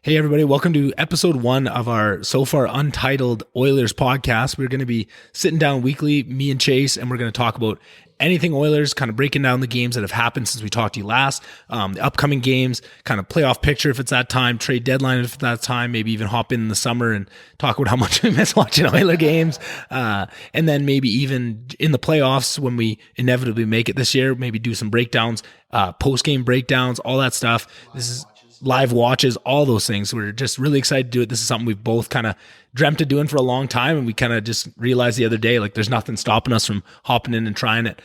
Hey everybody, welcome to episode 1 of our so far untitled Oilers podcast. We're going to be sitting down weekly, me and Chase, and we're going to talk about anything Oilers, kind of breaking down the games that have happened since we talked to you last, the upcoming games, kind of playoff picture if it's that time, trade deadline if it's that time, maybe even hop in the summer and talk about how much we miss watching Oiler games, and then maybe even in the playoffs when we inevitably make it this year, maybe do some breakdowns, post-game breakdowns, all that stuff. This is live watches, all those things. We're just really excited to do it. This is something we've both kind of dreamt of doing for a long time, and we kind of just realized the other day, like there's nothing stopping us from hopping in and trying it.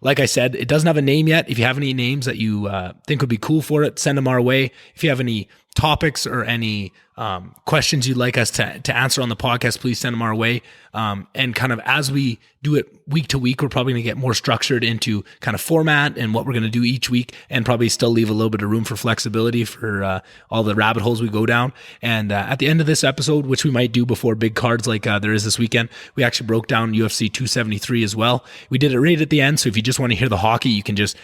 Like I said, it doesn't have a name yet. If you have any names that you think would be cool for it, send them our way. If you have any topics or any questions you'd like us to answer on the podcast, please send them our way. And kind of as we do it week to week, we're probably going to get more structured into kind of format and what we're going to do each week, and probably still leave a little bit of room for flexibility for all the rabbit holes we go down. And at the end of this episode, which we might do before big cards like there is this weekend, we actually broke down UFC 273 as well. We did it right at the end, so if you just want to hear the hockey, you can just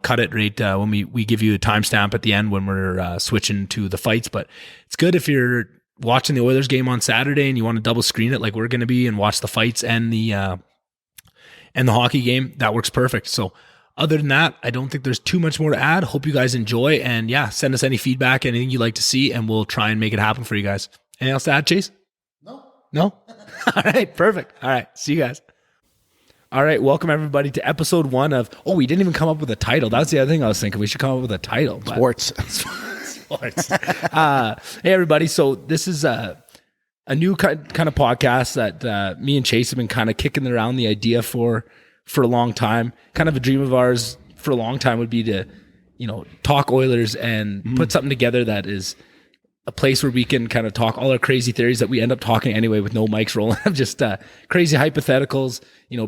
cut it right when we give you a timestamp at the end when we're switching to the fights. But it's good if you're watching the Oilers game on Saturday and you want to double screen it like we're going to be and watch the fights and the hockey game. That works perfect. So other than that, I don't think there's too much more to add. Hope you guys enjoy, and yeah, send us any feedback, anything you'd like to see, and we'll try and make it happen for you guys. Anything else to add, Chase? No? All right, perfect. All right, see you guys. All right, welcome everybody to episode 1 of, we didn't even come up with a title. That's the other thing I was thinking. We should come up with a title. Sports. Hey everybody, so this is a new kind of podcast that me and Chase have been kind of kicking around the idea for a long time. Kind of a dream of ours for a long time would be to talk Oilers and put something together that is a place where we can kind of talk all our crazy theories that we end up talking anyway with no mics rolling, just crazy hypotheticals,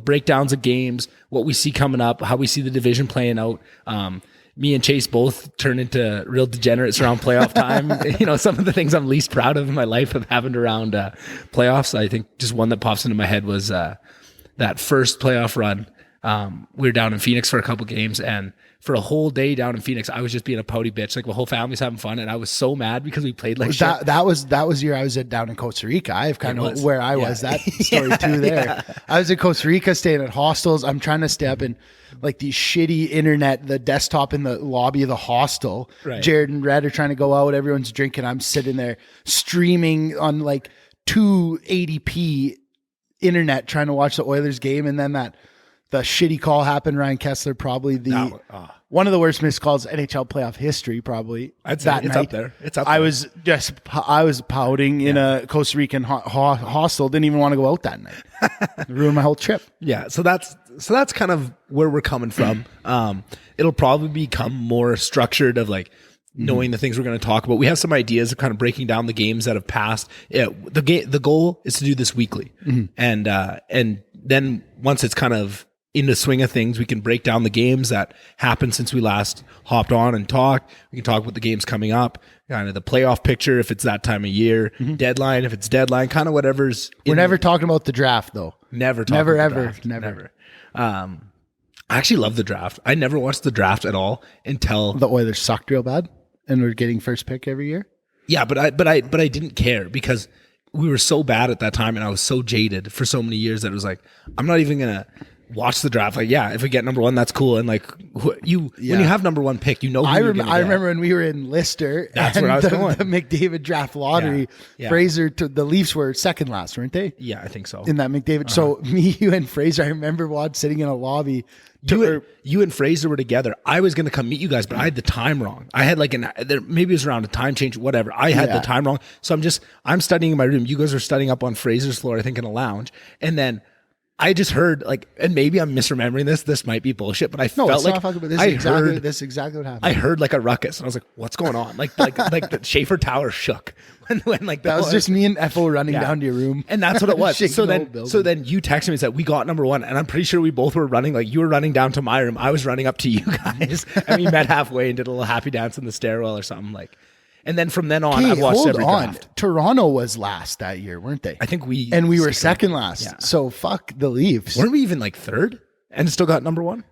breakdowns of games, what we see coming up, how we see the division playing out. Me and Chase both turn into real degenerates around playoff time. Some of the things I'm least proud of in my life have happened around playoffs. I think just one that pops into my head was that first playoff run. We were down in Phoenix for a couple games, and for a whole day down in Phoenix, I was just being a pouty bitch. Like, the whole family's having fun, and I was so mad because we played like shit. That was year I was down in Costa Rica. I have kind of where I was. That story too there. Yeah. I was in Costa Rica staying at hostels. I'm trying to stay up in like the shitty internet, the desktop in the lobby of the hostel. Right. Jared and Red are trying to go out. Everyone's drinking. I'm sitting there streaming on like 280p internet trying to watch the Oilers game, and then the shitty call happened. Ryan Kessler, probably one of the worst missed calls NHL playoff history, probably. I'd say it's up there. It's up there. I was pouting in a Costa Rican hostel. Didn't even want to go out that night. Ruined my whole trip. Yeah. So that's kind of where we're coming from. It'll probably become more structured of like knowing the things we're going to talk about. We have some ideas of kind of breaking down the games that have passed. Yeah, the goal is to do this weekly. And then once it's kind of in the swing of things, we can break down the games that happened since we last hopped on and talked. We can talk about the games coming up, kind of the playoff picture if it's that time of year, deadline if it's deadline, kind of whatever's. We're never talking about the draft though. Never. I actually love the draft. I never watched the draft at all until the Oilers sucked real bad and we're getting first pick every year. Yeah, but I didn't care because we were so bad at that time, and I was so jaded for so many years that it was like, I'm not even gonna watch the draft. Like, yeah, if we get number 1, that's cool. And like when you have number 1 pick, I remember when we were in Lister. That's where I was going. The McDavid draft lottery. Yeah. Fraser the Leafs were second last, weren't they? Yeah, I think so. In that McDavid. So me, you, and Fraser. I remember sitting in a lobby. You and Fraser were together. I was going to come meet you guys, but I had the time wrong. I had maybe it was around a time change, whatever. I had the time wrong. So I'm studying in my room. You guys are studying up on Fraser's floor, I think in a lounge. And then I just heard and maybe I'm misremembering this. This might be bullshit, but I felt like this is exactly what happened. I heard like a ruckus, and I was like, "What's going on?" Like the Schaefer Tower shook when like that was just me and Ethel running down to your room, and that's what it was. so then you texted me and said we got number 1, and I'm pretty sure we both were running. Like, you were running down to my room, I was running up to you guys, and we met halfway and did a little happy dance in the stairwell or something like. And then from then on, I watched every draft. Toronto was last that year, weren't they? I think we were second last. Yeah. So fuck the Leafs. Weren't we even like third and still got number 1?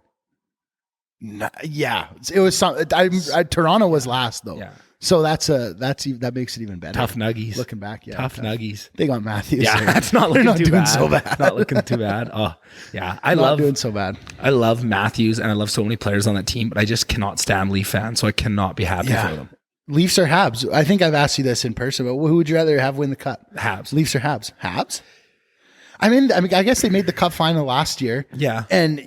Yeah, it was some. Toronto was last though. Yeah. So that makes it even better. Tough nuggies. Looking back, yeah. Tough nuggies. They got Matthews. Yeah, there. that's not looking not too doing bad. so bad. It's not looking too bad. Oh, yeah. I Not love doing so bad. I love Matthews and I love so many players on that team, but I just cannot stand Leaf fans, so I cannot be happy for them. Leafs or Habs? I think I've asked you this in person, but who would you rather have win the cup? Habs. Leafs or Habs? Habs? I mean, I guess they made the cup final last year. Yeah. And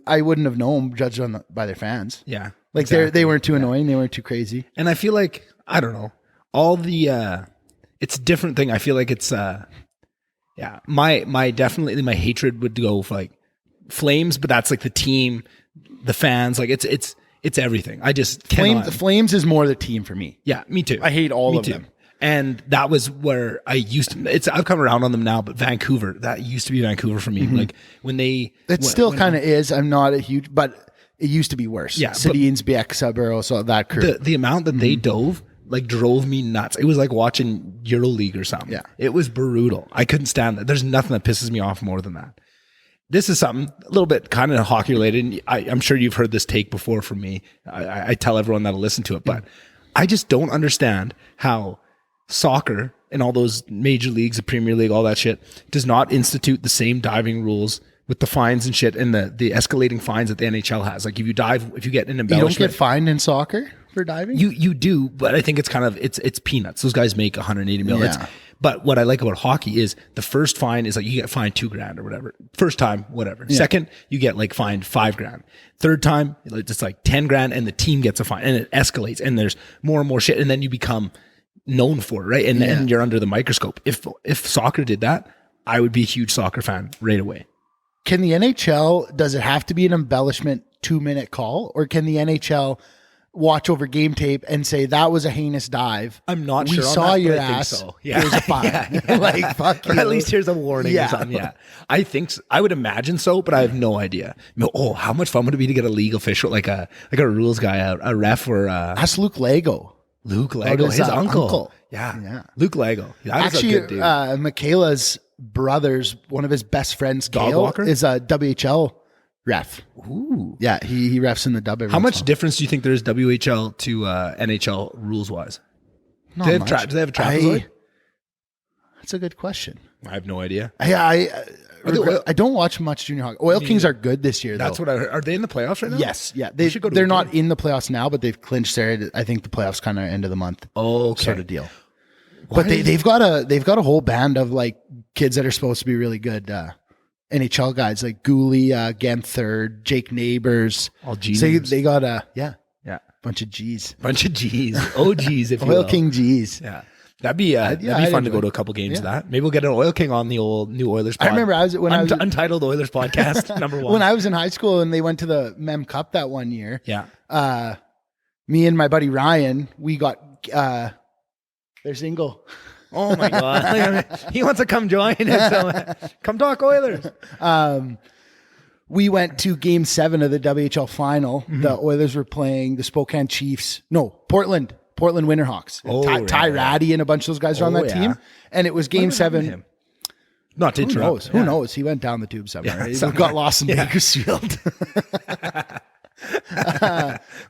I wouldn't have known judged by their fans. Yeah. Like exactly. They weren't too annoying. They weren't too crazy. And I feel like, I don't know, all the, it's a different thing. I feel like it's, my definitely my hatred would go for like Flames, but that's like the team, the fans, like it's everything. I just cannot. Flames is more the team for me. Yeah, me too. I hate all of them. And that was where I used to, I've come around on them now, but Vancouver, that used to be Vancouver for me. Mm-hmm. Like when they, it still kind of is. I'm not a huge, but it used to be worse. Yeah. Sedin's, Biek, Saburo, so that crew. The amount that they dove, like drove me nuts. It was like watching EuroLeague or something. Yeah. It was brutal. I couldn't stand that. There's nothing that pisses me off more than that. This is something a little bit kind of hockey related. And I'm sure you've heard this take before from me. I tell everyone that'll listen to it, but I just don't understand how soccer and all those major leagues, the Premier League, all that shit, does not institute the same diving rules with the fines and shit and the escalating fines that the NHL has. Like if you get an embellishment. You don't get fined in soccer for diving? You do, but I think it's kind of, it's peanuts. Those guys make 180 million. Yeah. But what I like about hockey is the first fine is like you get fined $2,000 or whatever. First time, whatever. Yeah. Second, you get like fined $5,000. Third time, it's like $10,000 and the team gets a fine and it escalates and there's more and more shit. And then you become known for it, right? And you're under the microscope. If soccer did that, I would be a huge soccer fan right away. Can the NHL, does it have to be an embellishment 2-minute call, or can the NHL watch over game tape and say that was a heinous dive? I'm not sure. We saw your ass. So. Yeah. Here's a fine. Like fuck you. Or at least here's a warning or something. Yeah. I think so. I would imagine so, but I have no idea. Oh, how much fun would it be to get a league official, like a rules guy, a ref, or ask Luke Lego. Luke Lego, his uncle. Yeah. Luke Lego. Actually, a good dude. Michaela's brother's, one of his best friends, Gail, is a WHL ref. Ooh. Yeah, he refs in the W. How much difference do you think there is WHL to NHL rules wise? Do they have trapezoid? That's a good question. I have no idea. I don't watch much junior hockey. Oil Kings are good this year, though. That's what I heard. Are they in the playoffs right now? Yes. Yeah. They're not in the playoffs now, but they've clinched there. I think the playoffs kind of end of the month. Oh, okay. Sort of deal. But they've got a whole band of like kids that are supposed to be really good NHL guys, like Gooley, Gentherd, Jake Neighbors. All G's. So they got bunch of G's. OGs, if you will. Oil King G's. Yeah. That'd be fun to go to a couple games of that. Maybe we'll get an Oil King on the old new Oilers podcast. I remember Untitled Oilers podcast, number 1. When I was in high school and they went to the Mem Cup that one year. Yeah. Me and my buddy Ryan, we got there's Ingle. Oh my God. He wants to come join us. So come talk Oilers. We went to game 7 of the WHL final. Mm-hmm. The Oilers were playing the Spokane Chiefs. No, Portland Winterhawks. Ty Ratty and a bunch of those guys are on that team. And it was game 7. Not to interrupt. Who knows? He went down the tube somewhere. He got lost in Bakersfield.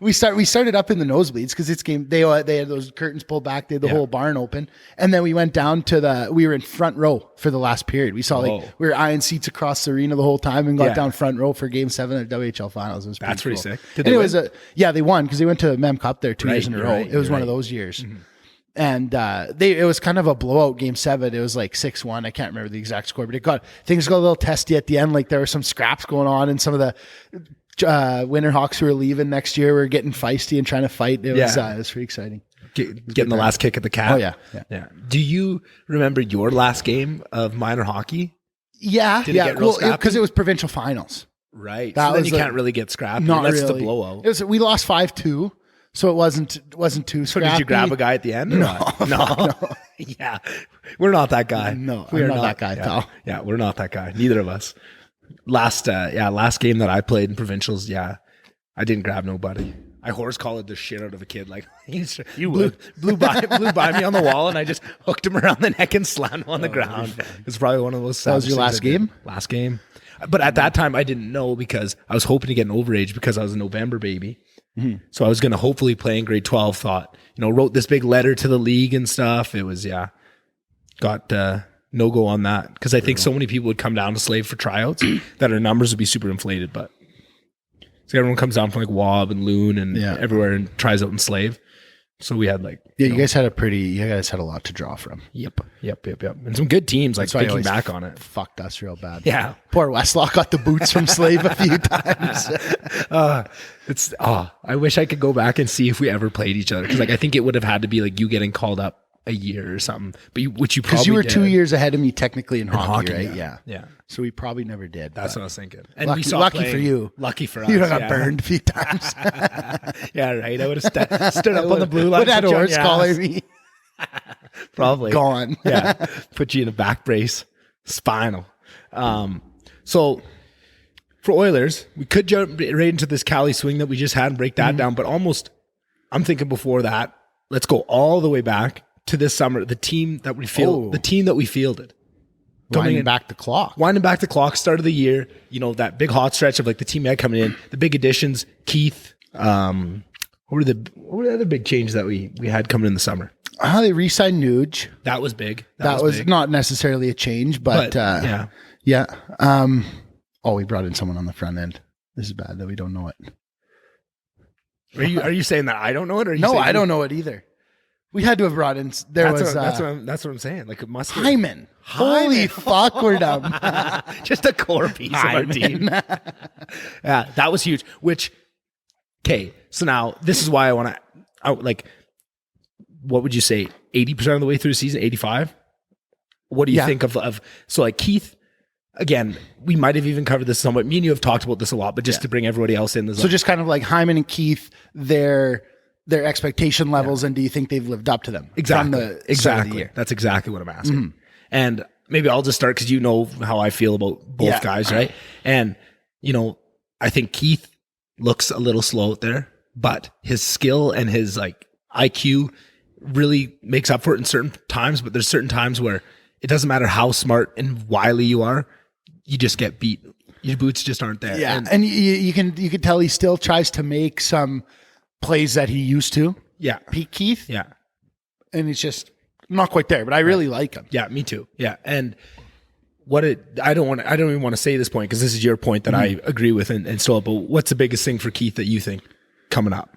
We started up in the nosebleeds because it's game. They had those curtains pulled back. They had the whole barn open, and then we went down to we were in front row for the last period. We saw we were eyeing seats across the arena the whole time and got down front row for game 7 of WHL finals. It was pretty sick. They won because they went to Mem Cup there 2 years in a row. It was one of those years. Mm-hmm. And it was kind of a blowout game 7. It was like 6-1. I can't remember the exact score, but things got a little testy at the end. Like there were some scraps going on, and some of the Winterhawks who were leaving next year were getting feisty and trying to fight. It was pretty exciting. Getting the last kick at the cap. Oh yeah. Do you remember your last game of minor hockey? Yeah. Did it get real scrappy? Because it was provincial finals. Right. So then you can't really get scrappy. Not really. It's a blowout. We lost 5-2. So it wasn't too scrappy. So did you grab a guy at the end? No. Yeah. We're not that guy. No, we're not that guy, pal. Yeah, we're not that guy. Neither of us. Last game that I played in provincials, I didn't grab nobody. I horse collared the shit out of a kid. Like blew by me on the wall, and I just hooked him around the neck and slammed him on the ground. It's probably one of those. That was your last game? Last game. But at that time, I didn't know because I was hoping to get an overage because I was a November baby. So I was going to hopefully play in grade 12, wrote this big letter to the league and stuff. It was, got no go on that. Because I think so many people would come down to Slave for tryouts that our numbers would be super inflated. But so everyone comes down from like Wob and Loon and everywhere and tries out in Slave. So we had you guys had a lot to draw from. Yep. And some good teams, like thinking back on it. Fucked us real bad. Yeah. Poor Westlock got the boots from Slave a few times. I wish I could go back and see if we ever played each other. Cause I think it would have had to be like you getting called up a year or something, which you probably because you were did. 2 years ahead of me technically in hockey, right? Yeah. So we probably never did. That's what I was thinking. And lucky for you. Lucky for us. You got burned a few times. Yeah, right. I would have stood up on the blue line. Would have had horse collar me. Probably. Gone. Yeah. Put you in a back brace. Spinal. So for Oilers, we could jump right into this Cali swing that we just had and break that down, but almost, I'm thinking before that, let's go all the way back to this summer, the team that we fielded. Winding back the clock. Start of the year, that big hot stretch of like the team had coming in, the big additions, Keith. What were the other big changes that we had coming in the summer? They re-signed Nuge. That was big. That was big. Not necessarily a change, but yeah. We brought in someone on the front end. This is bad that we don't know it. Are you saying that I don't know it? Or no, I don't know it either. We had to have brought in. That's what I'm saying. Like it must be Hyman. Holy fuck, we're dumb. Just a core piece of our team. Yeah, that was huge. So now this is why I want to. What would you say? 80% of the way through the season, 85. What do you think of? So like Keith. Again, we might have even covered this somewhat. Me and you have talked about this a lot, but just to bring everybody else in. So just kind of like Hyman and Keith, their expectation levels, and do you think they've lived up to them? Exactly. Exactly. That's exactly what I'm asking. And maybe I'll just start because you know how I feel about both guys, right? And, I think Keith looks a little slow out there, but his skill and his IQ really makes up for it in certain times. But there's certain times where it doesn't matter how smart and wily you are, you just get beat. Your boots just aren't there. Yeah, and you can tell he still tries to make some plays that he used to. Yeah, Pete Keith. Yeah, and it's just not quite there. But I really like him. Yeah, me too. Yeah, and I don't even want to say this point because this is your point that I agree with and still. But what's the biggest thing for Keith that you think coming up?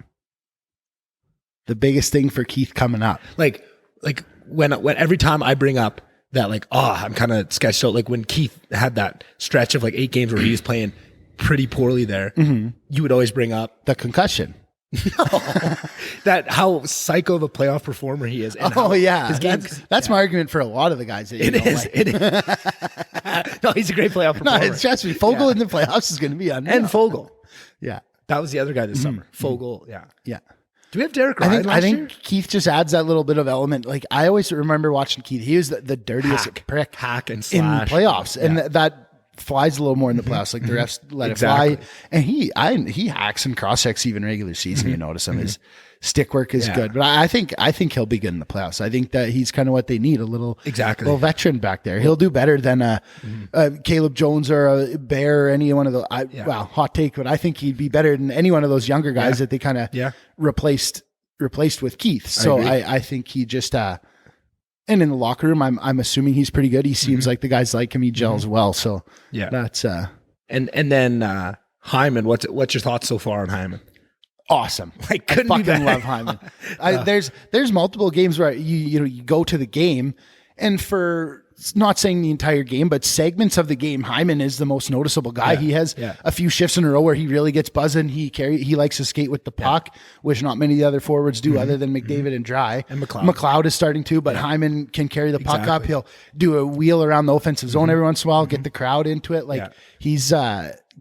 The biggest thing for Keith coming up, like when every time I bring up that I'm kind of sketched out. Like when Keith had that stretch of 8 games where he was playing pretty poorly there, you would always bring up the concussion. No, that how psycho of a playoff performer he is. That's my argument for a lot of the guys that It is. No, he's a great playoff performer. No, it's just me. Fogel in the playoffs is going to be unreal. And Fogel. Yeah. That was the other guy this summer. Fogel. Yeah. Yeah. Do we have Derek Ryan I think Keith just adds that little bit of element. I always remember watching Keith. He was the dirtiest prick. Hack and slash. In playoffs. And that flies a little more in the playoffs. The refs let it fly. And he hacks and cross-checks even regular season. You notice him. His stick work is good. But I think he'll be good in the playoffs. I think that he's kind of what they need. A little veteran back there. He'll do better than Caleb Jones or a Bear or any one of those. Well, hot take, but I think he'd be better than any one of those younger guys that they kind of replaced with Keith. So I think he just and in the locker room, I'm assuming he's pretty good. He seems like the guys like him. He gels well. So that's and then Hyman. What's your thoughts so far on Hyman? Awesome. I fucking love Hyman. There's multiple games where you go to the game, and for not saying the entire game, but segments of the game, Hyman is the most noticeable guy. Yeah. He has a few shifts in a row where he really gets buzzing. He likes to skate with the puck, which not many of the other forwards do other than McDavid and Dry. And McLeod is starting to, but Hyman can carry the puck up. He'll do a wheel around the offensive zone every once in a while, get the crowd into it. He's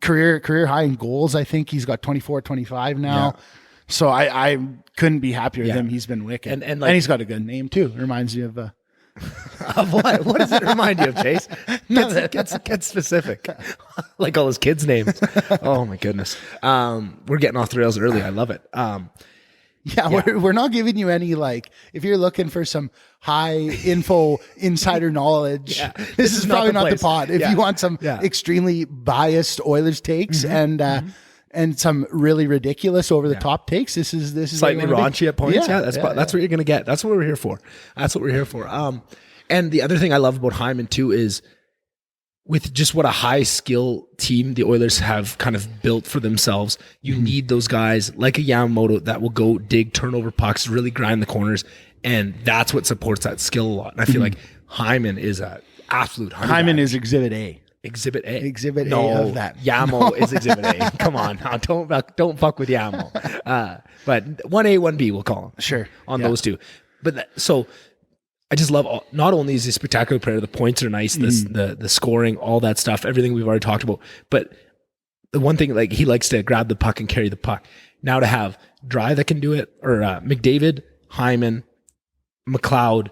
career high in goals. I think he's got 24, 25 now. Yeah. So I couldn't be happier with him. He's been wicked. And he's got a good name too. Reminds me of of what? What does it remind you of, Chase? Get specific. Like all his kids' names. Oh my goodness. We're getting off the rails early. I love it. We're not giving you any if you're looking for some high info insider knowledge, this is probably not the pod. If you want some extremely biased Oilers takes and and some really ridiculous over the top takes, this is slightly raunchy at points. That's what you're gonna get. That's what we're here for. And the other thing I love about Hyman too is with just what a high skill team the Oilers have kind of built for themselves. You need those guys like a Yamamoto that will go dig turnover pucks, really grind the corners, and that's what supports that skill a lot. And I feel like Hyman is an absolute Hyman is Exhibit A. Exhibit A. Exhibit A of that. Yamo is Exhibit A. Come on, now, don't fuck with Yamo. But 1A, 1B, we'll call him. Sure. On those two. But so I just love not only is he a spectacular player, the points are nice, the scoring, all that stuff, everything we've already talked about. But the one thing, like, he likes to grab the puck and carry the puck. Now to have Dry that can do it, or McDavid, Hyman, McLeod,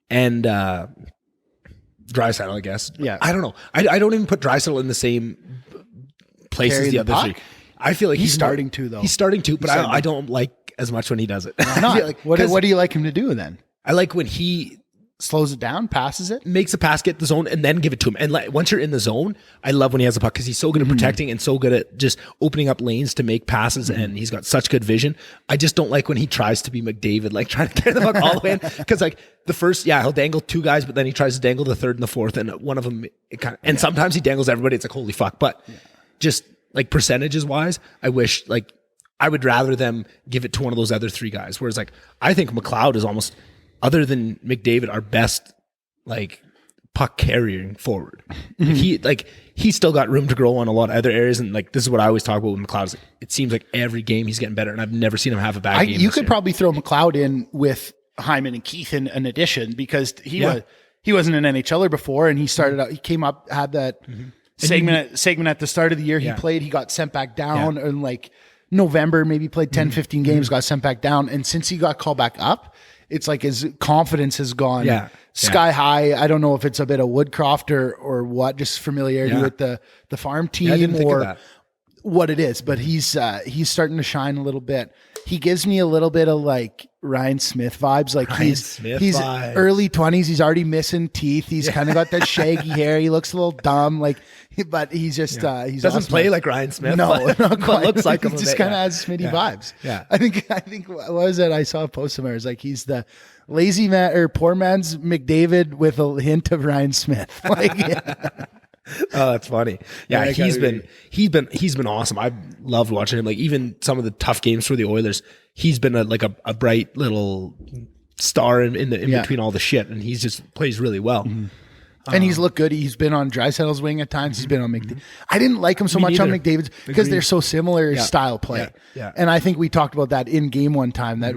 and Draisaitl, I guess. Yeah. I don't know. I don't even put Draisaitl in the same place as the other three. I feel like he's starting to, though. He's starting to, but I don't like as much when he does it. Not. Like, what do you like him to do then? I like when he slows it down, passes it, makes a pass, get the zone, and then give it to him. And once you're in the zone, I love when he has the puck because he's so good at protecting and so good at just opening up lanes to make passes, and he's got such good vision. I just don't like when he tries to be McDavid, like trying to carry the puck all the way in. Because like the first, he'll dangle two guys, but then he tries to dangle the third and the fourth, and one of them, and sometimes he dangles everybody. It's like, holy fuck. But just like percentages wise, I wish, like, I would rather them give it to one of those other three guys. Whereas like, I think McLeod is almost, other than McDavid, our best like puck carrying forward. He's still got room to grow on a lot of other areas, and like this is what I always talk about with McLeod. It seems like every game he's getting better, and I've never seen him have a bad game. You could probably throw McLeod in with Hyman and Keith in an addition because he wasn't an NHLer before, and he started out. He came up, had that segment at the start of the year. He played. He got sent back down in like November. Maybe played 10, 15 games. Got sent back down, and since he got called back up, it's like his confidence has gone sky high. I don't know if it's a bit of Woodcroft or what, just familiarity with the farm team or what it is, but he's starting to shine a little bit. He gives me a little bit of like Ryan Smith vibes. Like he's early 20s. He's already missing teeth. He's kind of got that shaggy hair. He looks a little dumb. Like, but he's just he doesn't play like Ryan Smith. No, not quite. Looks like him. He just kind of has Smitty vibes. Yeah, I think what was it? I saw a post somewhere. It's like he's the lazy man or poor man's McDavid with a hint of Ryan Smith. Like, oh, that's funny. Yeah, he's been awesome. I've loved watching him. Like even some of the tough games for the Oilers, he's been a bright little star in between all the shit, and he's just plays really well. And he's looked good. He's been on Draisaitl's wing at times. He's been on McDavid. I didn't like him so much on McDavid's because they're so similar style play. Yeah. And I think we talked about that in game one time that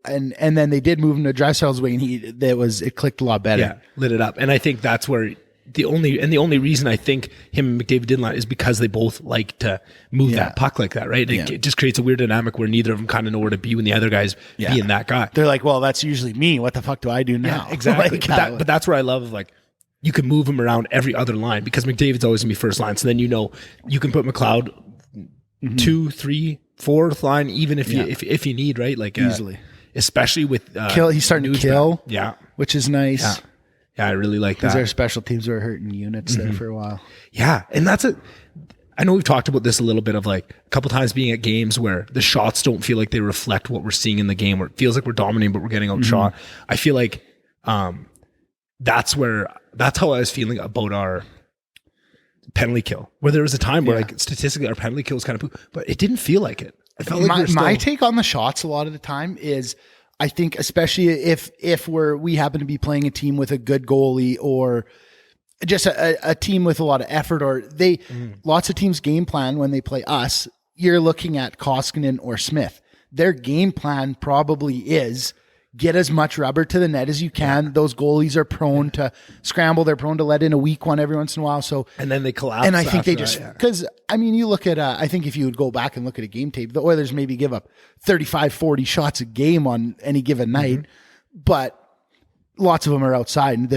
and then they did move him to Draisaitl's wing, and it clicked a lot better. Yeah, lit it up. And I think that's where the only reason I think him and McDavid didn't like is because they both like to move that puck like that, right? It just creates a weird dynamic where neither of them kind of know where to be when the other guy's being that guy. They're like, well, that's usually me. What the fuck do I do now? Yeah, exactly. But that's where I love, like, you can move him around every other line because McDavid's always gonna be first line. So then you can put McLeod 2, 3, 4th line, even if you need, right? Like easily, especially with he's starting to kill, which is nice. Yeah, I really like that. Because their special teams were hurting units there for a while. Yeah, and I know we've talked about this a little bit of like a couple times being at games where the shots don't feel like they reflect what we're seeing in the game, where it feels like we're dominating, but we're getting outshot. I feel like that's how I was feeling about our penalty kill, where there was a time where like statistically our penalty kill was kind of but it didn't feel like it. I felt like my take on the shots a lot of the time is, I think especially if we happen to be playing a team with a good goalie or just a team with a lot of effort, or lots of teams game plan when they play us, you're looking at Koskinen or Smith. Their game plan probably is get as much rubber to the net as you can. Those goalies are prone to scramble. They're prone to let in a weak one every once in a while. So, and then they collapse. And I think they just, because I mean, you look at, I think if you would go back and look at a game tape, the Oilers maybe give up 35, 40 shots a game on any given night, but lots of them are outside, and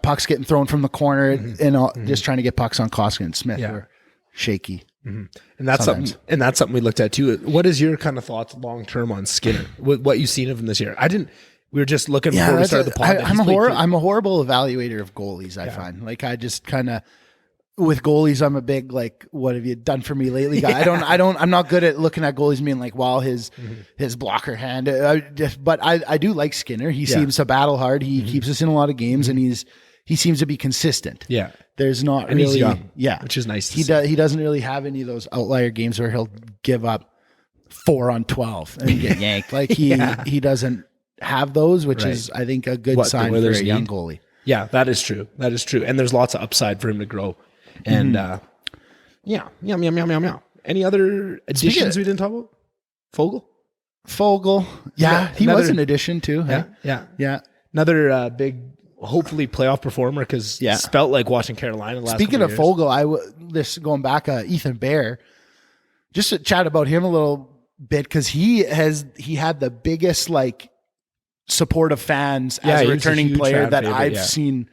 pucks getting thrown from the corner and just trying to get pucks on Koskinen and Smith. They're shaky. And that's something we looked at too. What is your kind of thoughts long term on Skinner? What you've seen of him this year? We were just looking before we started the pod. I'm a horrible evaluator of goalies. I find like I just kind of with goalies, I'm a big like, what have you done for me lately guy. I'm not good at looking at goalies being like, wow, his blocker hand. But I do like Skinner. He seems to battle hard. He keeps us in a lot of games, and he seems to be consistent. Yeah, there's not and really, he's young, yeah, which is nice. He doesn't really have any of those outlier games where he'll give up 4 on 12 and get yanked. Like he doesn't have those, which is I think a good sign for a young goalie. Yeah, that is true. That is true. And there's lots of upside for him to grow. And meow. Any other additions we didn't talk about? Fogel? Yeah, he was an addition too. Yeah. Another big, hopefully playoff performer, because it's felt like watching Carolina last Speaking of years. Fogel, this going back, Ethan Bear, just to chat about him a little bit, because he had the biggest like support of fans as a returning player that I've seen.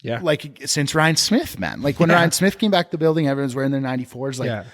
Yeah, like since Ryan Smith, man. Like when Ryan Smith came back to the building, everyone's wearing their 94s.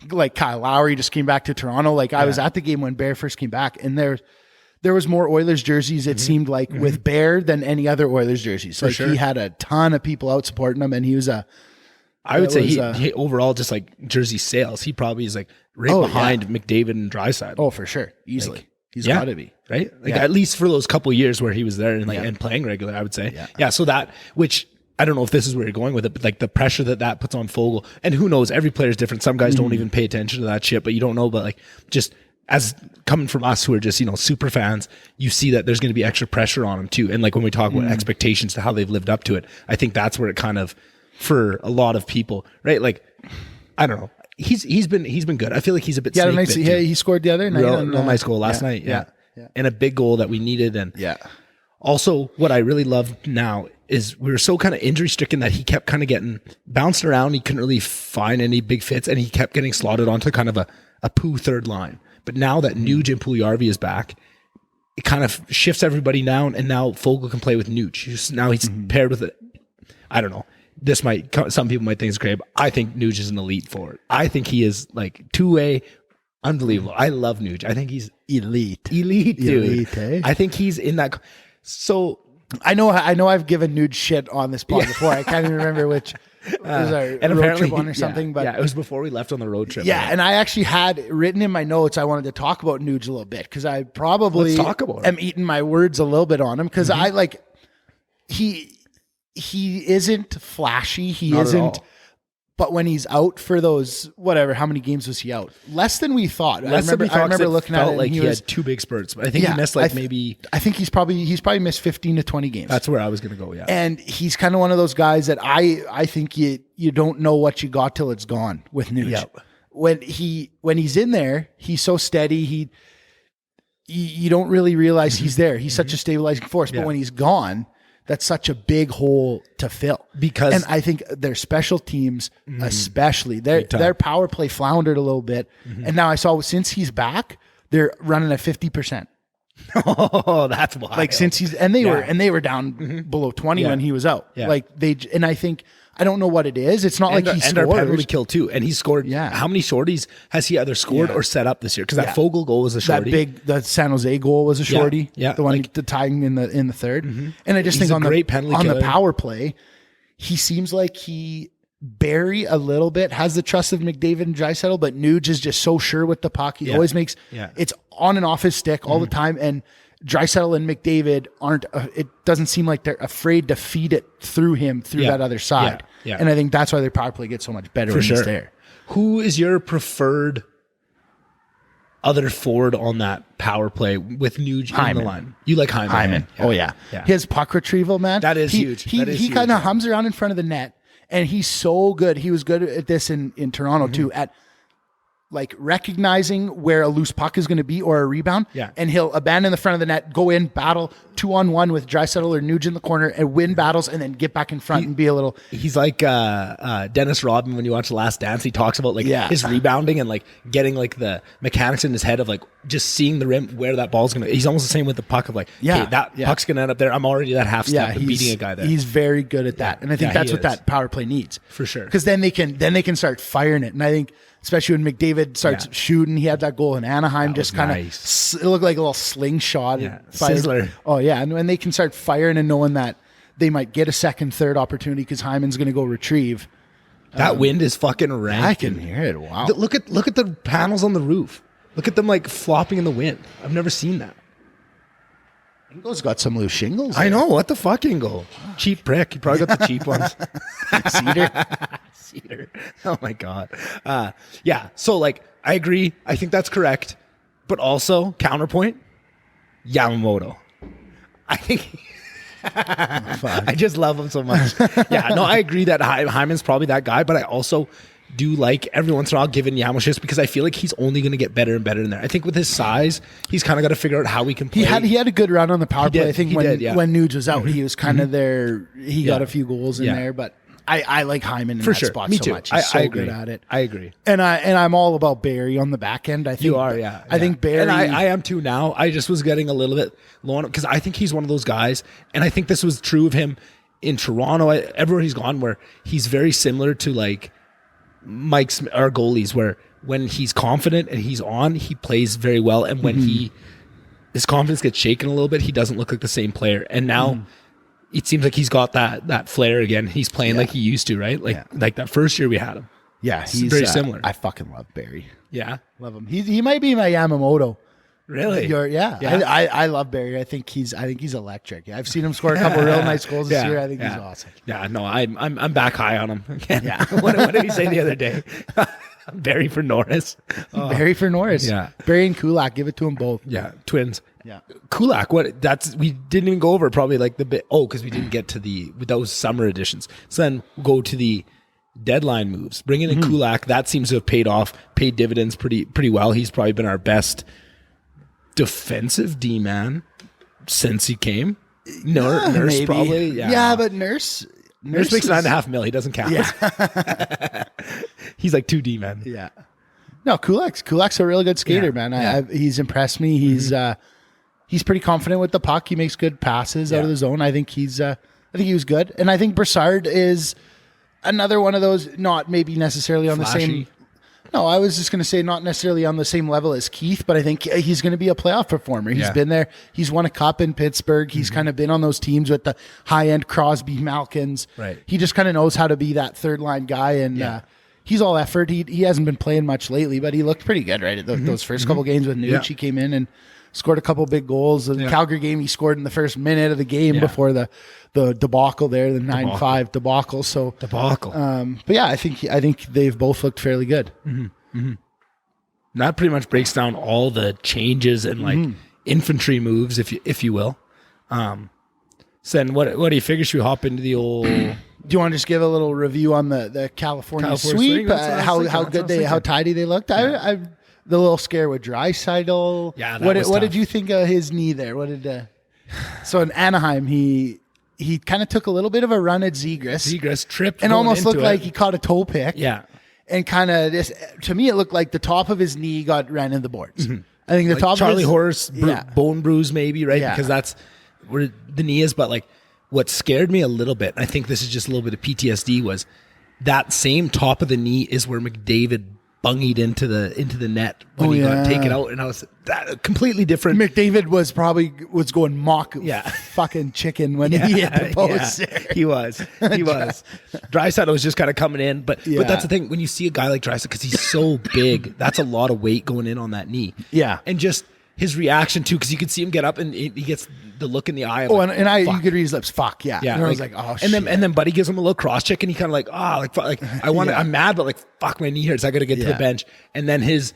Like Kyle Lowry just came back to Toronto. Like I was at the game when Bear first came back, and there was more Oilers jerseys. It seemed like with Bear than any other Oilers jerseys. Like he had a ton of people out supporting him, and he was I would say he overall just like jersey sales. He probably is like behind McDavid and Draisaitl. Oh, for sure, easily. Like, he's got to be right. Like at least for those couple years where he was there and and playing regular, I would say. Yeah. So that, which I don't know if this is where you're going with it, but like the pressure that puts on Fogel, and who knows, every player is different. Some guys don't even pay attention to that shit, but you don't know. But like just as coming from us who are just, super fans, you see that there's going to be extra pressure on him too. And like when we talk about expectations to how they've lived up to it, I think that's where it kind of, for a lot of people, right? Like, I don't know. He's been good. I feel like he's a bit he scored the other night. Real nice goal last night. Yeah. And a big goal that we needed. And also what I really love now is we were so kind of injury stricken that he kept kind of getting bounced around. He couldn't really find any big fits, and he kept getting slotted onto kind of a poo third line. But now that Nuge and Puljujarvi is back, it kind of shifts everybody down, and now Fogel can play with Nuge. Now he's paired with it. I don't know. Some people might think it's great, but I think Nuge is an elite forward. I think he is like two-way, unbelievable. I love Nuge. I think he's elite, dude. Elite, eh? I think he's in that. So I know I've given Nuge shit on this pod before. I can't even remember which. Was our and road trip one or something? But it was before we left on the road trip. Yeah, and I actually had written in my notes I wanted to talk about Nuge a little bit, because I probably am eating my words a little bit on him, because I like he isn't flashy. He isn't. But when he's out for those, whatever, how many games was he out? Less than we thought. I remember looking at it, like he had 2 big spurts. But I think he missed maybe. I think he's probably missed 15 to 20 games. That's where I was going to go. Yeah, and he's kind of one of those guys that I think you don't know what you got till it's gone with Nuge. Yep. When he's in there, he's so steady. You don't really realize he's there. He's such a stabilizing force. But when he's gone, that's such a big hole to fill, and I think their special teams, especially their power play floundered a little bit. And now I saw since he's back, they're running at 50%. Oh, that's wild. Like since they were down below 20 when he was out. Yeah. Like and I think, I don't know what it is. It's not like he scores. And our penalty kill too. And he scored. Yeah. How many shorties has he either scored or set up this year? Because that Fogel goal was a shorty. The San Jose goal was a shorty. Yeah. The one the tying in the third. And I just think on the power play, he seems like Barry a little bit has the trust of McDavid and Draisaitl, but Nuge is just so sure with the puck. He always makes it's on and off his stick all the time. And Draisaitl and McDavid aren't. It doesn't seem like they're afraid to feed it through him that other side. Yeah. And I think that's why their power play gets so much better when he's there. Who is your preferred other forward on that power play with Nuge in the line? You like Hyman? Yeah. Oh yeah. His puck retrieval, man. That is huge. He kind of hums around in front of the net, and he's so good. He was good at this in Toronto too, at like recognizing where a loose puck is going to be or a rebound. Yeah. And he'll abandon the front of the net, go in, battle 2-on-1 with Draisaitl or Nuge in the corner, and win battles, and then get back in front and be a little. He's like Dennis Rodman when you watch The Last Dance. He talks about like his rebounding and like getting like the mechanics in his head of like just seeing the rim where that ball's going to. He's almost the same with the puck of like, okay, that puck's going to end up there. I'm already that half step of beating a guy there. He's very good at that. And I think that's what that power play needs. For sure. Because then they can start firing it. And I think, especially when McDavid starts shooting, he had that goal in Anaheim, just kind of, it looked like a little slingshot. Yeah, sizzler. Oh yeah, and when they can start firing and knowing that they might get a second, third opportunity because Hyman's going to go retrieve, That wind is fucking rank. I can hear it. Wow. Look at the panels on the roof. Look at them like flopping in the wind. I've never seen that. Ingo's got some loose shingles. I know. What the fuck, Ingo? Cheap prick. You probably got the cheap ones. Cedar. Oh my God. Yeah. So like, I agree. I think that's correct. But also, counterpoint, Yamamoto. I think I just love him so much. Yeah, no, I agree that Hyman's probably that guy, but I also do like every once in a while giving Yamo shifts because I feel like he's only going to get better and better in there. I think with his size, he's kind of got to figure out how he can play. He had a good run on the power play. I think when Nuge was out, he was kind of there. He got a few goals in there, but I like Hyman in that spot so much. He's so good at it. I agree. And I'm all about Barry on the back end. I think you are, yeah. I think Barry. And I am too now. I just was getting a little bit low on him because I think he's one of those guys, and I think this was true of him in Toronto, everywhere he's gone, where he's very similar to like Mike's our goalies, where when he's confident and he's on, he plays very well, and when his confidence gets shaken a little bit, he doesn't look like the same player. And now it seems like he's got that flair again. He's playing like he used to, right? Like that first year we had him. Yeah, he's very similar. I fucking love Barry. Yeah, love him. He might be my Yamamoto. Really? I love Barry. I think he's electric. I've seen him score a couple of real nice goals this year. I think he's awesome. Yeah, no, I'm back high on him again. Yeah. what did he say the other day? Barry for Norris. Barry for Norris. Yeah. Barry and Kulak, give it to them both. Yeah, twins. Yeah. Kulak, we didn't even go over probably like the bit. Oh, because we didn't get to with those summer editions. So then we'll go to the deadline moves. Bringing in Kulak, that seems to have paid dividends pretty well. He's probably been our best defensive D-man since he came. Nurse maybe. Probably. Yeah, but Nurse makes $9.5 million. He doesn't count. Yeah. He's like 2 D-men. Yeah. No, Kulak's a really good skater, man. He's impressed me. He's pretty confident with the puck. He makes good passes out of the zone. I think he was good. And I think Brassard is another one of those, not maybe necessarily on Flashy. The same. No, I was just going to say not necessarily on the same level as Keith, but I think he's going to be a playoff performer. He's been there. He's won a cup in Pittsburgh. He's kind of been on those teams with the high-end Crosby, Malkins. Right. He just kind of knows how to be that third-line guy, and he's all effort. He hasn't been playing much lately, but he looked pretty good, right? At those first couple games with Nuge, he came in and scored a couple big goals. The Calgary game, he scored in the first minute of the game before the debacle there, the 9-5 debacle. So but yeah, I think they've both looked fairly good. That pretty much breaks down all the changes and like infantry moves, if you will. So then what do you figure? Should we hop into the old? Do you want to just give a little review on the California sweep? How tidy they looked? I the little scare with Draisaitl. Yeah, what did you think of his knee there? So in Anaheim, he kind of took a little bit of a run at Zegras. Zegras tripped and almost looked like he caught a toe pick. Yeah. And kind of this, to me, it looked like the top of his knee got ran in the boards. I think the top Charlie of his, Horse bone bruise, maybe, right? Because that's where the knee is. But like, what scared me a little bit, I think this is just a little bit of PTSD, was that same top of the knee is where McDavid bungied into the net when he got taken out, and I was completely different. McDavid was going mock fucking chicken when he hit the post. Yeah. He was. Draisaitl was just kind of coming in, but that's the thing, when you see a guy like Draisaitl, because he's so big, that's a lot of weight going in on that knee. Yeah, and just his reaction too, because you could see him get up and he gets the look in the eye. Of you could read his lips. Fuck yeah. Yeah. And I was like, oh shit. And then Buddy gives him a little cross check, and he kind of like, I'm mad, but like, fuck, my knee hurts. I got to get to the bench. And then his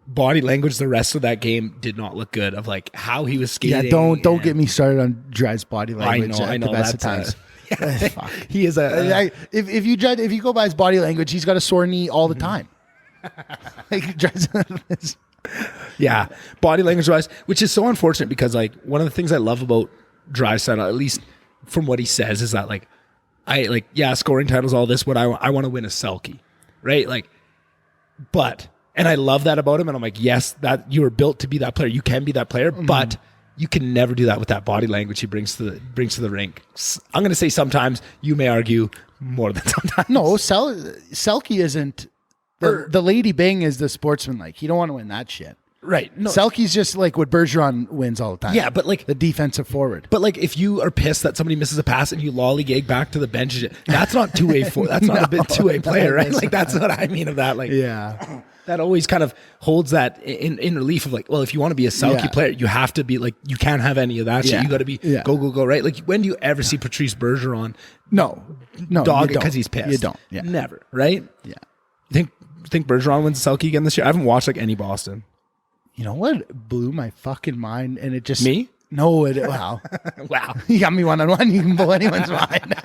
body language the rest of that game did not look good, of like how he was skating. Yeah, don't get me started on Dry's body language. I know. The best of times. He is if you go by his body language, he's got a sore knee all the time. Yeah, body language wise, which is so unfortunate, because like one of the things I love about Draisaitl, at least from what he says, is that like scoring titles, all this, what I want to win a Selke, right? Like, and I love that about him, and I'm like, yes, that you were built to be that player. You can be that player, but you can never do that with that body language he brings to the rink. I'm going to say sometimes, you may argue more than sometimes. No, Selke isn't. The Lady Bing is the sportsman. Like, you don't want to win that shit. Right. No. Selke's just like what Bergeron wins all the time. Yeah, but like the defensive forward. But like if you are pissed that somebody misses a pass and you lollygag back to the bench, that's not two-way that's not a bit two-way player, right? Like that's what I mean of that. Like that always kind of holds that in relief of like, well, if you want to be a Selke player, you have to be like, you can't have any of that shit. You got to be go, right? Like when do you ever see Patrice Bergeron dog it because he's pissed? You don't. Yeah. Never, right? Yeah. You think Bergeron wins the Selke again this year? I haven't watched like any Boston. You know what blew my fucking mind? And it just... Me? No, wow. Wow. You got me one-on-one. You can blow anyone's mind.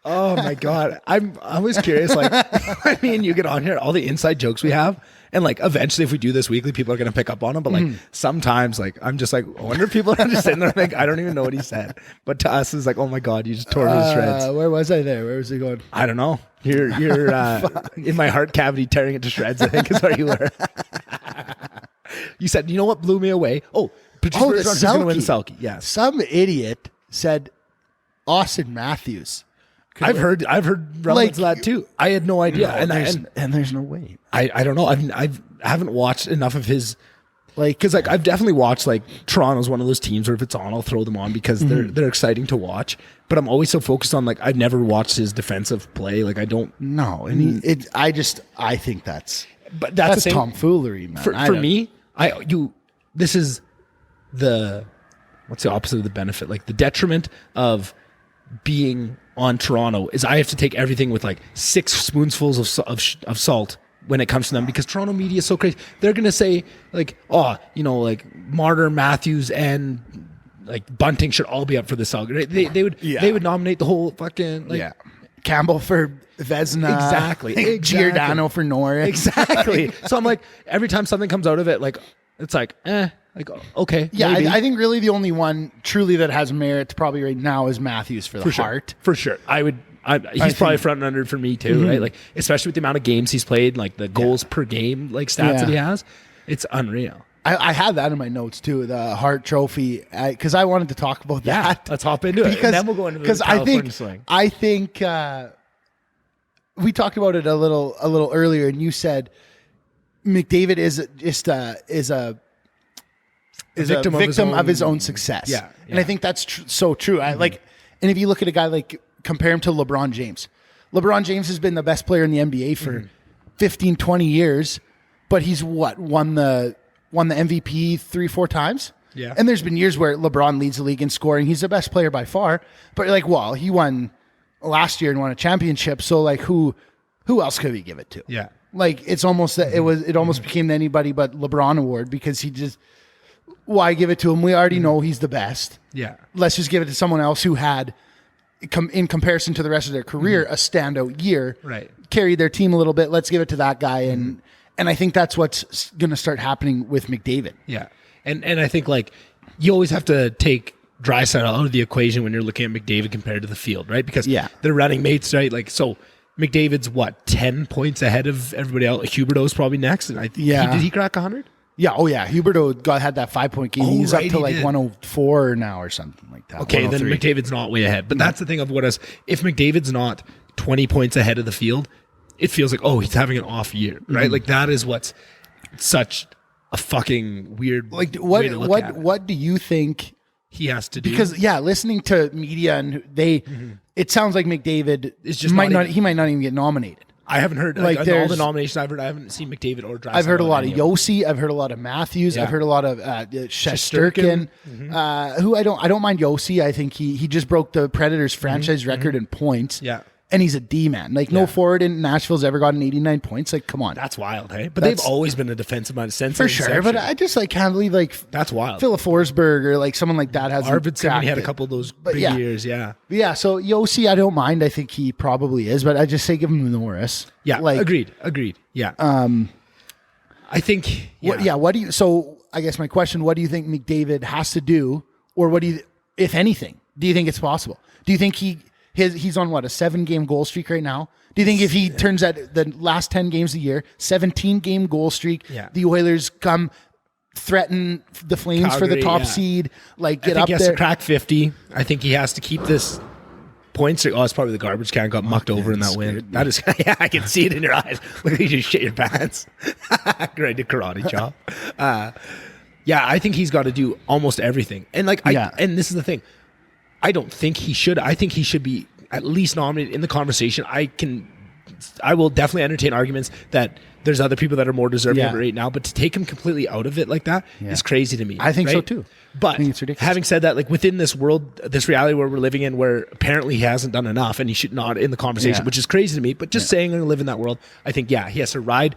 Oh my God. I was curious, like, I mean, you get on here, all the inside jokes we have, and like eventually if we do this weekly, people are going to pick up on them. But like sometimes like, I'm just like, I wonder if people are just sitting there like, I don't even know what he said. But to us, it's like, oh my God, you just tore it to shreds. Where was I there? Where was he going? I don't know. You're in my heart cavity tearing it to shreds, I think is where you were. You said, you know what blew me away? Oh, Patrice Bergeron's going to win the Selke. Yes. Some idiot said Austin Matthews. I've heard relevance of that too. I had no idea, and there's no way. I don't know. I haven't watched enough of his, like, because like I've definitely watched like Toronto's one of those teams where if it's on, I'll throw them on because they're exciting to watch. But I'm always so focused on like I've never watched his defensive play. Like I don't know. And I think that's that's tomfoolery, man. For me, this is what's the opposite of the benefit? Like the detriment of being on Toronto is I have to take everything with like 6 spoonfuls of salt when it comes to them because Toronto media is so crazy. They're going to say like, oh, you know, like Marner, Matthews, and like Bunting should all be up for the Selke. Right? They would nominate the whole fucking like Campbell for Vezina. Exactly. Giordano for Norris. Exactly. So I'm like, every time something comes out of it, like it's like, like, okay. Yeah, I think really the only one truly that has merit probably right now is Matthews for the Hart. For sure. He's probably front and under for me too, right? Like, especially with the amount of games he's played, like the goals per game, like stats that he has. It's unreal. I have that in my notes too, the Hart Trophy, because I wanted to talk about that. Let's hop into it. And then we'll go into the California swing. I think we talked about it a little earlier, and you said McDavid is a victim of his own success. Yeah. And I think that's so true. I like, and if you look at a guy like, compare him to LeBron James. LeBron James has been the best player in the NBA for 15, 20 years, but he's won the MVP 3-4 times. Yeah. And there's been years where LeBron leads the league in scoring. He's the best player by far, but you're like, well, he won last year and won a championship. So like who else could we give it to? Yeah. Like it's almost that it almost became the anybody but LeBron award because he just, why give it to him? We already know he's the best. Yeah. Let's just give it to someone else who had, in comparison to the rest of their career, a standout year. Right. Carried their team a little bit. Let's give it to that guy. And I think that's what's going to start happening with McDavid. Yeah. And I think like you always have to take Draisaitl out of the equation when you're looking at McDavid compared to the field, right? Because they're running mates, right? Like, so McDavid's 10 points ahead of everybody else. Huberdeau's probably next. And did he crack 100? Yeah. Oh, yeah. Huberdeau had that 5-point game. He's up to like 104 now or something like that. Okay, then McDavid's not way ahead. But that's the thing of if McDavid's not 20 points ahead of the field, it feels like, oh, he's having an off year, right? Like that is what's such a fucking weird like way to look at it. What do you think he has to do? Because listening to media and it sounds like McDavid he might not even get nominated. I haven't heard like all the nominations I've heard. I haven't seen McDavid or Draisaitl. I've heard a lot of Yossi. I've heard a lot of Matthews. I've heard a lot of Shesterkin, who I don't mind Yossi. I think he just broke the Predators franchise record in points. Yeah. And he's a D-man. Like, no forward in Nashville's ever gotten 89 points. Like, come on. That's wild, hey? But they've always been a defensive minded sense. For sure. But I just, can't believe, that's wild. Philip Forsberg or, someone like that has Arvidsson, he had a couple of those big years, Yeah, so Yossi, I don't mind. I think he probably is. But I just say give him Norris. Yeah, agreed. Yeah. I think... What do you... So, I guess my question, what do you think McDavid has to do? Or what do you... If anything, do you think it's possible? Do you think he's on a 7-game goal streak right now? Do you think if he turns at the last 10 games of the year, 17-game goal streak, the Oilers threaten the Flames for the top seed, get up there? He has to crack 50. I think he has to keep this points. Oh, it's probably the garbage can got mucked over in that win. That is, yeah, I can see it in your eyes. Look at you just shit your pants. Ready to karate chop. Yeah, I think he's got to do almost everything. And like, and this is the thing. I don't think he should. I think he should be at least nominated in the conversation. I will definitely entertain arguments that there's other people that are more deserving of it right now, but to take him completely out of it like that is crazy to me. I think so too. But having said that, like within this world, this reality where we're living in, where apparently he hasn't done enough and he should not in the conversation, which is crazy to me. But just saying I'm going to live in that world, I think, he has to ride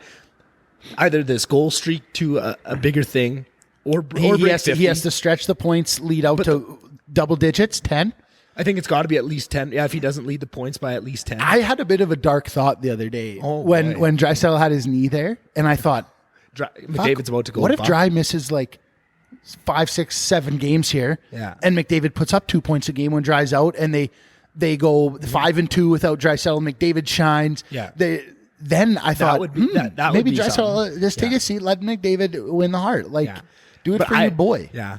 either this goal streak to a bigger thing or he has to stretch the points lead out to double digits, 10. I think it's got to be at least 10. Yeah, if he doesn't lead the points by at least 10. I had a bit of a dark thought the other day when Draisaitl had his knee there, and I thought, McDavid's about to go. What if Dry misses like 5, 6, 7 games here, and McDavid puts up 2 points a game when Dry's out, and they go 5-2 without Draisaitl, McDavid shines. Then I thought maybe Draisaitl just take a seat, let McDavid win the heart, do it for your boy. Yeah.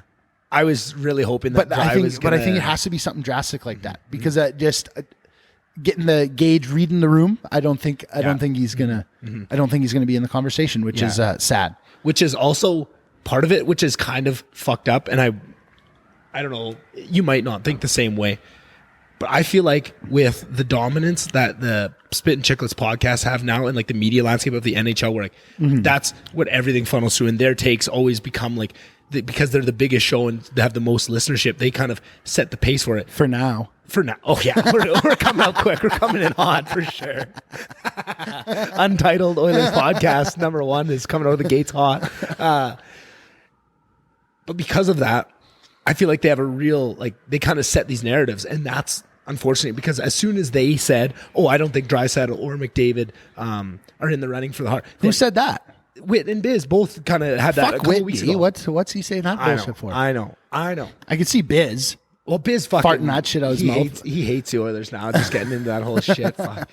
I was really hoping that I think it has to be something drastic like that, because just getting the gauge, reading the room. I don't think he's gonna be in the conversation, which is sad. Which is also part of it, which is kind of fucked up. And I don't know. You might not think the same way, but I feel like with the dominance that the Spit and Chicklets podcast have now, and like the media landscape of the NHL, where like that's what everything funnels through, and their takes always become like. Because they're the biggest show and they have the most listenership, they kind of set the pace for it. For now. Oh, yeah. We're coming out quick. We're coming in hot for sure. Untitled Oilers podcast #1 is coming out of the gates hot. But because of that, I feel like they have a real, like, they kind of set these narratives. And that's unfortunate, because as soon as they said, I don't think Draisaitl or McDavid are in the running for the Hart. Who said that? Whit and Biz both kind of had that a couple weeks ago. What's he saying that bullshit for? I know. I can see Biz. Well, Biz fucking farting that shit out his mouth. He hates the Oilers now. Just getting into that whole shit. Fuck.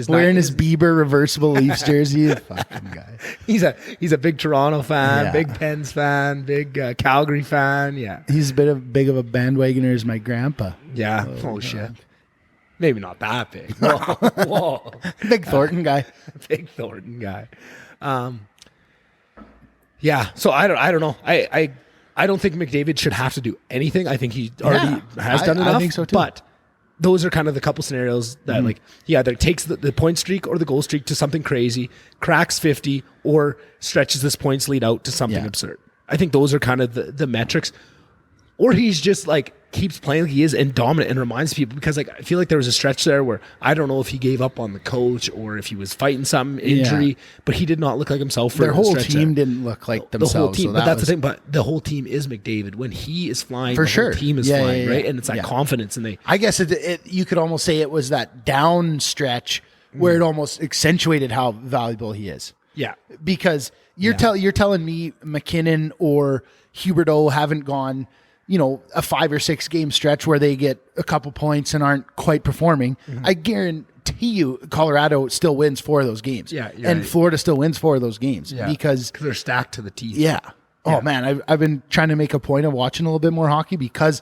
Wearing his Bieber reversible Leafs jersey. Fucking guy. He's a big Toronto fan, big Pens fan, big Calgary fan. Yeah. He's a big of a bandwagoner as my grandpa. Yeah. Oh shit. Maybe not that big. Whoa. Big Thornton guy. Big Thornton guy. So I don't know. I don't think McDavid should have to do anything. I think he already has done enough. I think so too. But those are kind of the couple scenarios that like he either takes the point streak or the goal streak to something crazy, cracks 50, or stretches this points lead out to something absurd. I think those are kind of the metrics. Or he's just like keeps playing like he is and dominant and reminds people, because like I feel like there was a stretch there where I don't know if he gave up on the coach or if he was fighting some injury, but he did not look like himself. Their whole team didn't look like themselves. The whole team, but that's the thing. But the whole team is McDavid. When he is flying, for sure, whole team is flying, right? And it's that confidence. And I guess you could almost say it was that down stretch where it almost accentuated how valuable he is. Yeah, because you're telling me McKinnon or Huberdeau haven't gone, a 5 or 6 game stretch where they get a couple points and aren't quite performing. I guarantee you Colorado still wins 4 of those games. And Florida still wins 4 of those games because they're stacked to the teeth. Yeah. Oh man, I've been trying to make a point of watching a little bit more hockey because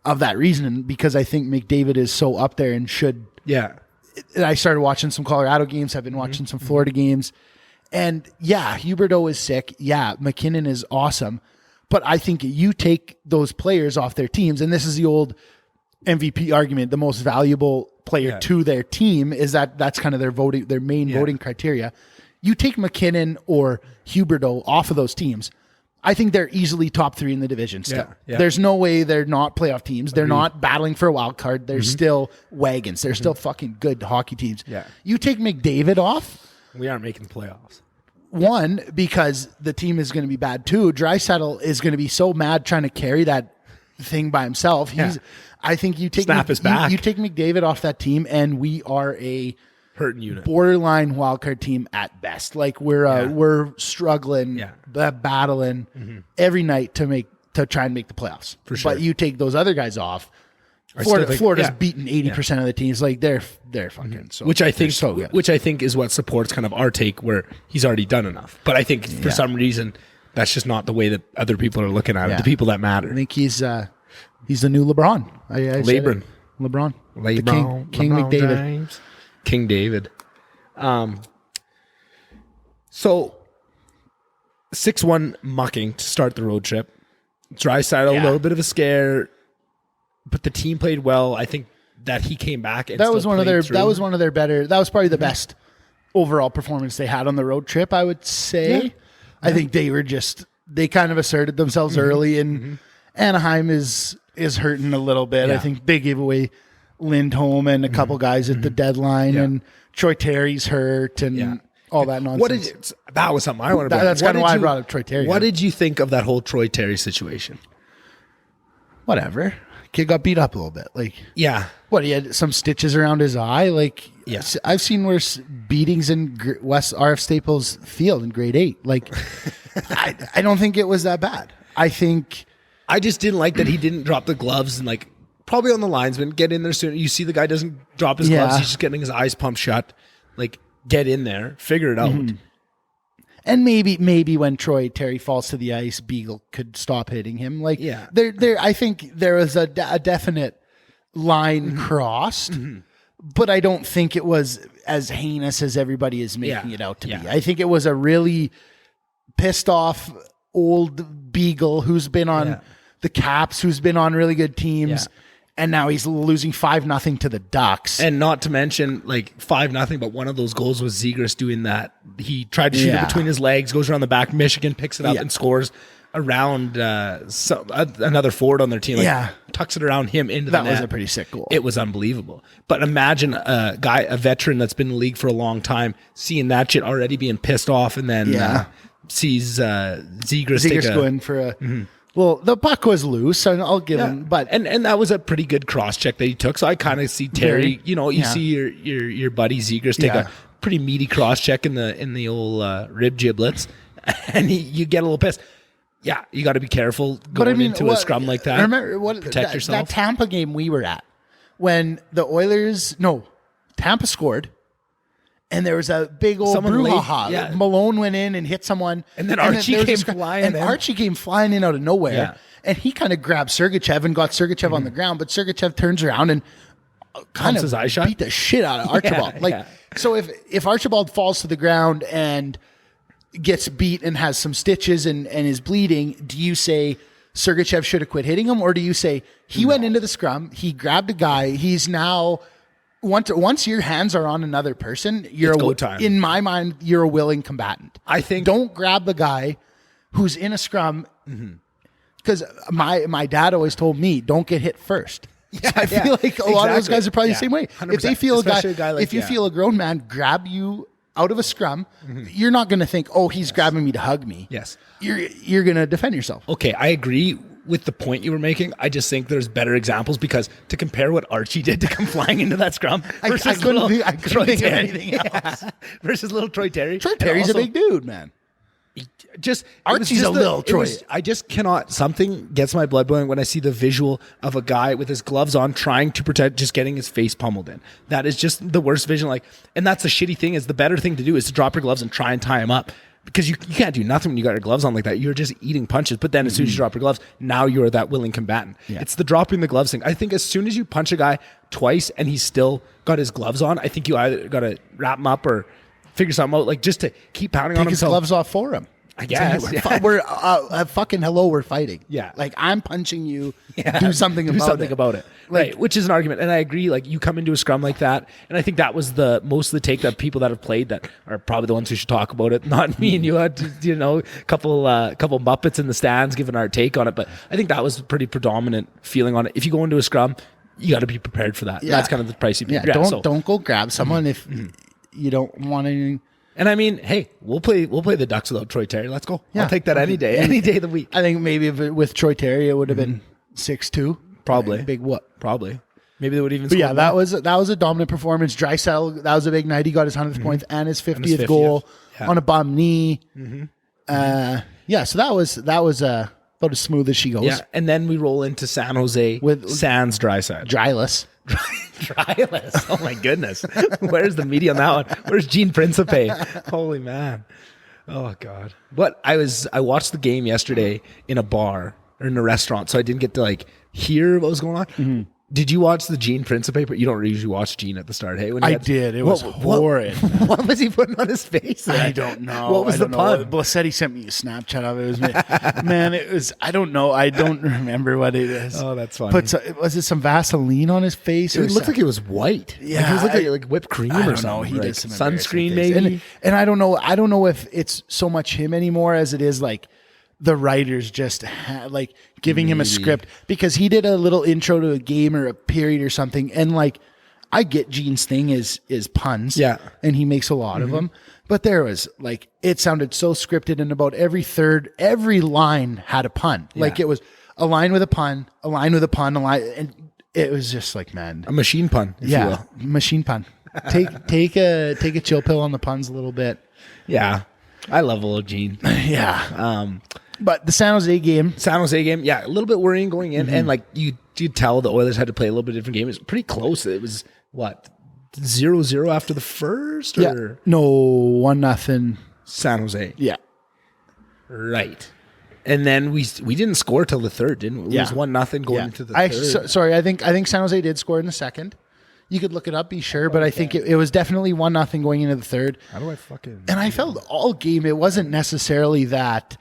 of that reason, and because I think McDavid is so up there and should. Yeah. I started watching some Colorado games. I've been watching some Florida games, and Huberdeau is sick. Yeah, McKinnon is awesome. But I think you take those players off their teams, and this is the old MVP argument, the most valuable player to their team is that's kind of their main voting criteria. You take McKinnon or Huberdeau off of those teams, I think they're easily top 3 in the division still. There's no way they're not playoff teams. They're not battling for a wild card. They're still wagons. They're still fucking good hockey teams. You take McDavid off. We aren't making the playoffs. One, because the team is going to be bad. 2, Draisaitl is going to be so mad trying to carry that thing by himself. I think you take you take McDavid off that team, and we are a hurting unit, borderline wildcard team at best. Like we're struggling, battling every night to try and make the playoffs. For sure. But you take those other guys off. Florida's beaten 80% of the teams. Like they're fucking so. Which I think is what supports kind of our take where he's already done enough. But I think for some reason that's just not the way that other people are looking at it. The people that matter. I think he's the new LeBron. LeBron. King McDavid. James. King David. So 6-1 mucking to start the road trip. Draisaitl, a little bit of a scare, but the team played well. I think that he came back and that was one of their better. That was probably the best overall performance they had on the road trip, I would say. Yeah. I think they kind of asserted themselves early, and Anaheim is hurting a little bit. Yeah. I think they gave away Lindholm and a couple guys at the deadline, and Troy Terry's hurt, and all that nonsense. That was something I wanted to bring. That's kind of why I brought up Troy Terry. What did you think of that whole Troy Terry situation? Whatever. Kid got beat up a little bit. He had some stitches around his eye. I've seen worse beatings in West RF Staples Field in grade 8. I don't think it was that bad. I just didn't like that he didn't drop the gloves and probably on the linesman, get in there soon. You see the guy doesn't drop his gloves. He's just getting his eyes pumped shut. Get in there, figure it out. And maybe when Troy Terry falls to the ice, Beagle could stop hitting him. I think there was a definite line crossed, but I don't think it was as heinous as everybody is making it out to be. I think it was a really pissed off old Beagle who's been on the Caps, who's been on really good teams. Yeah. And now he's losing 5-0 to the Ducks. And not to mention 5-0, but one of those goals was Zegras doing that. He tried to shoot it between his legs, goes around the back. Michigan picks it up and scores around another forward on their team. Tucks it around him into the net. That was a pretty sick goal. It was unbelievable. But imagine a veteran that's been in the league for a long time, seeing that shit already being pissed off, and then sees Zegras go in for a... Well, the puck was loose, and I'll give him. But and that was a pretty good cross check that he took. So I kind of see Terry. See your buddy Zegras take a pretty meaty cross check in the old rib giblets, and you get a little pissed. Yeah, you got to be careful going into a scrum like that. Remember protect yourself. That Tampa game we were at when the Tampa scored. And there was a big old brouhaha. Yeah. Malone went in and hit someone. And then Archie came flying in. Archie came flying in out of nowhere. Yeah. And he kind of grabbed Sergachev and got Sergachev on the ground. But Sergachev turns around and kind of beat the shit out of Archibald. So if Archibald falls to the ground and gets beat and has some stitches and is bleeding, do you say Sergachev should have quit hitting him? Or do you say he went into the scrum, he grabbed a guy, he's now... Once your hands are on another person, in my mind, you're a willing combatant. I think don't grab the guy who's in a scrum because my dad always told me don't get hit first. Yeah, so I feel like a lot of those guys are probably the same way. 100%. If they feel a guy if you feel a grown man grab you out of a scrum, you're not going to think, oh, he's grabbing me to hug me. Yes, you're going to defend yourself. Okay, I agree with the point you were making. I just think there's better examples because to compare what Archie did to come flying into that scrum versus I couldn't think of anything else. Versus little Troy Terry. Troy Terry's a big dude, man. Archie's a little Troy. I just cannot. Something gets my blood boiling when I see the visual of a guy with his gloves on trying to protect, just getting his face pummeled in. That is just the worst vision. And that's the shitty thing. Is the better thing to do is to drop your gloves and try and tie him up. Because you can't do nothing when you got your gloves on like that. You're just eating punches. But then as soon as you drop your gloves, now you're that willing combatant. Yeah. It's the dropping the gloves thing. I think as soon as you punch a guy twice and he's still got his gloves on, I think you either got to wrap him up or figure something out, just to keep pounding on him. Take his gloves off for him. I guess. We're fucking we're fighting. Yeah. I'm punching you. Yeah. Do something about it. Right. Which is an argument. And I agree. You come into a scrum like that. And I think that was most of the take that people that have played that are probably the ones who should talk about it. Not me and you had, a couple Muppets in the stands giving our take on it. But I think that was a pretty predominant feeling on it. If you go into a scrum, you got to be prepared for that. Yeah. That's kind of the price you pay. Yeah. Don't go grab someone if you don't want anything. And I mean, hey, we'll play the Ducks without Troy Terry. Let's go. Yeah. I'll take that any day of the week. I think maybe if with Troy Terry, it would have been 6-2. Probably. Big whoop. Probably. Maybe they would even. But yeah, that was a dominant performance. Draisaitl, that was a big night. He got his 100th point and his 50th goal on a bum knee. So that was about as smooth as she goes. Yeah, and then we roll into San Jose with Sans Draisaitl. Dryless. Dryless. Oh my goodness. Where's the media on that one? Where's Gene Principe? Holy man. Oh God. But I watched the game yesterday in a bar or in a restaurant, so I didn't get to hear what was going on. Did you watch the Gene Principe? You don't usually watch Gene at the start, hey? When I did. It was horrid. What was he putting on his face? I don't know. What was the pun? Blassetti sent me a Snapchat of it. It was man. It was. I don't know. I don't remember what it is. Oh, that's funny. Was it some Vaseline on his face? It looked like it was white. Yeah, like it was like whipped cream or something. Know. He like did some sunscreen, maybe. And I don't know. I don't know if it's so much him anymore as it is like the writers just like giving him a script, because he did a little intro to a game or a period or something. And like, I get Gene's thing is puns. Yeah. And he makes a lot of them, but there was like, it sounded so scripted, and about every line had a pun. Yeah. Like it was a line with a pun, a line with a pun, a line. And it was just like, man, a machine pun. If you will. Machine pun. Take a chill pill on the puns a little bit. Yeah. I love old Gene. Yeah. But the San Jose game, yeah, a little bit worrying going in, and like you tell the Oilers had to play a little bit different game. It was pretty close. It was what 0-0 after the first, or yeah, no 1-0 San Jose. Yeah, right. And then we didn't score till the third, didn't we? It was 1-0 going into the third. Sorry, I think San Jose did score in the second. You could look it up, be sure, but I think it was definitely 1-0 going into the third. How do I fucking? And I felt all game it wasn't necessarily that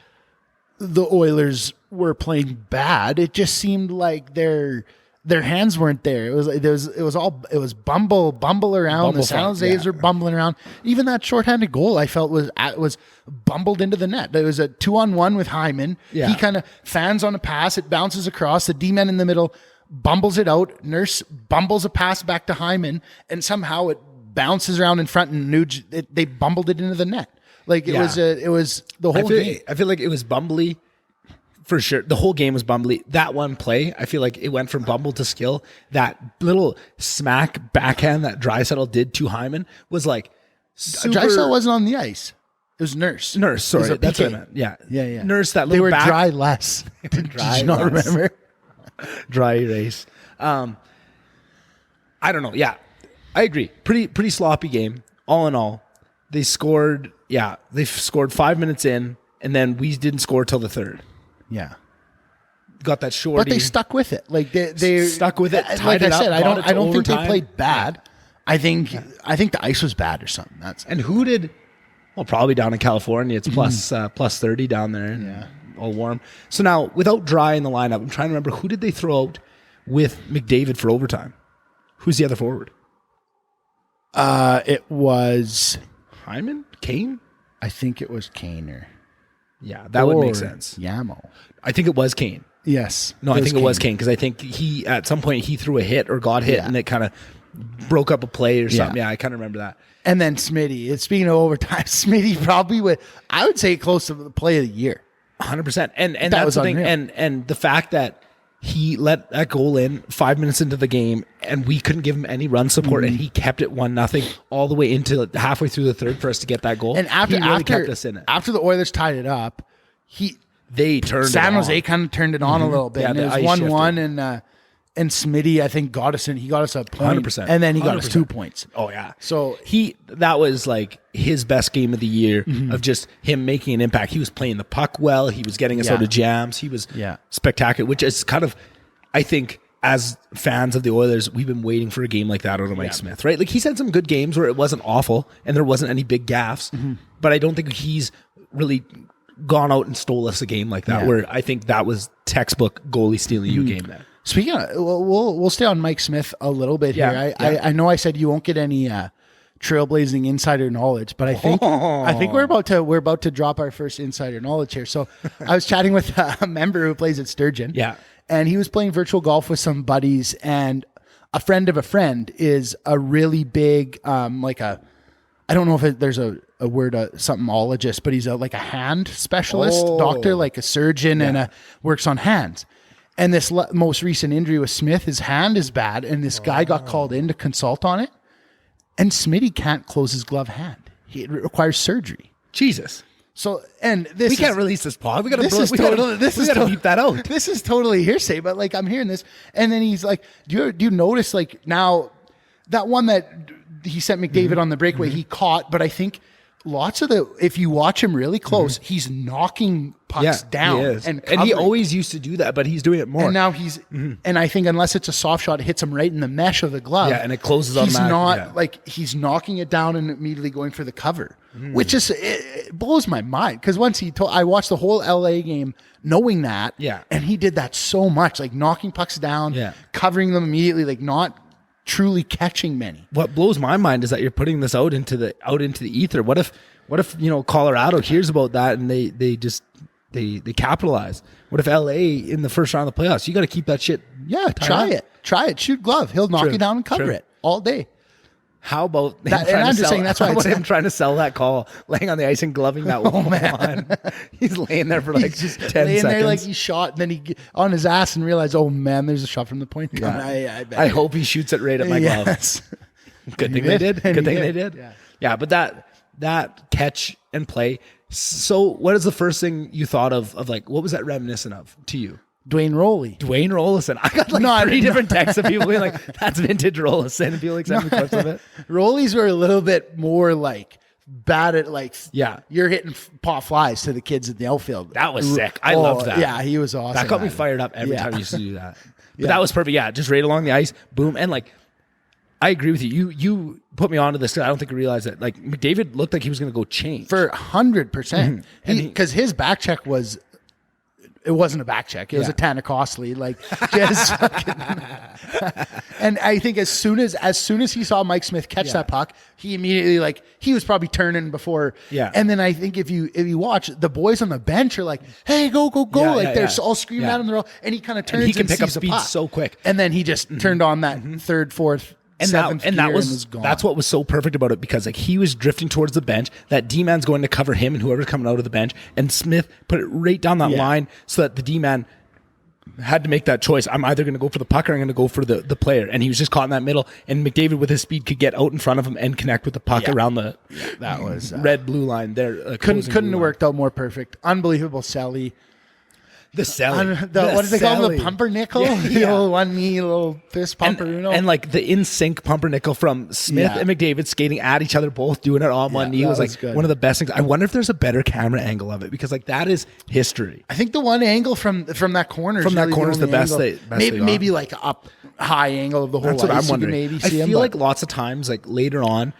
the Oilers were playing bad. It just seemed like their hands weren't there. It was bumble around. The San Jose's were bumbling around. Even that shorthanded goal I felt was bumbled into the net. There was a 2-on-1 with Hyman. Yeah. He kind of fans on a pass. It bounces across. The D-man in the middle bumbles it out. Nurse bumbles a pass back to Hyman, and somehow it bounces around in front, and they bumbled it into the net. Like it was the whole game. I feel like it was bumbly for sure. The whole game was bumbly. That one play, I feel like it went from bumble to skill. That little smack backhand that Draisaitl did to Hyman was like super. Draisaitl wasn't on the ice. It was Nurse. Sorry, that's what I meant. Yeah. Nurse. That little. They were dry less. Did you not remember? Dry erase. I don't know. Yeah, I agree. Pretty sloppy game. All in all, they scored. Yeah, they scored 5 minutes in, and then we didn't score till the third. Yeah, got that shorty. but they stuck with it. Like they stuck with it. Like I said, I don't think they played bad. I think the ice was bad or something. And who did? Well, probably down in California, it's plus 30 down there. Yeah. All warm. So now, without Dry in the lineup, I'm trying to remember, who did they throw out with McDavid for overtime? Who's the other forward? It was Hyman? Kane? I think it was Kane. Yeah, that would make sense. Yamo. I think it was Kane. Yes. No, I think it was Kane, because I think he, at some point, he threw a hit or got hit, and it kind of broke up a play or something. Yeah, I kind of remember that. And then Smitty. Speaking of overtime, Smitty probably I would say close to the play of the year. 100%. And that's the thing. And the fact that he let that goal in 5 minutes into the game, and we couldn't give him any run support, and he kept it 1-0 all the way into halfway through the third for us to get that goal. And after he really kept us in it. After the Oilers tied it up, they turned San Jose it on. kind of turned it on a little bit. Yeah, and it was 1-1, and Smitty, I think, he got us a point. 100%. And then he got us 2 points. Oh, yeah. So that was like his best game of the year of just him making an impact. He was playing the puck well. He was getting us out of jams. He was spectacular, which is kind of, I think, as fans of the Oilers, we've been waiting for a game like that out of Mike Smith, right? Like, he's had some good games where it wasn't awful and there wasn't any big gaffes, but I don't think he's really gone out and stole us a game like that, where I think that was textbook goalie stealing you game there. Speaking of, we'll stay on Mike Smith a little bit here. I know I said you won't get any trailblazing insider knowledge, but I think we're about to drop our first insider knowledge here. So I was chatting with a member who plays at Sturgeon, and he was playing virtual golf with some buddies, and a friend of a friend is a really big I don't know if there's a word, somethingologist, but he's like a hand specialist, doctor, like a surgeon, and works on hands. And this most recent injury with Smith, his hand is bad, and this guy got called in to consult on it. And Smitty can't close his glove hand. It requires surgery. Jesus. So, and we can't release this pod. We got to beep that out. This is totally hearsay, but like I'm hearing this, and then he's like, "Do you notice like now that one that he sent McDavid on the breakaway he caught, but I think lots of if you watch him really close, he's knocking pucks down. He is. And he always used to do that, but he's doing it more. And now and I think unless it's a soft shot, it hits him right in the mesh of the glove. Yeah, and it closes on He's not like he's knocking it down and immediately going for the cover, which is, it blows my mind. Because once I watched the whole LA game knowing that. Yeah. And he did that so much, like knocking pucks down, covering them immediately, like not truly catching many. What blows my mind is that you're putting this out into the ether. What if Colorado hears about that and they capitalize? What if LA in the first round of the playoffs? You got to keep that shit. Yeah, try it. Shoot glove. He'll knock you down and cover it all day. How about that? And I'm just saying that's why it's him trying to sell that call, laying on the ice and gloving that one. Man, he's laying there for like just 10 laying seconds. There like he shot, and then he on his ass and realized, oh man, there's a shot from the point. Yeah. I hope he shoots it right at my glove. Good thing they did. Good thing they did. Yeah, but that catch and play. So, what is the first thing you thought of like? What was that reminiscent of to you? Dwayne Rollison. I got like three different texts of people being like, that's vintage Rollison. And people like sending clips of it. Rollies were a little bit more like bad at like, you're hitting pot flies to the kids in the outfield. That was sick. I loved that. Yeah, he was awesome. That got me fired up every time he used to do that. But that was perfect. Yeah, just right along the ice. Boom. And like, I agree with you. You put me onto this because I don't think I realized that. Like, McDavid looked like he was going to go change. For 100%. Because his back check was... It wasn't a back check. It was a Tanner Costley, like just and I think as soon as he saw Mike Smith catch that puck, he immediately he was probably turning before. Yeah. And then I think if you watch, the boys on the bench are like, "Hey, go!" They're all screaming at him. And he kind of turns. And he can pick up sees the speed puck. so quick. And then he just turned on that third, fourth. And that was gone. That's what was so perfect about it, because like he was drifting towards the bench, that D-man's going to cover him and whoever's coming out of the bench, and Smith put it right down that line so that the D-man had to make that choice. I'm either going to go for the puck or I'm going to go for the player, and he was just caught in that middle, and McDavid with his speed could get out in front of him and connect with the puck around the that was red blue line there. Couldn't have worked out more perfect. Unbelievable Selly. The selling. What do they call him? The pumpernickel? The old one knee, little fist pumper. And like the in-sync pumpernickel from Smith and McDavid skating at each other, both doing it on one knee was like one of the best things. I wonder if there's a better camera angle of it, because like that is history. I think the one angle from that corner is the best. Maybe like up high angle of the whole. That's what I'm wondering. I feel like lots of times, like later on,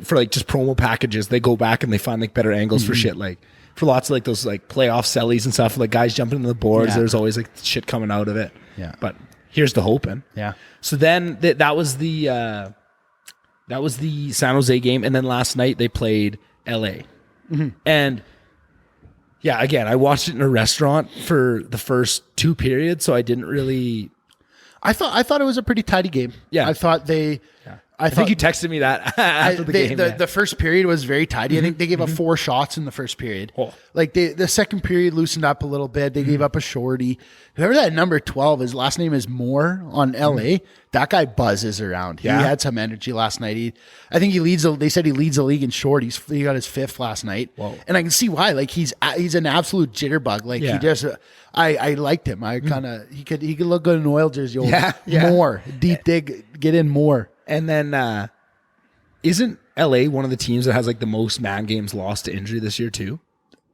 for like just promo packages, they go back and they find like better angles for shit, like. For lots of like those like playoff sellies and stuff, like guys jumping into the boards, there's always like shit coming out of it. Yeah. But here's the hoping. Yeah. So then that was the San Jose game, and then last night they played LA. And yeah, again, I watched it in a restaurant for the first two periods, so I didn't really. I thought it was a pretty tidy game. Yeah. I thought they. I think you texted me that after the game. The first period was very tidy. I think they gave up 4 shots in the first period. Oh. Like the second period loosened up a little bit. They gave up a shorty. Whoever that number 12, his last name is Moore on LA. That guy buzzes around. He had some energy last night. I think he leads. They said he leads the league in shorties. He got his 5th last night. Whoa. And I can see why. Like he's an absolute jitterbug. Like he just. I liked him. I kind of he could look good in an oil jersey. More deep dig, get in more. And then isn't LA one of the teams that has like the most man games lost to injury this year too?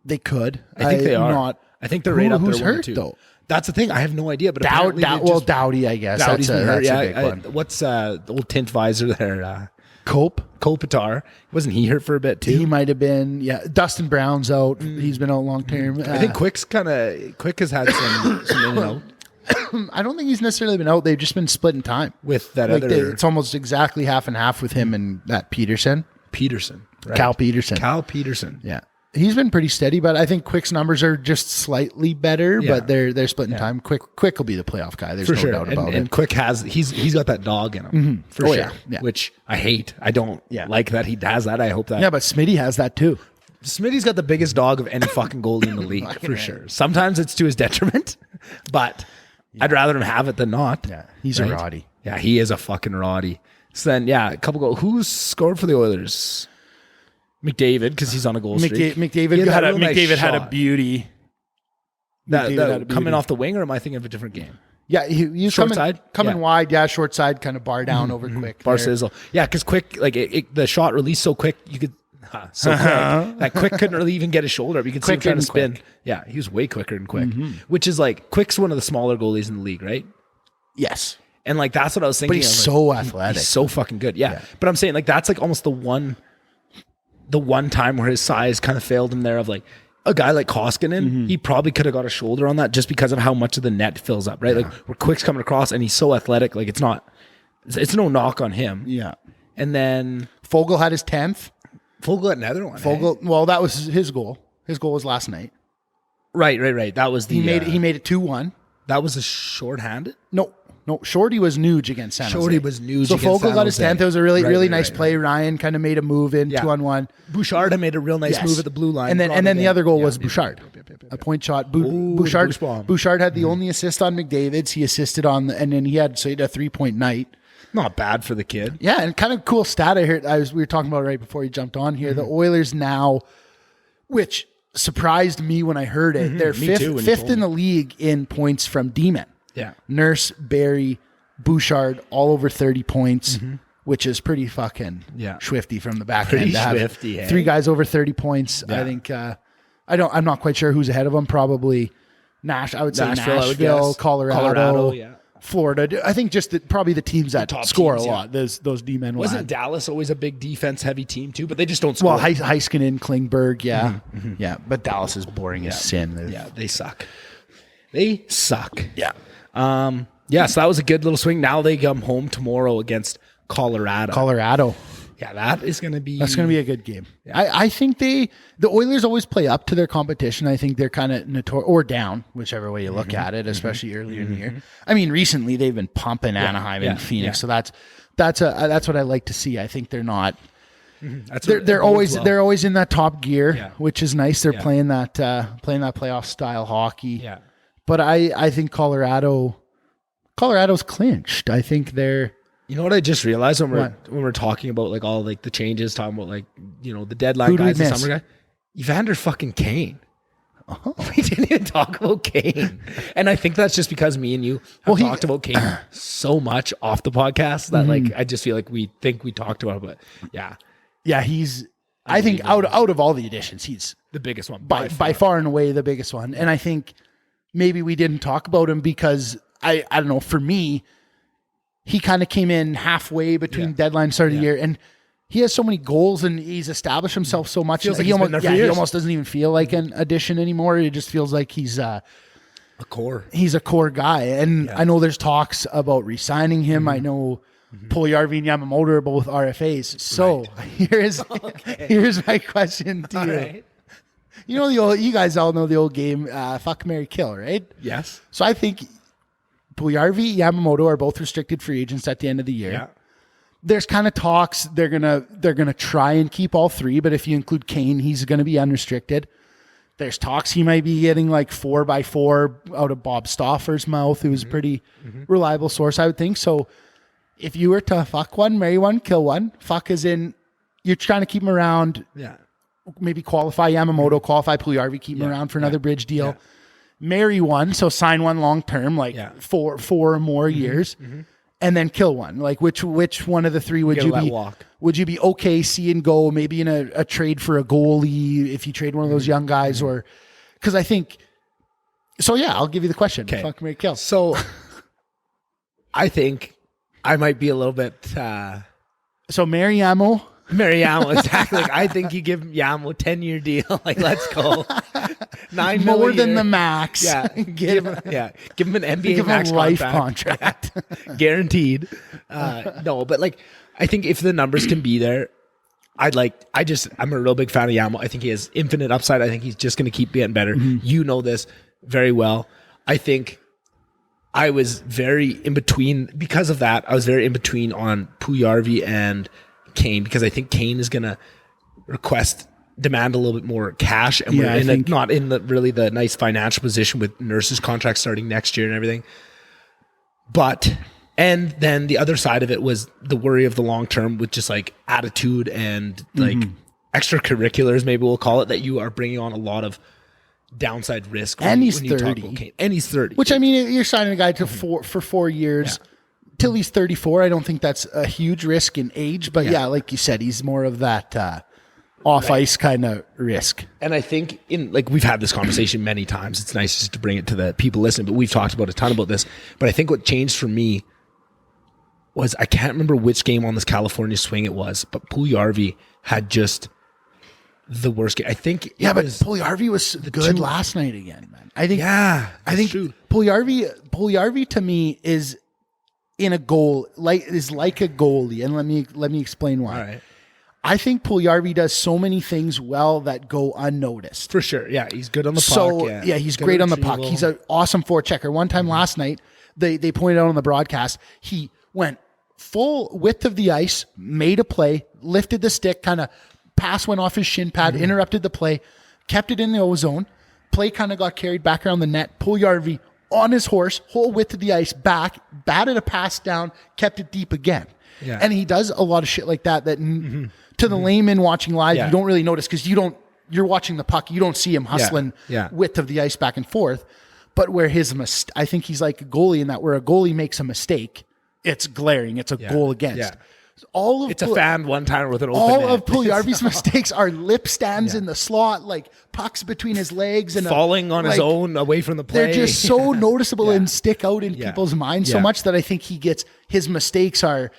They could. I think they are. I think they're right up there. Who's hurt though? That's the thing. I have no idea. But Dowdy, I guess. Dowdy's been hurt. That's a big one. What's the old tint visor there? Kopitar. Wasn't he hurt for a bit too? He might have been. Yeah. Dustin Brown's out. He's been out long term. I think Quick has had some in and out. I don't think he's necessarily been out. They've just been splitting time with that other. It's almost exactly half and half with him and that Peterson. Right? Cal Peterson. Yeah. He's been pretty steady, but I think Quick's numbers are just slightly better, but they're splitting time. Quick will be the playoff guy. There's no doubt about it. And Quick he's got that dog in him for sure. Yeah. Which I hate. I don't like that he has that. I hope that. Yeah, but Smitty has that too. Smitty's got the biggest dog of any fucking goalie in the league for sure. Sometimes it's to his detriment, but I'd rather him have it than not. Yeah, he's a Roddy. Yeah, he is a fucking Roddy. So then, a couple goals. Who's scored for the Oilers? McDavid, because he's on a goal streak. McDavid had a beauty. That coming off the wing, or am I thinking of a different game? Yeah, he was coming wide. Yeah, short side, kind of bar down over Quick. Bar sizzle. Yeah, because Quick, like the shot released so quick, you could So quick. That Quick couldn't really even get his shoulder up. You could see him trying to spin. Quick. Yeah, he was way quicker than Quick, which is like Quick's one of the smaller goalies in the league, right? Yes. And like that's what I was thinking. But he's so athletic. He's so fucking good. Yeah. But I'm saying like that's like almost the one time where his size kind of failed him there of like a guy like Koskinen, he probably could have got a shoulder on that just because of how much of the net fills up, right? Like where Quick's coming across and he's so athletic, like it's no knock on him. Yeah. And then Fogle had his 10th. Fogle had another one. Fogle, well, that was his goal. His goal was last night. Right. That was the he made it 2-1. That was a shorthanded? No, Shorty was Nuge against San Jose. Shorty was Nuge so against Fogle San got his Jose. 10th. It was a really nice play. Ryan kind of made a move in 2-on-1. Bouchard had made a real nice move at the blue line. And then the other goal was Bouchard. A point shot. Bouchard had the only assist on McDavid's. He assisted on and then he had a 3-point night. Not bad for the kid. Yeah, and kind of cool stat I heard. We were talking about it right before you jumped on here. The Oilers now, which surprised me when I heard it, they're fifth in the league in points from D-men. Yeah. Nurse, Barry, Bouchard, all over 30 points, which is pretty fucking swifty from the back end. Swifty, hey? 3 guys over 30 points. Yeah. I think I'm not quite sure who's ahead of them. Probably I would say Nashville, Colorado, Florida. I think just probably the teams that score teams, a lot. Those D-men. Wasn't Dallas always a big defense heavy team too? But they just don't score. Well, Heiskanen, Klingberg, yeah. But Dallas is boring as sin. Yeah, they suck. They suck. Yeah. So that was a good little swing. Now they come home tomorrow against Colorado. Yeah, that's going to be a good game. Yeah. I think the Oilers always play up to their competition. I think they're kind of notorious, or down, whichever way you look at it, especially earlier in the year. I mean, recently they've been pumping Anaheim and Phoenix, so that's what I like to see. I think they're not. They're always in that top gear, which is nice. They're playing that playoff style hockey. Yeah. But I think Colorado's clinched. I think they're. You know what I just realized when we're talking about like all like the changes, talking about like the deadline guys, the summer guy, Evander fucking Kane. Oh. We didn't even talk about Kane, and I think that's just because me and you have talked about Kane so much off the podcast that like I just feel like we talked about it, but he's. I think out of all the additions, he's the biggest one by far and away the biggest one, and I think maybe we didn't talk about him because I don't know, for me. He kind of came in halfway between deadline and start of the year, and he has so many goals, and he's established himself so much. Feels like he almost doesn't even feel like an addition anymore. It just feels like he's a core. He's a core guy, and I know there's talks about re-signing him. I know Puljujarvi and Yamamoto are both RFAs. So here's my question to you. Right. You guys all know the old game, fuck, marry, kill, right? Yes. So I think Puljujarvi, Yamamoto are both restricted free agents at the end of the year. Yeah. There's kind of talks they're gonna try and keep all 3, but if you include Kane, he's gonna be unrestricted. There's talks he might be getting like 4x4 out of Bob Stauffer's mouth, who's a pretty reliable source, I would think. So if you were to fuck one, marry one, kill one, fuck as in you're trying to keep him around. Yeah. Maybe qualify Yamamoto, qualify Puljujarvi, keep him around for another bridge deal. Yeah. Marry one, so sign one long term, like 4 or more years, and then kill one. Like which one of the 3 would you be? Would you be okay seeing go? Maybe in a trade for a goalie if you trade one of those young guys, or because I think. So yeah, I'll give you the question. Okay. Fuck, marry, kill. So I think I might be a little bit. So marry Yamo. Marry Yamo, exactly. Like, I think you give Yamo 10-year deal. Like, let's go. $9 more million than the max. Yeah, give him an NBA give max him a life contract. Yeah. Guaranteed. No, but like, I think if the numbers can be there, I'm a real big fan of Yamo. I think he has infinite upside. I think he's just going to keep getting better. You know this very well. I think I was very in between because of that. I was very in between on Puljujarvi and Kane, because I think Kane is going to demand a little bit more cash, and we're not in the nice financial position with Nurse's contract starting next year and everything. But, and then the other side of it was the worry of the long term with just like attitude and like extracurriculars, maybe we'll call it, that you are bringing on a lot of downside risk. And he's 30. And he's 30. Which, I mean, you're signing a guy to for 4 years. Yeah. Till he's 34, I don't think that's a huge risk in age, but like you said, he's more of that off ice kind of risk. And I think we've had this conversation many times. It's nice just to bring it to the people listening, but we've talked about a ton about this. But I think what changed for me was, I can't remember which game on this California swing it was, but Puljujarvi had just the worst game. I think. Yeah, but Puljujarvi was good last night again, man. I think true. Puljujarvi to me is in a goal, is like a goalie, and let me explain why. All right. I think Puljujarvi does so many things well that go unnoticed. For sure. Yeah, he's good on the puck. Yeah, he's great on the puck. He's an awesome forechecker. One time last night, they pointed out on the broadcast, he went full width of the ice, made a play, lifted the stick, kind of pass went off his shin pad, interrupted the play, kept it in the O-zone. Play kind of got carried back around the net. Puljujarvi on his horse, whole width of the ice, back, batted a pass down, kept it deep again. Yeah. And he does a lot of shit like that to the layman watching live, you don't really notice because you're watching the puck. You don't see him hustling width of the ice back and forth. But where I think he's like a goalie in that where a goalie makes a mistake, it's glaring. It's a goal against. Yeah. It's a fan one-timer with an open all net. of Puljujarvi's mistakes are lip stands in the slot, like pucks between his legs and falling on his own away from the play. They're just so noticeable and stick out in people's minds so much that I think his mistakes are.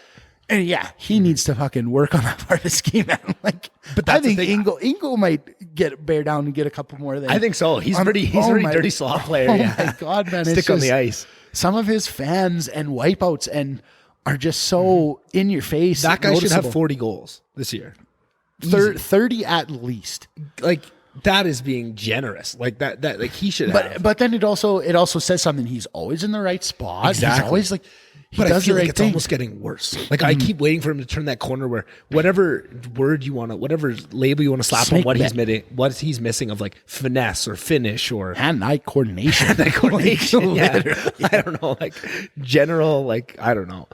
And he needs to fucking work on that part of the scheme. But I think Ingo might bear down and get a couple more there. I think so. He's a pretty dirty slot player. Oh my God, man. Stick on the ice. Some of his fans and wipeouts are just so in your face. That guy should have 40 goals this year. 30 at least. Like, that is being generous. Like that like he should have. But then it also says something. He's always in the right spot. Exactly. He's always like, but I feel like it's almost getting worse. Like I keep waiting for him to turn that corner where whatever label you want to slap on what he's missing of like finesse or finish or hand-eye coordination. I don't know, like general, like I don't know.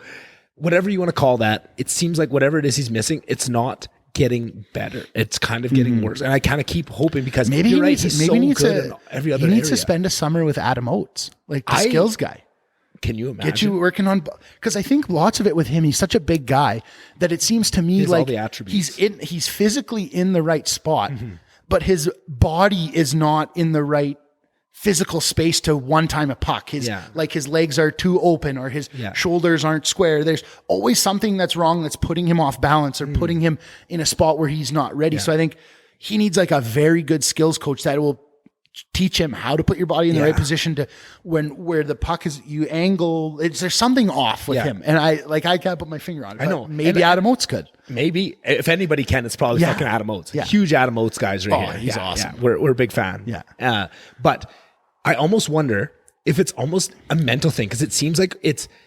Whatever you want to call that, it seems like whatever it is he's missing, it's not getting better. It's kind of getting worse. And I kind of keep hoping because maybe you're he right, needs, he's maybe so good in every other area. He needs area. to spend a summer with Adam Oates, like the skills guy. Can you imagine? Get you working on, because I think lots of it with him, he's such a big guy that it seems to me like all the attributes. he's physically in the right spot, but his body is not in the right physical space to one time a puck. His legs are too open or his shoulders aren't square. There's always something that's wrong that's putting him off balance or putting him in a spot where he's not ready. So I think he needs like a very good skills coach that will teach him how to put your body in the right position to where the puck is, you angle. There's something off with him. And I can't put my finger on it. I know. Maybe Adam Oates could. Maybe if anybody can, it's probably fucking Adam Oates. Yeah. Huge Adam Oates guys right here. He's awesome. Yeah. We're a big fan. Yeah. But I almost wonder if it's almost a mental thing because it seems like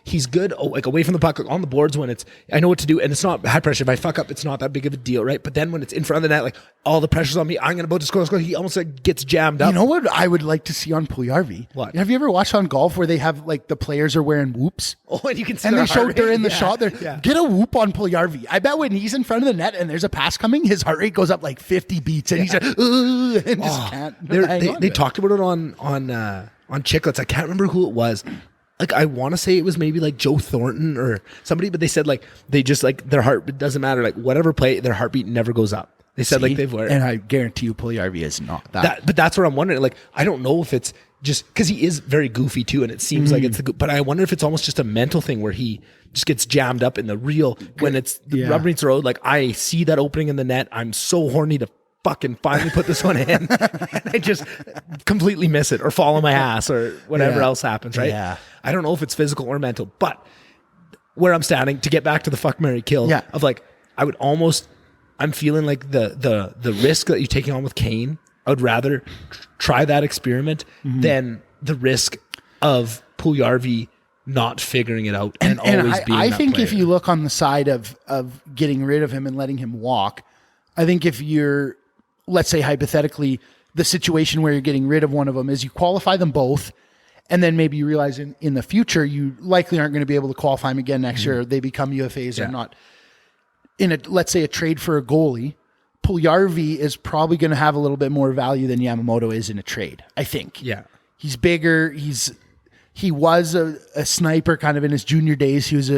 he's good like away from the puck on the boards when I know what to do and it's not high pressure. If I fuck up, it's not that big of a deal, right? But then when it's in front of the net, like all the pressure's on me, I'm about to score. He almost like gets jammed up. You know what I would like to see on Puljujarvi? What? Have you ever watched on golf where they have like the players are wearing whoops? Oh, and you can see and they show during the shot there. Get a whoop on Puljujarvi. I bet when he's in front of the net and there's a pass coming, his heart rate goes up like 50 beats and he's like, and just can't. They talked about it on Chicklets. I can't remember who it was. Like I want to say it was maybe like Joe Thornton or somebody, but they said like they just like their heart, it doesn't matter, like whatever play, their heartbeat never goes up. They said like they've learned. And I guarantee you Puljujarvi is not that. But that's what I'm wondering. Like I don't know if it's just because he is very goofy too, and it seems like it's but I wonder if it's almost just a mental thing where he just gets jammed up in the real when it's the rubber meets the road. Like I see that opening in the net, I'm so horny to fucking finally put this one in and I just completely miss it or fall on my ass or whatever else happens, right? Yeah. I don't know if it's physical or mental, but where I'm standing to get back to the fuck, marry, kill of like, I'm feeling like the risk that you're taking on with Kane, I would rather try that experiment than the risk of Puljujarvi not figuring it out and always being I that think player. if you look on the side of getting rid of him and letting him walk, I think if you're, let's say hypothetically, the situation where you're getting rid of one of them is you qualify them both, and then maybe you realize in the future you likely aren't going to be able to qualify them again next year. They become UFAs or not. Let's say a trade for a goalie, Puljujarvi is probably going to have a little bit more value than Yamamoto is in a trade, I think. Yeah. He's bigger. He was a sniper kind of in his junior days. He was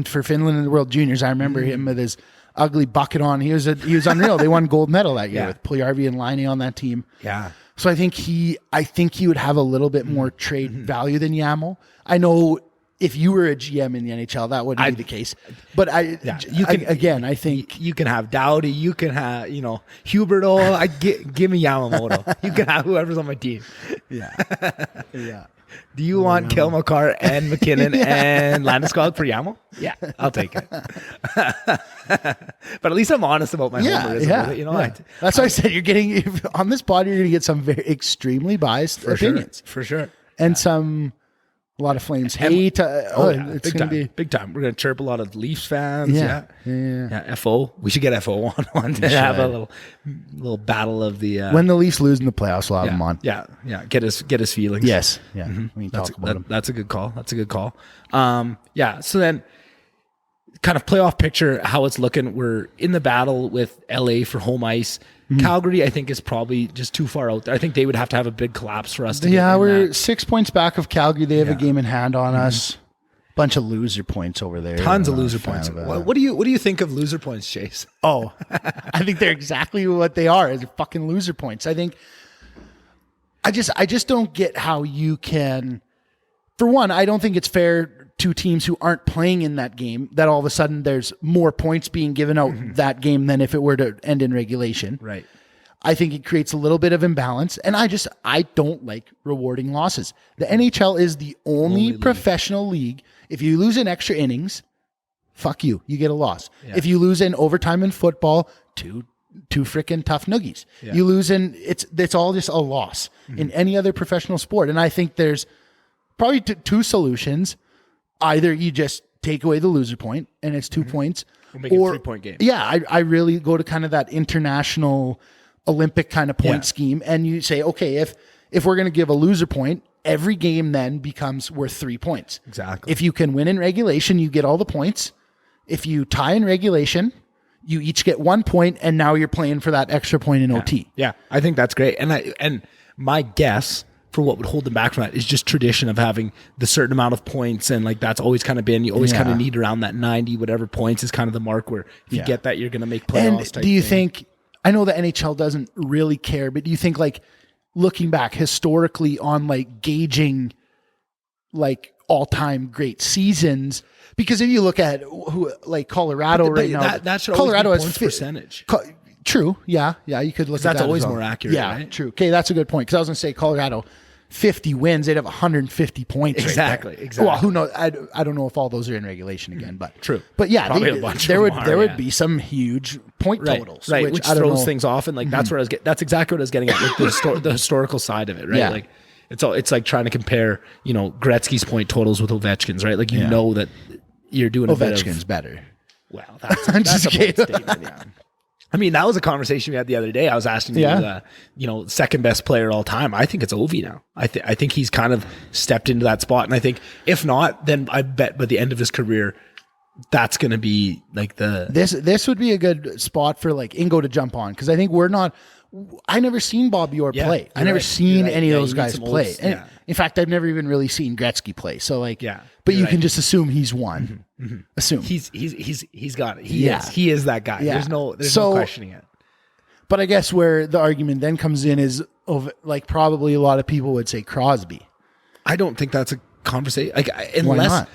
for Finland in the World Juniors. I remember him with his ugly bucket on. He was unreal. They won gold medal that year Yeah. with Puljujarvi and Laine on that team. Yeah. So I think he would have a little bit more trade value than Yamel. I know if you were a GM in the NHL, that wouldn't be the case. But I think you can have Doughty, you can have, Huberto. Give me Yamamoto. You can have whoever's on my team. yeah. Do you want Kilmakar and McKinnon and Landeskog for Yamo? Yeah, I'll take it. But at least I'm honest about my homerism. That's why I said you're getting on this pod. You're going to get some very extremely biased opinions for sure, and a lot of Flames hate. It's going to be big time. We're going to chirp a lot of Leafs fans. Yeah. FO. We should get FO on to have a little battle of the. When the Leafs lose in the playoffs, we'll have him on. Yeah. Get his feelings. Yes. Yeah. We can talk about him. That's a good call. So then, kind of playoff picture how it's looking. We're in the battle with LA for home ice. Calgary, I think, is probably just too far out there. I think they would have to have a big collapse for us to get in we're that. 6 points back of Calgary. They have a game in hand on us. Bunch of loser points over there. Tons of loser points. What do you think of loser points, Chase? Oh, I think they're exactly what they are. They're fucking loser points. I think I just don't get how you can. For one, I don't think it's fair to teams who aren't playing in that game that all of a sudden there's more points being given out that game than if it were to end in regulation. Right. I think it creates a little bit of imbalance, and I don't like rewarding losses. The NHL is the only professional league. If you lose in extra innings, fuck you. You get a loss. Yeah. If you lose in overtime in football, two freaking tough noogies. Yeah. You lose in it's all just a loss in any other professional sport. And I think there's probably two solutions. Either you just take away the loser point and it's 2 points, or make it a 3-point game. Yeah, I really go to kind of that international Olympic kind of point scheme, and you say, okay, if we're going to give a loser point, every game then becomes worth 3 points. Exactly. If you can win in regulation, you get all the points. If you tie in regulation, you each get 1 point, and now you're playing for that extra point in OT. Yeah, I think that's great. And my guess for what would hold them back from that is just tradition of having the certain amount of points, and like that's always kind of been, you always kind of need around that 90 whatever points is kind of the mark where if you get that, you're going to make playoffs. And do you think, I know the NHL doesn't really care, but do you think, like, looking back historically on like gauging like all-time great seasons, because if you look at who like Colorado right now, that should Colorado always be has points percentage. True. Yeah. You could look at that. That's always as well. more accurate. Yeah. Right? True. Okay. That's a good point. Cause I was going to say Colorado, 50 wins, they'd have 150 points. Exactly. Right Exactly. Well, who knows? I don't know if all those are in regulation again, but true. But yeah, there would be some huge point totals, right? Which throws things off, and like that's where that's exactly what I was getting at with the historical side of it, right? Yeah. Like it's like trying to compare, Gretzky's point totals with Ovechkin's, right? Like know that you're doing Ovechkin's better. Well, that's a bold statement. Yeah. I mean, that was a conversation we had the other day. I was asking you, second best player all time. I think it's Ovi now. I think he's kind of stepped into that spot. And I think if not, then I bet by the end of his career, that's going to be like this would be a good spot for like Ingo to jump on. Cause I think I never seen Bobby Orr play. I never seen any of those guys play. In fact, I've never even really seen Gretzky play. So like, but you can just assume he's won. Assume he's got it. He is that guy. There's no questioning it. But I guess where the argument then comes in is like probably a lot of people would say Crosby. I don't think that's a conversation. Like unless why not?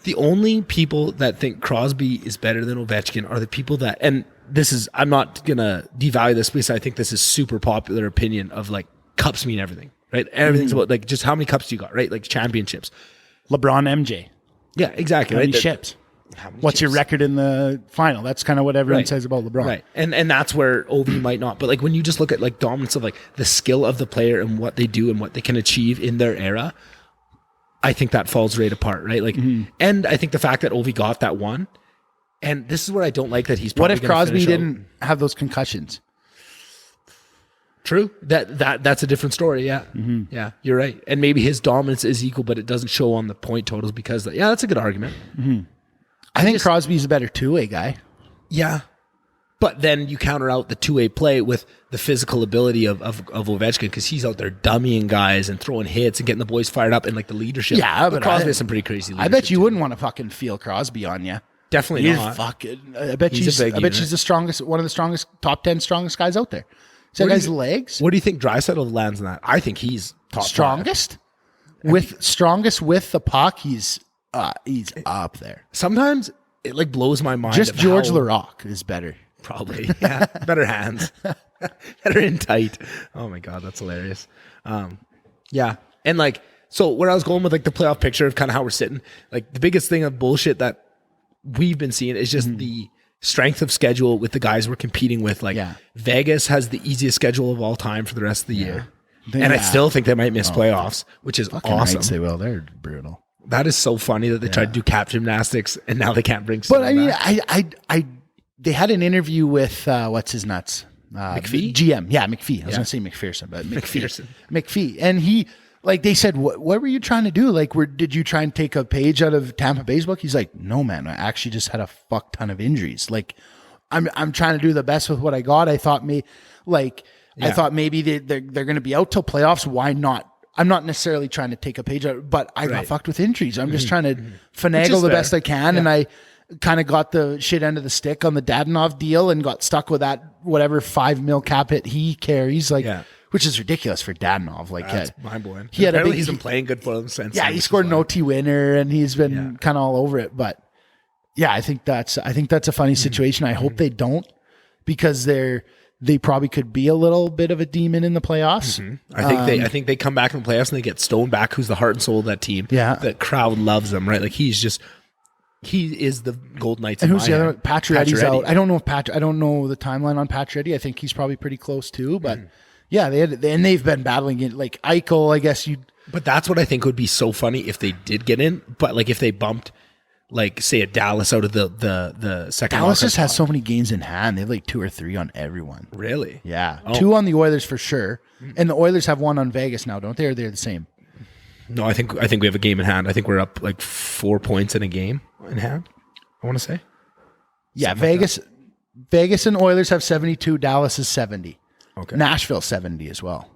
The only people that think Crosby is better than Ovechkin are the people that, and this is, I'm not gonna devalue this because I think this is super popular opinion of like cups mean everything, right? Everything's about like just how many cups do you got, right? Like championships. LeBron, MJ. Yeah, exactly. How many chips? What's your record in the final? That's kind of what everyone says about LeBron. Right. And that's where Ovi might not. But like when you just look at like dominance of like the skill of the player and what they do and what they can achieve in their era, I think that falls right apart, right? Like, and I think the fact that Ovi got that one, and this is where I don't like that he's probably what if Crosby didn't have those concussions? True. That's a different story. Yeah. Yeah, you're right. And maybe his dominance is equal, but it doesn't show on the point totals because that's a good argument. I think Crosby's a better two-way guy. Yeah. But then you counter out the two-way play with the physical ability of Ovechkin because he's out there dummying guys and throwing hits and getting the boys fired up and like the leadership. Yeah, but Crosby has some pretty crazy leadership. I bet you wouldn't want to fucking feel Crosby on you. Definitely He's not. fucking. I bet He's she's. a big I bet unit. she's the strongest. One of the strongest, top 10 strongest guys out there. See that guy's legs. What do you think Draisaitl lands in that? I think he's top Strongest with the puck. He's up there. Sometimes it like blows my mind. Just of George how- Larocque is better. Probably. Yeah. Better hands. Better in tight. Oh my God. That's hilarious. Yeah. And like, so where I was going with like the playoff picture of kind of how we're sitting, like the biggest thing of bullshit that we've been seeing is just the strength of schedule with the guys we're competing with. Like Vegas has the easiest schedule of all time for the rest of the year. And I still think they might miss playoffs, which is awesome. They will. They're brutal. That is so funny that they tried to do cap gymnastics and now they can't bring. But I mean, back. they had an interview with what's his nuts, McPhee? GM. Yeah, McPhee. I was gonna say McPherson, but McPherson. McPhee, and he like they said, what were you trying to do? Like, did you try and take a page out of Tampa Bay's book? He's like, no, man, I actually just had a fuck ton of injuries. Like, I'm trying to do the best with what I got. I thought I thought maybe they're going to be out till playoffs. Why not? I'm not necessarily trying to take a page out, but I got fucked with injuries. I'm just trying to finagle the best I can. And I kind of got the shit end of the stick on the Dadonov deal and got stuck with that, whatever $5 million cap hit he carries. Like, which is ridiculous for Dadonov. Like, that's mind blowing. He had he's been playing good for them since. Yeah, he scored an OT winner and he's been kind of all over it. But yeah, I think that's a funny situation. I hope they don't, because they probably could be a little bit of a demon in the playoffs. I think they come back in the playoffs and they get Stone back, who's the heart and soul of that team. Yeah. The crowd loves him, right? Like he is the Golden Knights. And who's the other one? Pacioretty's out. I don't know I don't know the timeline on Pacioretty. I think he's probably pretty close too, but yeah, they've been battling it. Like Eichel, I guess But that's what I think would be so funny if they did get in. But like if they bumped, like say a Dallas out of the second. Dallas just has so many games in hand. They have like 2 or 3 on everyone. Really? Yeah, 2 on the Oilers for sure, and the Oilers have 1 on Vegas now, don't they? Or they're the same? No, I think we have a game in hand. I think we're up like 4 points in a game in hand. I want to say. Yeah, Vegas and Oilers have 72. Dallas is 70. Okay. Nashville 70 as well.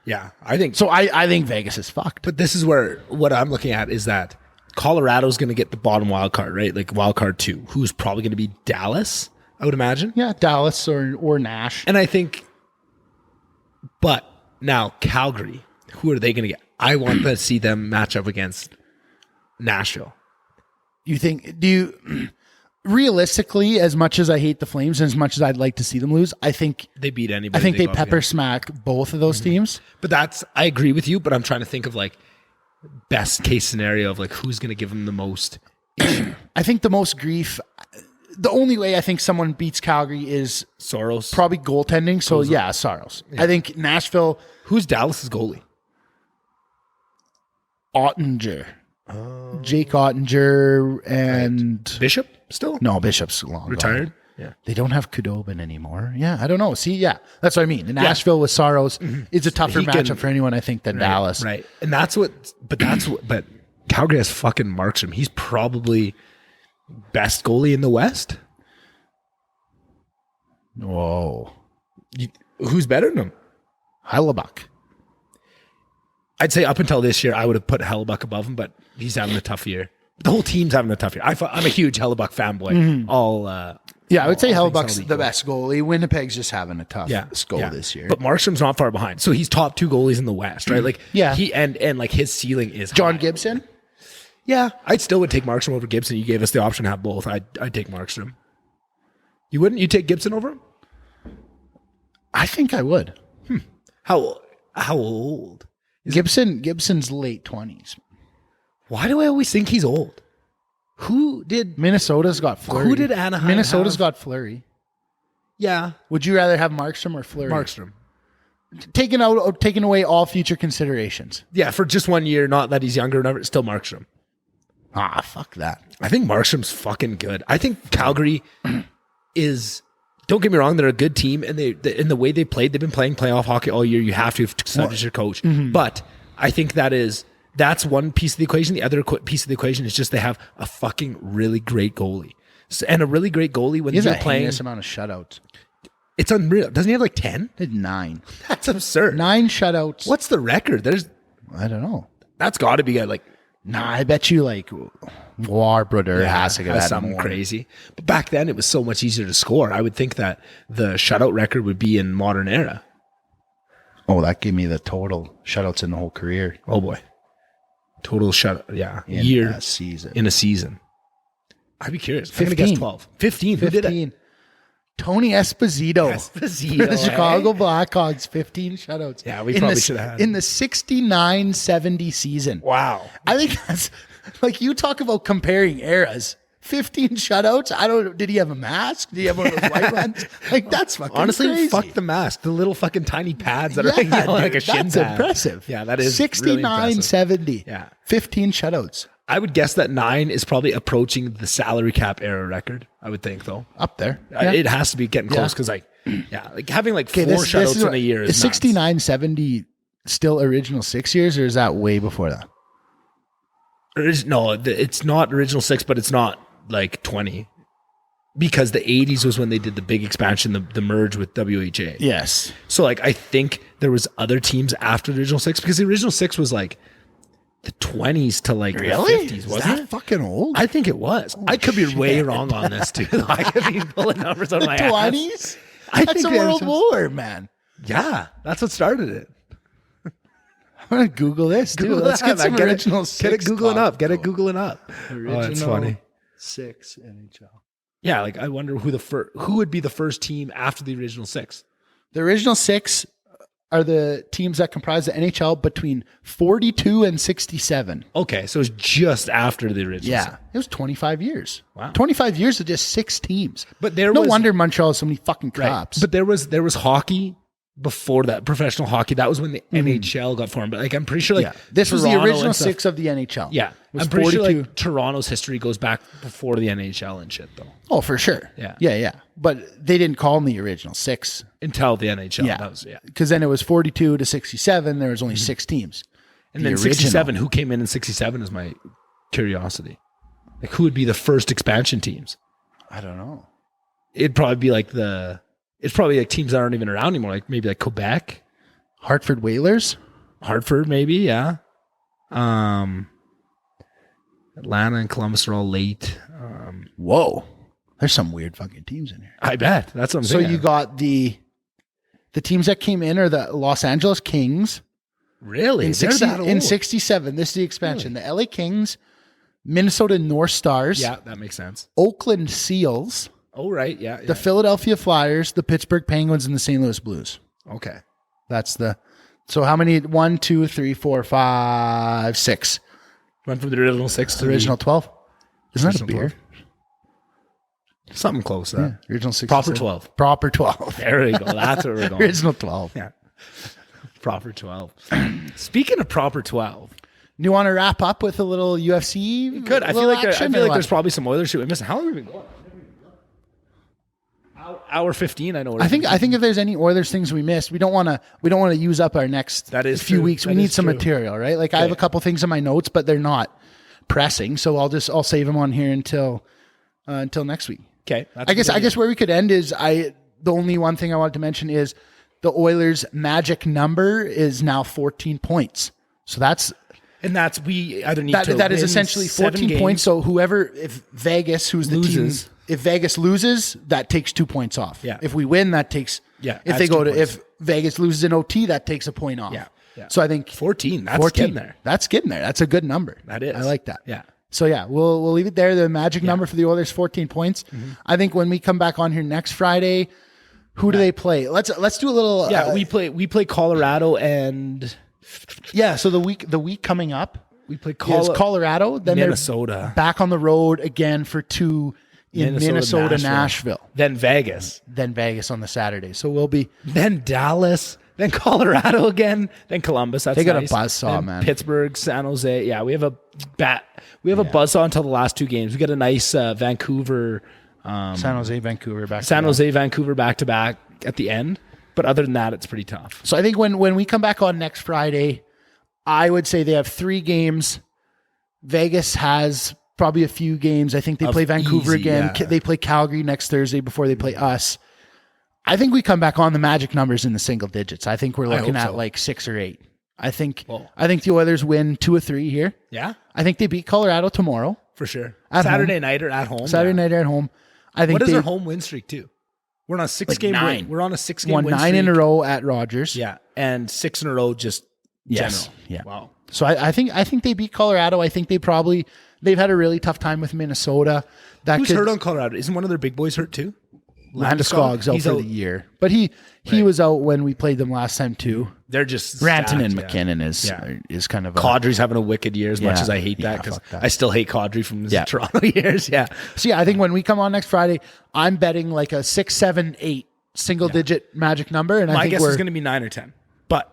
Yeah, I think so. I think Vegas is fucked. But this is where what I'm looking at is that Colorado's going to get the bottom wild card, right? Like wild card 2, who's probably going to be Dallas, I would imagine. Yeah, Dallas or Nash. And I think, but now Calgary, who are they going to get? I want to see them match up against Nashville. Realistically, as much as I hate the Flames and as much as I'd like to see them lose, I think they beat anybody. I think they pepper smack both of those teams. But I agree with you, but I'm trying to think of like best case scenario of like who's going to give them the most. I think the most grief, the only way I think someone beats Calgary is Soros. Probably goaltending. So yeah, Soros. Yeah. I think Nashville. Who's Dallas's goalie? Ottinger. Jake Ottinger and Bishop still? No, Bishop's long retired. Gone. Yeah, they don't have Khudobin anymore. Yeah, I don't know. See, yeah, that's what I mean. In Nashville with Soros, it's a tougher matchup for anyone, I think, than Dallas. Right, and but Calgary has fucking Markstrom. He's probably best goalie in the West. Whoa, who's better than him? Hellebuck. I'd say up until this year, I would have put Hellebuck above him, but he's having a tough year. The whole team's having a tough year. I'm a huge Hellebuck fanboy. I would say Hellebuck's the best goalie. Winnipeg's just having a tough goal this year. But Markstrom's not far behind. So he's top 2 goalies in the West, right? Like he and like his ceiling is John high. Gibson? Yeah, I'd still would take Markstrom over Gibson. You gave us the option to have both. I'd take Markstrom. You wouldn't? You take Gibson over him? I think I would. How old? Gibson's late 20s. Why do I always think he's old? Who did Minnesota's got Fleury? Who did Anaheim? Minnesota's got Fleury. Yeah. Would you rather have Markstrom or Fleury? Markstrom. Taking away all future considerations. Yeah, for just 1 year, not that he's younger or whatever, still Markstrom. Ah, fuck that. I think Markstrom's fucking good. I think Calgary is. Don't get me wrong; they're a good team, and in the way they played, they've been playing playoff hockey all year. You have to such as your coach, but I think that's one piece of the equation. The other piece of the equation is just they have a fucking really great goalie, and a really great goalie when you're playing. Heinous amount of shutouts. It's unreal. Doesn't he have like 10? He had 9. That's absurd. 9 shutouts. What's the record? I don't know. That's got to be like Nah, I bet you like Warbrother has to get something more. crazy. But back then, it was so much easier to score. I would think that the shutout record would be in modern era. Oh, that gave me the total shutouts in the whole career. Oh boy, total shutout. Yeah, In a season. In a season. I'd be curious. 15. I'm gonna guess 12. 15. Who did it? 15. Tony Esposito. For the Chicago Blackhawks, 15 shutouts. Yeah, we probably should have had in the 69-70 season. Wow. I think that's like you talk about comparing eras. 15 shutouts. Did he have a mask? Did he have one of those white ones? Like that's fucking honestly crazy. Fuck the mask. The little fucking tiny pads that are like a shin that's pad. Impressive. Yeah, that is 69-70. Yeah. 15 shutouts. I would guess that 9 is probably approaching the salary cap era record. I would think though. Up there. It has to be getting close because like having like 4 shutouts in a year is 69-70 still original 6 years, or is that way before that? No, it's not original 6, but it's not like 20 because the 80s was when they did the big expansion, the merge with WHA. Yes. So like I think there was other teams after the original 6 because the original 6 was like the 20s to like the 50s, wasn't it? Fucking old? I think it was. I could be way wrong on this too. I could be pulling numbers on my 20s? That's a world war, man. Yeah, that's what started it. I'm gonna Google this too. Let's get some original 6. Get it Googling up. Get it Googling up. Original that's funny. 6 NHL. Yeah, like I wonder who would be the first team after the original 6. The original 6 are the teams that comprise the NHL between 42 and 67. Okay, so it's just after the original. Yeah, 6. it was 25 years. Wow, 25 years of just 6 teams. But no wonder Montreal has so many fucking cops. But there was hockey before that, professional hockey. That was when the NHL got formed. But like I'm pretty sure this was the Toronto original 6 of the NHL. Yeah, I'm pretty sure like Toronto's history goes back before the NHL and shit though. Oh, for sure. Yeah. But they didn't call them the original 6 until the NHL. Yeah, because then it was 42 to 67. There was only 6 teams, and then 67. Who came in 67 is my curiosity. Like who would be the first expansion teams? I don't know. It'd probably be like it's probably like teams that aren't even around anymore. Like maybe like Quebec, Hartford Whalers, Hartford maybe. Yeah. Atlanta and Columbus are all late. Whoa. There's some weird fucking teams in here. I bet. That's what I'm saying. So you got the teams that came in are the Los Angeles Kings. Really? In 67. This is the expansion. Really? The LA Kings, Minnesota North Stars. Yeah, that makes sense. Oakland Seals. Oh, right. Yeah. The Philadelphia Flyers, the Pittsburgh Penguins, and the St. Louis Blues. Okay. So how many? 1, 2, 3, 4, 5, 6. Went from the original 6 to the original 12. Isn't that a beer? 12. Something close to that. Original 6. Proper 12. Proper 12. There we go. That's where we're going. Original 12. Yeah. Proper 12. Speaking of proper 12. Do you want to wrap up with a little UFC? Good. I feel like there's probably some Oilers shit we missed. How long have we been going? Hour 15. I know. I think if there's any Oilers things we missed, we don't want to use up our next few weeks. We need some material, right? Like I have a couple things in my notes, but they're not pressing, so I'll save them on here until next week. Okay. I guess where we could end is the only one thing I wanted to mention is the Oilers' magic number is now 14 points. So we either need that is essentially 14 points. So if Vegas, who's the team, if Vegas loses, that takes 2 points off. Yeah. If we win, that takes. Yeah. If Vegas loses in OT, that takes a point off. Yeah. So I think 14. That's getting there. That's getting there. That's a good number. That is. I like that. Yeah. So yeah, we'll leave it there. The magic number for the Oilers, 14 points. Mm-hmm. I think when we come back on here next Friday, who do they play? Let's do a little. Yeah, we play Colorado and. Yeah, so the week coming up, we play Colorado. Then Minnesota. They're back on the road again for 2 in Minnesota, Nashville. Then Vegas on the Saturday. So we'll be then Dallas. Then Colorado again, then Columbus. That's they got nice. A buzzsaw, man. Pittsburgh, San Jose. Yeah, we have a buzzsaw until the last 2 games. We got a nice Vancouver, San Jose, Vancouver back. Vancouver back to back at the end. But other than that, it's pretty tough. So I think when we come back on next Friday, I would say they have 3 games. Vegas has probably a few games. I think they play Vancouver again. Yeah. They play Calgary next Thursday before they play us. I think we come back on the magic numbers in the single digits. I think we're looking at like 6 or 8. I think the Oilers win 2 or 3 here. Yeah, I think they beat Colorado tomorrow for sure. At Saturday home. night or at home. Saturday night or at home. I think what is their home win streak too? We're on a 6-game win. We're on a 6-game win. Won 9 streak. in a row at Rogers. Yeah, and 6 in a row just general. Yeah. Wow. So I think they beat Colorado. I think they've had a really tough time with Minnesota. Who's hurt on Colorado? Isn't one of their big boys hurt too? Landeskog's out for the year, but he was out when we played them last time too. They're just Ranton and McKinnon is kind of Kadri's having a wicked year as much as I hate that because I still hate Kadri from his Toronto years. Yeah. So I think when we come on next Friday, I'm betting like a 6, 7, 8 single digit magic number, and I think guess is going to be 9 or 10. But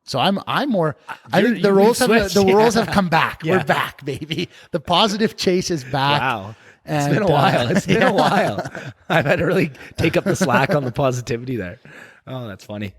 so I'm more. I think the roles have come back. Yeah. We're back, baby. The positive chase is back. Wow. It's been a while. It's been a while. I've had to really take up the slack on the positivity there. Oh, that's funny.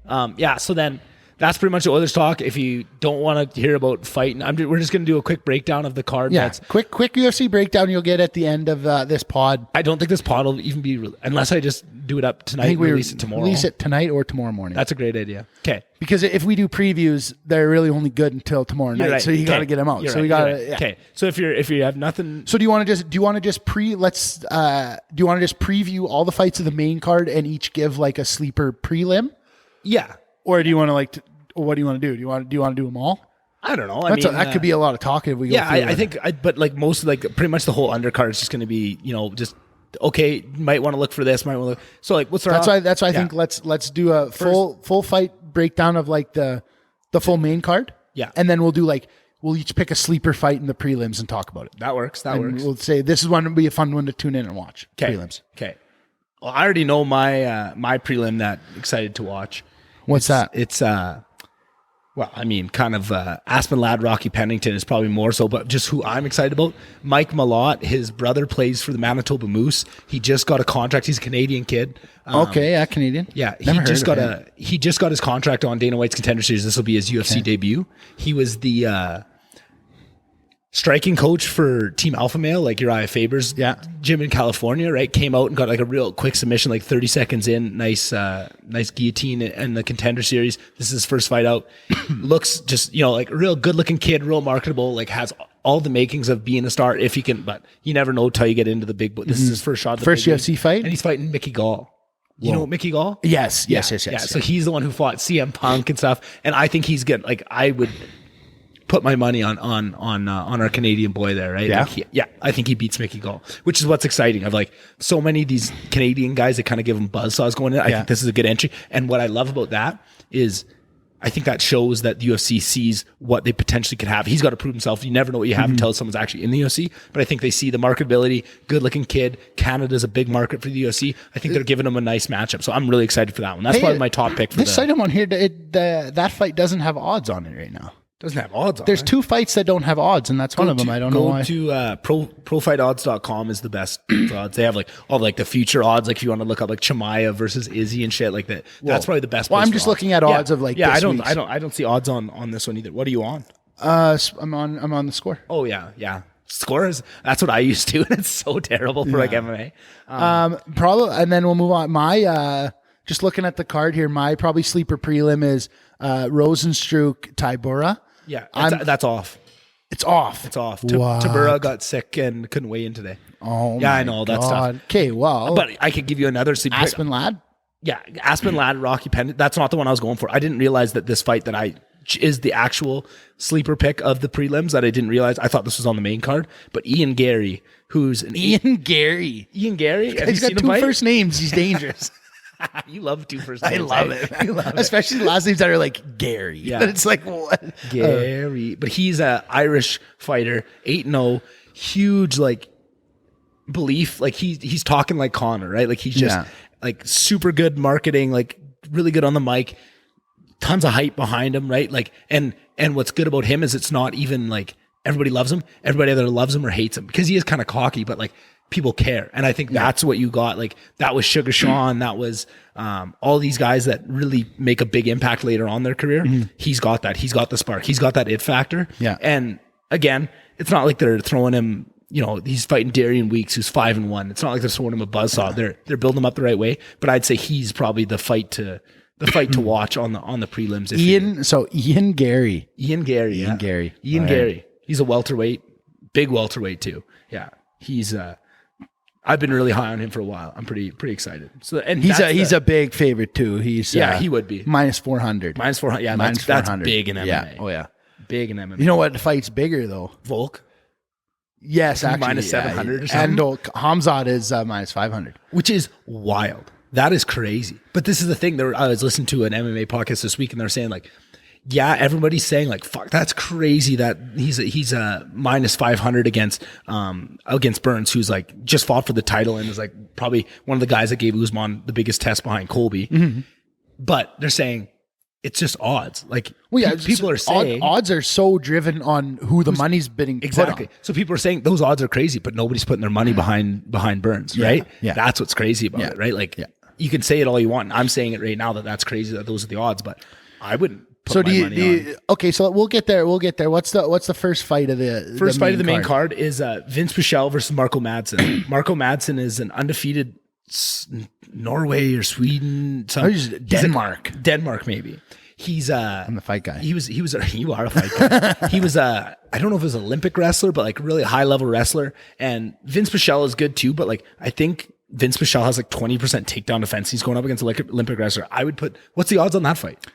So then that's pretty much the Oilers talk. If you don't want to hear about fighting, we're just going to do a quick breakdown of the card. Yeah, quick UFC breakdown you'll get at the end of this pod. I don't think this pod will even be, unless I just do it up tonight and release it tomorrow. Release it tonight or tomorrow morning. That's a great idea. Okay. Because if we do previews, they're really only good until tomorrow night. Right. So you got to get them out. We got to. Okay. So if you have nothing. So do you want to just preview all the fights of the main card and each give like a sleeper prelim? Yeah. Or do you want to what do you want to do? Do you want to do them all? I don't know. That could be a lot of talk if we go. Yeah, I think. But like most, like pretty much the whole undercard is just going to be, just okay. Might want to look for this. Might want to. So like, what's that's why I think let's do a full fight breakdown of like the full main card. Yeah, and then we'll each pick a sleeper fight in the prelims and talk about it. That works. We'll say this is one to be a fun one to tune in and watch. Prelims. Okay. Well, I already know my prelim that excited to watch. What's that? It's kind of Aspen Ladd, Rocky Pennington is probably more so, but just who I'm excited about. Mike Malott, his brother plays for the Manitoba Moose. He just got a contract. He's a Canadian kid. Canadian. Yeah, he just got his contract on Dana White's Contender Series. This will be his UFC debut. He was the striking coach for Team Alpha Male, like Uriah Faber's gym in California, right? Came out and got like a real quick submission, like 30 seconds in. Nice guillotine in the Contender Series. This is his first fight out. Looks just, like a real good looking kid, real marketable, like has all the makings of being a star if he can, but you never know till you get into the big boy. This is his first shot. First UFC fight? And he's fighting Mickey Gall. You know Mickey Gall? Yes. Yeah, so he's the one who fought CM Punk and stuff. And I think he's good. Like I would put my money on our Canadian boy there, right? Yeah. I think he beats Mickey Gall, which is what's exciting. I've like so many of these Canadian guys that kind of give him buzzsaws going in. I think this is a good entry. And what I love about that is I think that shows that the UFC sees what they potentially could have. He's got to prove himself. You never know what you have until someone's actually in the UFC. But I think they see the marketability, good looking kid. Canada's a big market for the UFC. I think they're giving him a nice matchup. So I'm really excited for that one. That's probably my top pick for this item on here. That fight doesn't have odds on it right now. Doesn't have odds on There's it. 2 fights that don't have odds, and that's one of them. I don't know why. Go to profightodds.com is the best odds. They have like all like the future odds, like if you want to look up like Chimaev versus Izzy and shit like that. That's probably the best. Well, I'm just looking at odds of like. I don't see odds on this one either. What are you on? I'm on the score. Oh yeah. Scores. That's what I used to, and it's so terrible for like MMA. Probably, and then we'll move on. My just looking at the card here, my probably sleeper prelim is Rosenstruck Tybura. Yeah, that's off. It's off. Tabura got sick and couldn't weigh in today. Oh, yeah, I know that's tough. Okay, well, but I could give you another Aspen Ladd. Yeah, Aspen Ladd, Rocky Pennington. That's not the one I was going for. I didn't realize that this fight is the actual sleeper pick of the prelims that I didn't realize. I thought this was on the main card, but Ian Gary, who's Ian Gary. He's got 2 first names. He's dangerous. You love 2 first names. I love it. Especially the last names that are like Gary. Yeah. It's like, what? Gary. But he's a Irish fighter, 8-0, huge like belief. Like he's talking like Connor, right? Like he's just like super good marketing, like really good on the mic, tons of hype behind him, right? Like and what's good about him is it's not even like everybody loves him. Everybody either loves him or hates him because he is kind of cocky, but like people care. And I think that's what you got. Like that was Sugar Sean. That was all these guys that really make a big impact later on their career. He's got that. He's got the spark. He's got that it factor. Yeah. And again, it's not like they're throwing him, he's fighting Darian Weeks, who's 5-1. It's not like they're throwing him a buzzsaw. They're building him up the right way. But I'd say he's probably the fight to the fight to watch on the prelims. Ian Gary. Ian Gary. He's a welterweight, big welterweight too. Yeah, he's. I've been really high on him for a while. I'm pretty excited. So and he's a big favorite too. He's he would be minus 400. Minus 400. Yeah, that's big in MMA. Yeah. Oh yeah, big in MMA. You know what fight's bigger though? Volk. Yes, actually minus 700 or something. And Hamzat is minus 500, which is wild. That is crazy. But this is the thing. I was listening to an MMA podcast this week, and they're saying like, yeah, everybody's saying like, fuck, that's crazy that he's a minus 500 against Burns, who's like just fought for the title and is like probably one of the guys that gave Usman the biggest test behind Colby. Mm-hmm. But they're saying it's just odds. Like, people are saying odds are so driven on who the money's bidding. Exactly. So people are saying those odds are crazy, but nobody's putting their money behind Burns, right? Yeah. That's what's crazy about it, right? Like, you can say it all you want. I'm saying it right now that's crazy that those are the odds, but I wouldn't. So do you okay, so we'll get there. What's the first fight of the main card is Vince Pichel versus Marco Madsen. Marco Madsen is an undefeated Norway or Sweden, Denmark maybe. I'm the fight guy. You are a fight guy. He was I don't know if he was an Olympic wrestler, but like really high level wrestler. And Vince Pichel is good too, but like I think Vince Pichel has like 20% takedown defense. He's going up against an Olympic wrestler. I would put, what's the odds on that fight?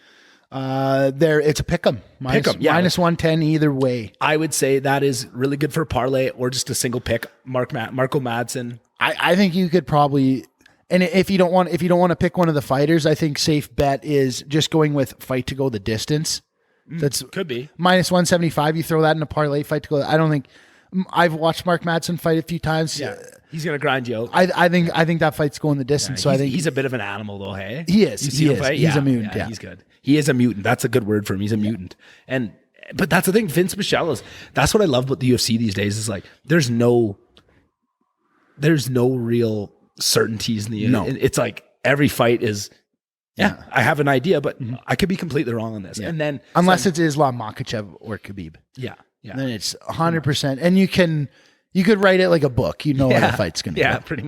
It's a pick'em. Minus 110 either way. I would say that is really good for a parlay or just a single pick. Marco Madsen. I think you could probably, and if you don't want to pick one of the fighters, I think safe bet is just going with fight to go the distance. That's could be minus 175. You throw that in a parlay, fight to go. I don't think I've watched Mark Madsen fight a few times. Yeah. He's gonna grind you out. I think that fight's going the distance. Yeah, so I think he's a bit of an animal though. Hey, he is. He's a mutant. Yeah, he's good. He is a mutant. That's a good word for him. He's a mutant. But that's the thing. Vince Pichel that's what I love about the UFC these days. Is like there's no real certainties in the UFC. It's like every fight is. Yeah, I have an idea, but I could be completely wrong on this. Yeah. And then unless it's Islam Makhachev or Khabib. Yeah. Then it's 100%. And you could write it like a book. You know what the fight's going to be. Yeah, pretty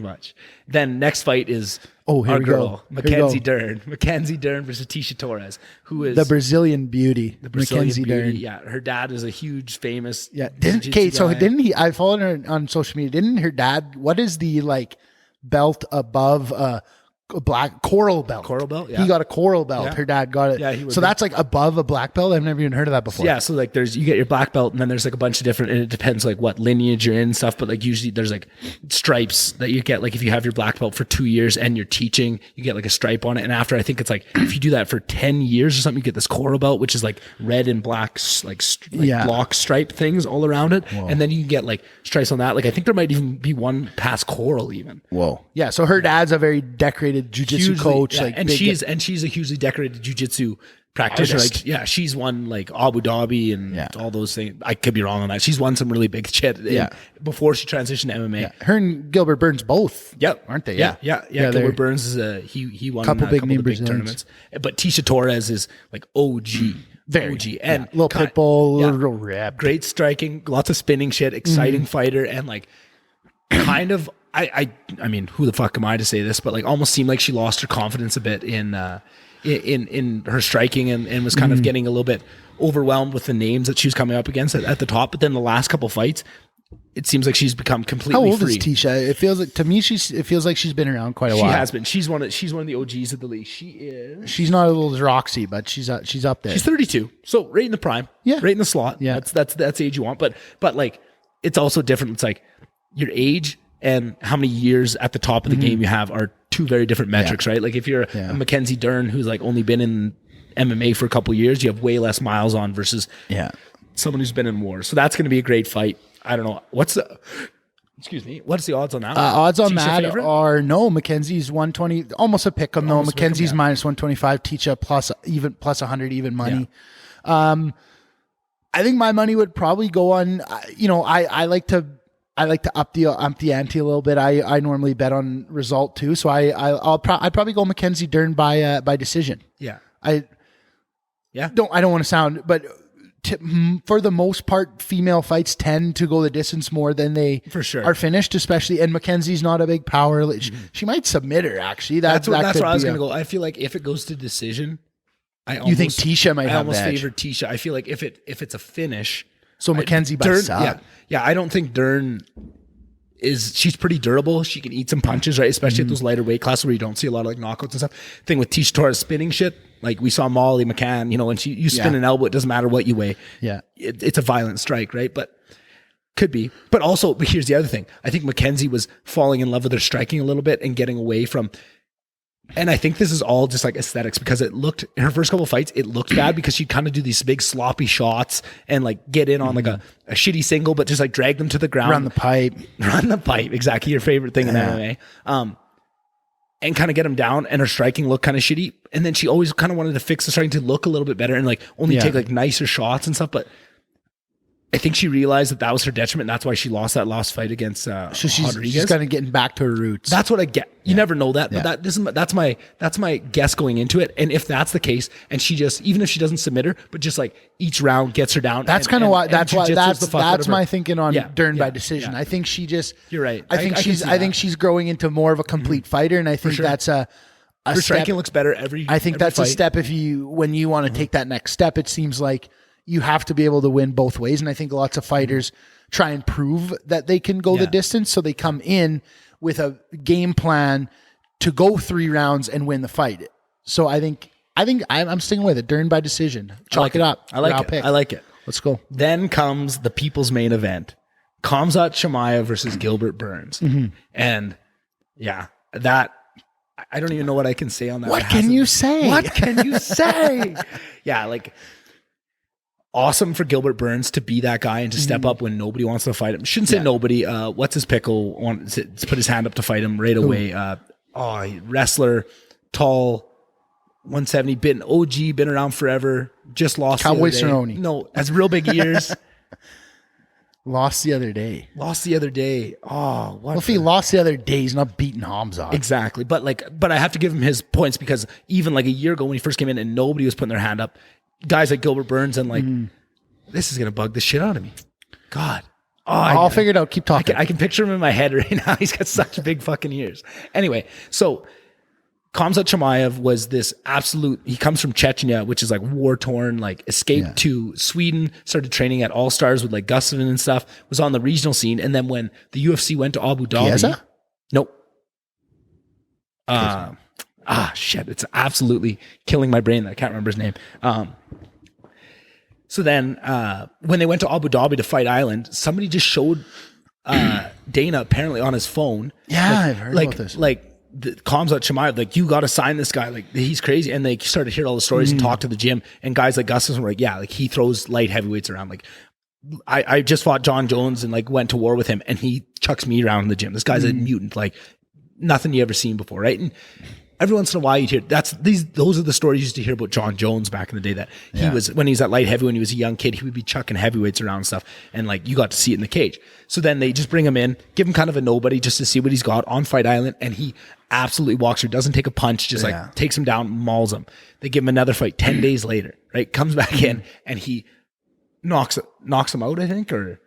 much. Then next fight is our girl, Mackenzie Dern. Mackenzie Dern versus Tisha Torres, who is the Brazilian beauty. Mackenzie Dern. Yeah, her dad is a huge, famous. Yeah, didn't he? I followed her on social media. Didn't her dad? What is the belt above? A black coral belt. Yeah. He got a coral belt. Yeah. Her dad got it. Yeah, so that's above a black belt. I've never even heard of that before. Yeah, so you get your black belt and then there's a bunch of different, and it depends what lineage you're in and stuff, but usually there's stripes that you get, if you have your black belt for 2 years and you're teaching, you get a stripe on it, and after I think it's if you do that for 10 years or something, you get this coral belt, which is red and black block stripe things all around it. Whoa. And then you can get stripes on that. I think there might even be one past coral even. Whoa. Yeah, so her dad's a very decorated jiu-jitsu coach, and she's a hugely decorated jiu-jitsu practitioner. She's won Abu Dhabi and all those things. I could be wrong on that. She's won some really big shit before she transitioned to MMA. Yeah. Her and Gilbert Burns both, aren't they? Yeah. Gilbert Burns is he won a couple big tournaments. But Tisha Torres is OG. Very OG. And little pit bull, little rip. Great striking, lots of spinning shit, exciting fighter, and kind of I mean, who the fuck am I to say this? But almost seemed like she lost her confidence a bit in her striking and was kind of getting a little bit overwhelmed with the names that she was coming up against at the top. But then the last couple fights, it seems like she's become completely free. How old is Tisha? It feels like to me it feels like she's been around quite a while. She has been. She's one of the OGs of the league. She's not as old as Roxy, but she's up there. She's 32, so right in the prime. Yeah, right in the slot. Yeah, that's the age you want. But it's also different. It's your age and how many years at the top of the game you have are two very different metrics, right? If you're a Mackenzie Dern who's only been in MMA for a couple of years, you have way less miles on versus someone who's been in war. So that's going to be a great fight. I don't know. What's the odds on that? Odds on that are Mackenzie's 120, almost a pick 'em though. Mackenzie's minus 125, Tisha plus 100 even money. Yeah. I think my money would probably go on, I like to up the ante a little bit. I normally bet on result too, so I'd probably go Mackenzie Dern by decision. Yeah. I don't want to sound, but for the most part, female fights tend to go the distance more than they For sure. are finished, especially. And Mackenzie's not a big power. She might submit her, actually. That's where I was going to go. I feel like if it goes to decision, you think Tisha might have almost the edge? favor Tisha. I feel like if it's a finish, so Mackenzie by sub. Yeah. I don't think Dern she's pretty durable. She can eat some punches, right? Especially at those lighter weight classes where you don't see a lot of like knockouts and stuff. Thing with Tisha Torres spinning shit, like we saw Molly McCann, when you spin an elbow, it doesn't matter what you weigh. Yeah, it's a violent strike, right? But could be. But here's the other thing. I think Mackenzie was falling in love with her striking a little bit and getting away from. And I think this is all just like aesthetics, because in her first couple of fights, it looked bad because she'd kind of do these big sloppy shots and like get in on like a shitty single, but just like drag them to the ground. Run the pipe. Exactly. Your favorite thing in MMA. And kind of get them down, and her striking looked kind of shitty. And then she always kind of wanted to fix the striking to look a little bit better and like only take like nicer shots and stuff. But I think she realized that was her detriment, and that's why she lost that last fight against so she's kind of getting back to her roots. That's what I get. You never know that, but that's my guess going into it. And if that's the case, and she just, even if she doesn't submit her, but just like each round gets her down. That's kind of why. That's my thinking on Dern by decision. Yeah. I think she just. You're right. I think she's growing into more of a complete fighter, and I think that's a. Her striking looks better every. I think that's a step when you want to take that next step. It seems like you have to be able to win both ways. And I think lots of fighters try and prove that they can go the distance. So they come in with a game plan to go 3 rounds and win the fight. So I think I'm sticking with it. Dern by decision. Chalk it up. I like it. Let's go. Then comes the people's main event. Khamzat Chimaev versus Gilbert Burns. And that, I don't even know what I can say on that. What can you say? Yeah, like, awesome for Gilbert Burns to be that guy and to step up when nobody wants to fight him. Shouldn't say nobody. What's his pickle? Wants to put his hand up to fight him right away. Wrestler, tall, 170, been OG, been around forever. Just lost. Cowboy Cerrone. No, has real big ears. Lost the other day. Oh, what? Well, if he lost the other day, he's not beating Khamzat. Exactly. But I have to give him his points, because even like a year ago when he first came in and nobody was putting their hand up, guys like Gilbert Burns and like, this is going to bug the shit out of me. God. I'll figure it out. Keep talking. I can picture him in my head right now. He's got such big fucking ears. Anyway, so Khamzat Chimaev was this absolute, he comes from Chechnya, which is like war-torn, like escaped to Sweden, started training at All Stars with like Gustafsson and stuff, was on the regional scene. And then when the UFC went to Abu Dhabi. Chiesa? Nope. Shit. It's absolutely killing my brain that I can't remember his name. So then when they went to Abu Dhabi to fight Island, somebody just showed Dana apparently on his phone. Yeah, I've heard about this. Like the Khamzat Chimaev, like, you got to sign this guy. Like, he's crazy. And they started to hear all the stories and talk to the gym. And guys like Gustafsson were like, yeah, like he throws light heavyweights around. Like, I just fought John Jones and like went to war with him, and he chucks me around in the gym. This guy's a mutant, like nothing you ever seen before, right? And every once in a while you'd hear those are the stories you used to hear about John Jones back in the day, that he was, when he was at light heavy, when he was a young kid, he would be chucking heavyweights around and stuff. And like, you got to see it in the cage. So then they just bring him in, give him kind of a nobody just to see what he's got on Fight Island. And he absolutely walks through, doesn't take a punch, just like takes him down, mauls him. They give him another fight 10 days later, right? Comes back in and he knocks him out, I think, or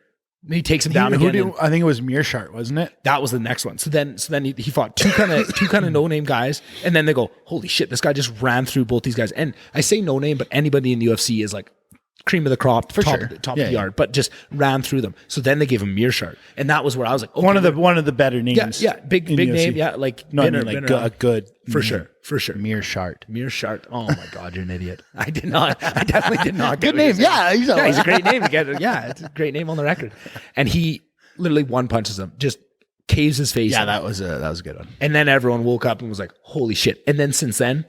he takes him down again. I think it was Mearshart, wasn't it? That was the next one. So then he fought two kind of no name guys, and then they go, holy shit, this guy just ran through both these guys. And I say no name, but anybody in the UFC is like cream of the crop, top of the yard, but just ran through them. So then they gave him Mearshart, and that was where I was like, okay, one of the better names. Yeah, big name, yeah, like a good for sure. Mearshart. Oh my god, you're an idiot. I definitely did not. Good name. Yeah, he's a great name. It's a great name on the record. And he literally one punches him, just caves his face. Yeah, that was a good one. And then everyone woke up and was like, holy shit. And then since then,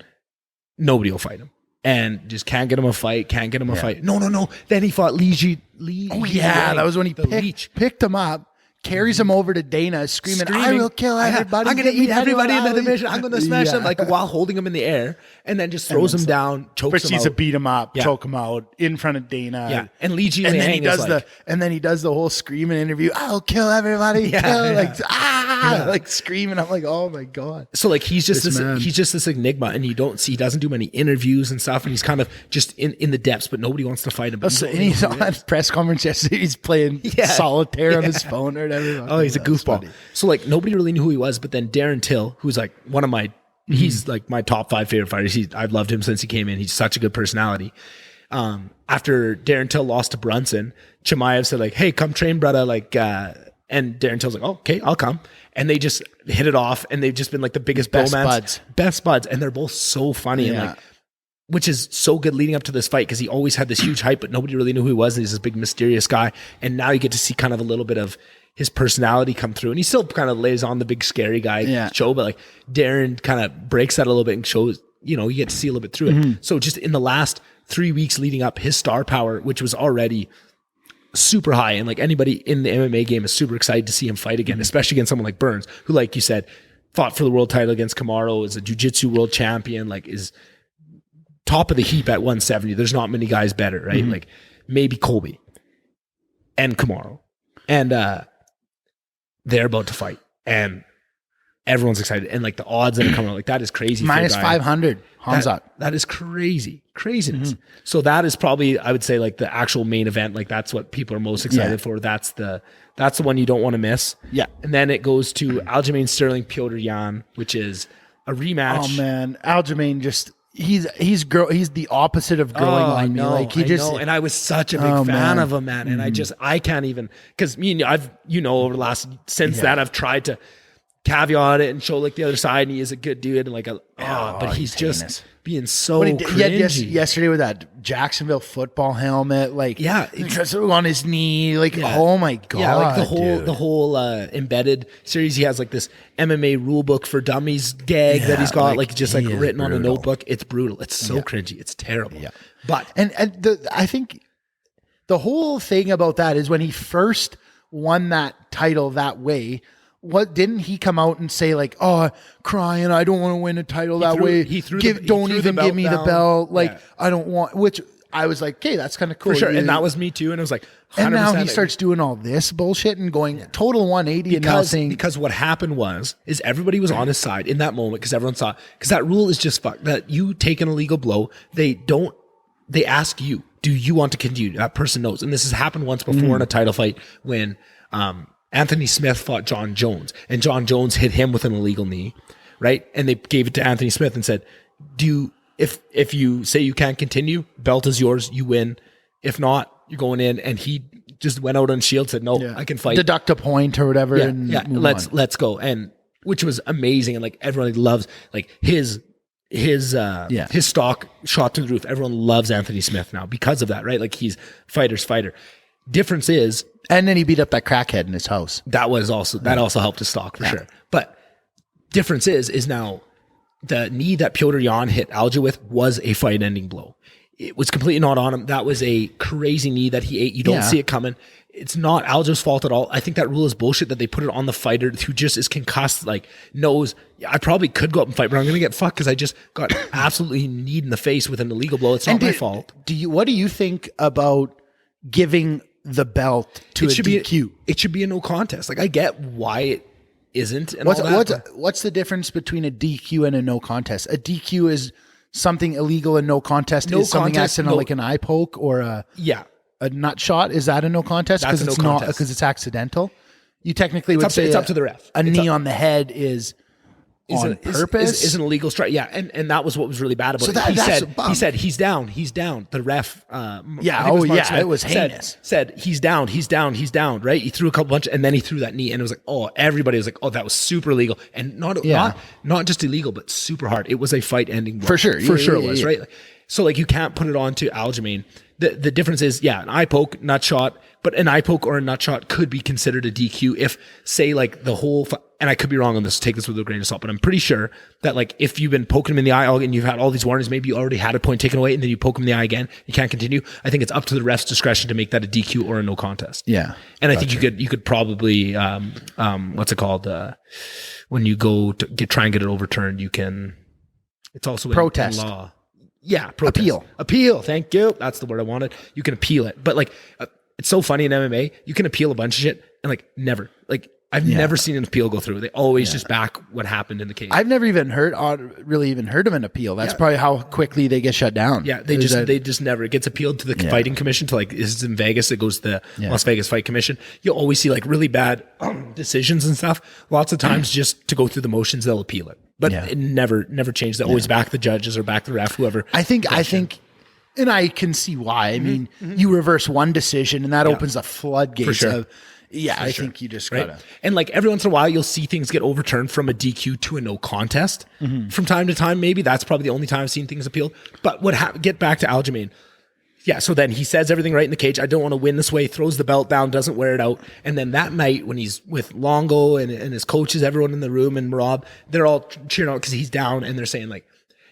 nobody will fight him. And just can't get him a fight. No. Then he fought Li. That was when he picked him up, carries him over to Dana screaming, I will kill everybody. I'm going to eat everybody in the division. I'm going to smash them, like while holding him in the air, and then just throws him down, chokes him out. Proceeds to beat him up, choke him out in front of Dana. Yeah. And Li Ji Liang and then he does the whole screaming interview. I'll kill everybody. Like screaming. I'm like, oh my God. So like he's just this enigma, and he doesn't do many interviews and stuff, and he's kind of just in the depths, but nobody wants to fight him. And he's on a press conference yesterday. He's playing solitaire on his phone or whatever. Oh, he's a goofball. Funny. So like nobody really knew who he was, but then Darren Till, who's like one of my, he's like my top 5 favorite fighters. I've loved him since he came in. He's such a good personality. After Darren Till lost to Brunson, Chimaev said like, hey, come train, brother. Like, and Darren Till's like, oh, okay, I'll come. And they just hit it off, and they've just been like the biggest best buds. And they're both so funny and like, which is so good leading up to this fight, because he always had this huge hype, but nobody really knew who he was. And he's this big mysterious guy. And now you get to see kind of a little bit of his personality come through, and he still kind of lays on the big scary guy show, but like Darren kind of breaks that a little bit and shows, you get to see a little bit through it. So just in the last 3 weeks leading up, his star power, which was already super high, and like anybody in the MMA game is super excited to see him fight again, especially against someone like Burns, who, like you said, fought for the world title against Kamaru, is a jiu-jitsu world champion, like is top of the heap at 170. There's not many guys better, right? Like maybe Colby and Kamaru, and they're about to fight, and everyone's excited, and like the odds that are coming out, like that is crazy. Minus 500 Hamzat. That is craziness. So that is probably, I would say, like the actual main event. Like that's what people are most excited for. That's the one you don't want to miss. Yeah. And then it goes to Aljamain Sterling, Petr Yan, which is a rematch. Oh man, Aljamain just he's the opposite of growing on me. Like he just, and I was such a big fan of him, man. And I can't even, because me and I've over the last since that I've tried to caveat it and show like the other side, and he is a good dude, and like but he's just heinous. Being so cringy. Yesterday with that Jacksonville football helmet, like just on his knee, like oh my God, like the whole embedded series. He has like this MMA rule book for dummies gag that he's got like just like written brutal. On a notebook. It's brutal. It's so cringy. It's terrible. Yeah. But I think the whole thing about that is when he first won that title that way. What didn't he come out and say like, oh, crying, I don't want to win a title that way. Don't even give me the belt. Like I don't want, which I was like, okay, that's kind of cool. For sure. And that was me too. And it was like, 100%. And now he starts doing all this bullshit and going total 180 and now saying. Because what happened is everybody was on his side in that moment, because everyone saw, because that rule is just fucked, that you take an illegal blow. They ask you, do you want to continue? That person knows. And this has happened once before in a title fight when, Anthony Smith fought John Jones, and John Jones hit him with an illegal knee, right? And they gave it to Anthony Smith and said, if you say you can't continue, belt is yours, you win. If not, you're going in. And he just went out on shield, said, no, I can fight. Deduct a point or whatever. Let's go. And which was amazing. And like everyone loves like his stock shot through the roof. Everyone loves Anthony Smith now because of that, right? Like he's fighter's fighter. Difference is, and then he beat up that crackhead in his house. That also helped his stock for sure. But difference is now the knee that Petr Yan hit Alja with was a fight-ending blow. It was completely not on him. That was a crazy knee that he ate. You don't see it coming. It's not Alja's fault at all. I think that rule is bullshit that they put it on the fighter who just is concussed, like knows I probably could go up and fight, but I'm going to get fucked because I just got absolutely kneed in the face with an illegal blow. It's not my fault. What do you think about giving the belt to a DQ? It should be a no contest. Like I get why it isn't. And what's the difference between a DQ and a no contest? A DQ is something illegal, and no contest is something accidental, like an eye poke or a nut shot. Is that a no contest? Because it's not, because it's accidental. You technically would say it's up to the ref. A knee on the head is on purpose. Is an illegal strike. Yeah, and that was what was really bad about it. He said he's down. The ref. It was heinous. Said he's down. Right. He threw a couple bunch, and then he threw that knee, and it was like, everybody was like, that was super illegal, and not just illegal, but super hard. It was a fight ending for sure. It was right. So like you can't put it on to Aljamain. the difference is, an eye poke, nut shot, but an eye poke or a nut shot could be considered a DQ if, say, like the whole, and I could be wrong on this, take this with a grain of salt, but I'm pretty sure that like if you've been poking him in the eye and you've had all these warnings, maybe you already had a point taken away and then you poke him in the eye again, you can't continue. I think it's up to the ref's discretion to make that a DQ or a no contest. Yeah. And I think you could probably, what's it called? When you go to try and get it overturned, you can, it's also protest. In law. Yeah. Protest. Appeal. Thank you. That's the word I wanted. You can appeal it. But like, it's so funny in MMA, you can appeal a bunch of shit and like never, like I've never seen an appeal go through. They always just back what happened in the case. I've never even heard of an appeal. That's probably how quickly they get shut down. Yeah, they just never. It gets appealed to the fighting commission. To like, this is in Vegas. It goes to the Las Vegas Fight Commission. You'll always see like really bad decisions and stuff. Lots of times, just to go through the motions, they'll appeal it. But it never changed. They always back the judges or back the ref, whoever. I think. And I can see why. I mean, you reverse one decision, and that opens the floodgates of. Yeah, I think you just gotta. And like every once in a while, you'll see things get overturned from a DQ to a no contest from time to time. Maybe that's probably the only time I've seen things appealed. But get back to Aljamain. Yeah, so then he says everything right in the cage. I don't want to win this way. Throws the belt down, doesn't wear it out. And then that night when he's with Longo and his coaches, everyone in the room, and Rob, they're all cheering out because he's down, and they're saying like,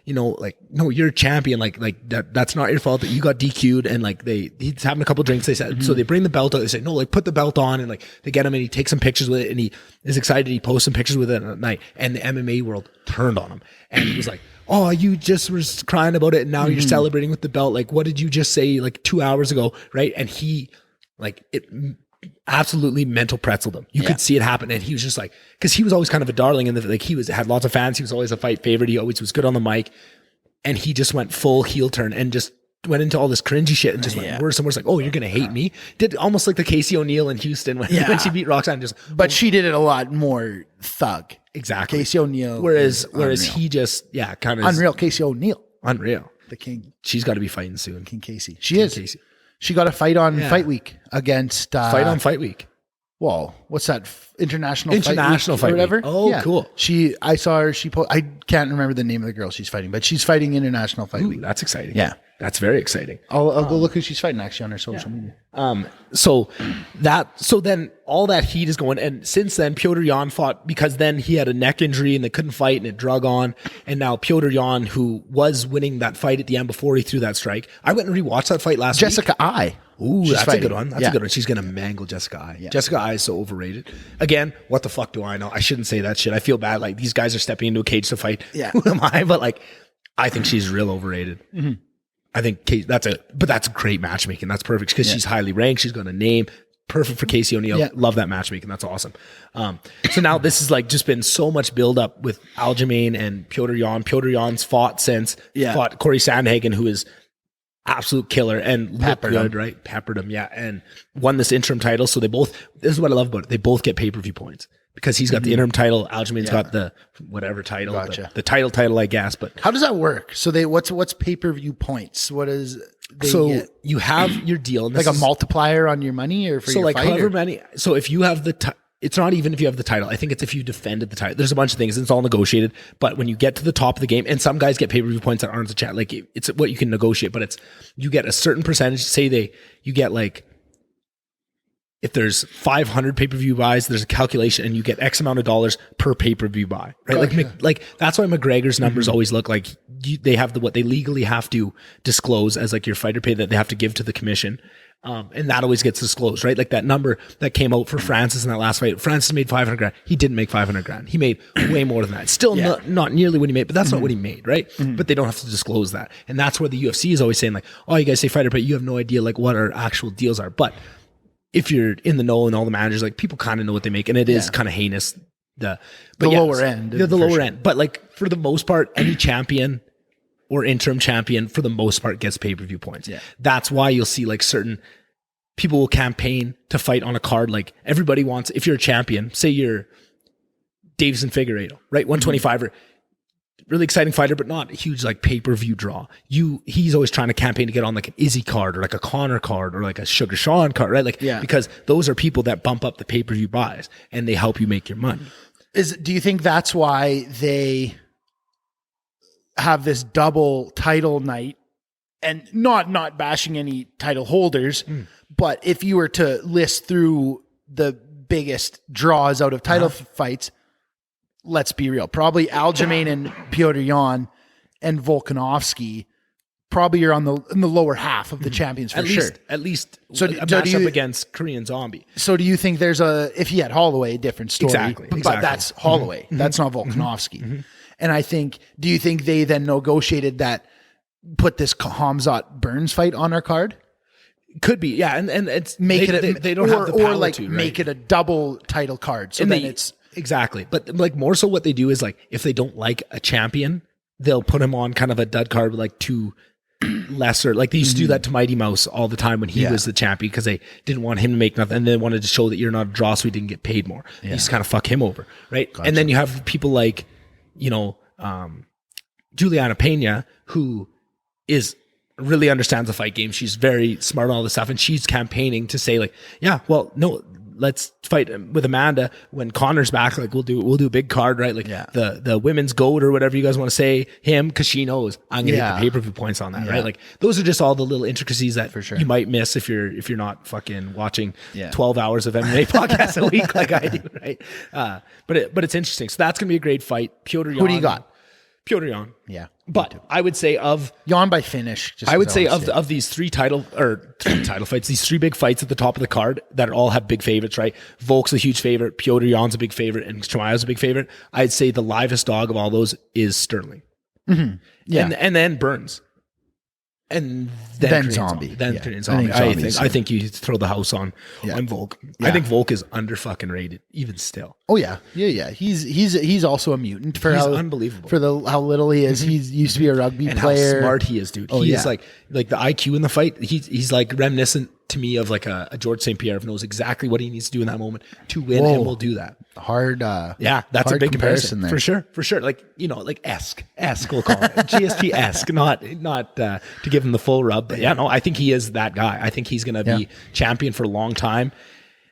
you know, like, no, you're a champion. Like that's not your fault that you got DQ'd. And like he's having a couple drinks. They said, so they bring the belt out. They say, no, like put the belt on, and like they get him and he takes some pictures with it, and he is excited. He posts some pictures with it at night, and the MMA world turned on him. And he was like, oh, you just was crying about it, and now you're celebrating with the belt. Like, what did you just say like 2 hours ago? Right. And he like it absolutely mental pretzeled him. You could see it happen. And he was just like, because he was always kind of a darling, and like had lots of fans. He was always a fight favorite. He always was good on the mic. And he just went full heel turn and just went into all this cringy shit and just went worse and worse. Like, oh, you're going to hate me. Did almost like the Casey O'Neill in Houston when she beat Roxanne. But she did it a lot more thug. Exactly. Casey O'Neill. Whereas he just, kind of. Unreal. Casey O'Neill. Unreal. The king. She's got to be fighting soon. King Casey. She is. Casey. She got a fight on Fight Week against. Fight on Fight Week. Whoa, what's that? International Fight Week. Oh, yeah. Cool. I saw her. I can't remember the name of the girl she's fighting, but she's fighting International Fight Week. That's exciting. Yeah, that's very exciting. I'll go look who she's fighting actually on her social media. So then all that heat is going, and since then Petr Yan fought because then he had a neck injury and they couldn't fight and it drug on, and now Petr Yan, who was winning that fight at the end before he threw that strike, I went and rewatched that fight last week. Jessica Ai. Ooh, that's a good one. That's a good one. She's going to mangle Jessica Ai. Yeah. Jessica Ai is so overrated. Again, what the fuck do I know? I shouldn't say that shit. I feel bad. Like, these guys are stepping into a cage to fight. Yeah. Who am I? But like, I think she's real overrated. I think that's great matchmaking. That's perfect because she's highly ranked. She's got a name. Perfect for Casey O'Neill. Yeah. Love that matchmaking. That's awesome. So now this is like just been so much build up with Aljamain and Petr Yan. Petr Yan's fought Corey Sandhagen, who is absolute killer and peppered good, right? Peppered him, and won this interim title. So this is what I love about it. They both get pay-per-view points because he's got the interim title. Aljamain's got the whatever title, the title, I guess. But how does that work? So what's pay-per-view points? What is you have your deal, and like a multiplier on your money, or for your fight, however many. So if you have it's not even if you have the title. I think it's if you defended the title. There's a bunch of things. It's all negotiated. But when you get to the top of the game, and some guys get pay-per-view points that aren't the chat. Like it's what you can negotiate, but you get a certain percentage. Say you get like, if there's 500 pay-per-view buys, there's a calculation, and you get X amount of dollars per pay-per-view buy. Right? Gotcha. Like that's why McGregor's numbers always look like they have what they legally have to disclose as like your fighter pay that they have to give to the commission. And that always gets disclosed, right? Like that number that came out for Francis in that last fight. Francis made 500 grand. He didn't make 500 grand. He made way more than that. Still not nearly what he made, but that's not what he made, right? But they don't have to disclose that. And that's where the UFC is always saying like, oh, you guys say fighter pay, you have no idea like what our actual deals are. But if you're in the know and all the managers, like people kind of know what they make, and it is kind of heinous. The lower end. The lower end. But like for the most part, any champion or interim champion for the most part gets pay-per-view points. Yeah. That's why you'll see like certain people will campaign to fight on a card. Like everybody wants, if you're a champion, say you're Davison Figueiredo, right? 125er, really exciting fighter, but not a huge like pay-per-view draw. He's always trying to campaign to get on like an Izzy card or like a Connor card or like a Sugar Sean card, right? Like, because those are people that bump up the pay-per-view buys and they help you make your money. Do you think that's why they have this double title night and not bashing any title holders, but if you were to list through the biggest draws out of title fights, let's be real, probably Aljamain and Piotr Jan and Volkanovski probably are in the lower half of the champions for sure. At least so a matchup against Korean Zombie. So do you think there's if he had Holloway, a different story? Exactly. But that's Holloway. That's not Volkanovski. And I think, do you think they then negotiated that, put this Khamzat Burns fight on our card? Could be, yeah. And it's they don't have the power to, right? Make it a double title card. So then it's exactly. But like more so what they do is like if they don't like a champion, they'll put him on kind of a dud card with like two lesser, like they used to do that to Mighty Mouse all the time when he was the champion, because they didn't want him to make nothing, and they wanted to show that you're not a draw, so he didn't get paid more. You just kind of fuck him over, right? Gotcha. And then you have people like, Juliana Pena, who really understands the fight game. She's very smart on all this stuff, and she's campaigning to say like, yeah, well, no, let's fight with Amanda when Connor's back. Like we'll do a big card, right? Like the women's GOAT or whatever you guys want to say him, because she knows I'm gonna get the pay-per-view points on that, right? Like those are just all the little intricacies that for sure you might miss if you're not fucking watching 12 hours of MMA podcasts a week like I do, right? But it's interesting. So that's gonna be a great fight. Piotr Jan. Who do you got? Piotr Jan. Yeah. But I would say of Jan by finish. I would say of these three title fights, these three big fights at the top of the card that all have big favorites, right? Volk's a huge favorite, Piotr Jan's a big favorite, and Chimaev's a big favorite. I'd say the livest dog of all those is Sterling. Yeah. And then Burns. And then Zombie. Korean Zombie. I think you throw the house on Volk. I think Volk is under fucking rated, even still. Oh yeah. He's also a mutant for he's unbelievable. For how little he is. He used to be a rugby player. How smart he is, dude. He is like the IQ in the fight. He's like reminiscent to me of like a George St. Pierre, knows exactly what he needs to do in that moment to win, and will do that. Hard. That's a big comparison there. For sure. Like, like esque we'll call it. GSP esque, not to give him the full rub, but I think he is that guy. I think he's going to be champion for a long time.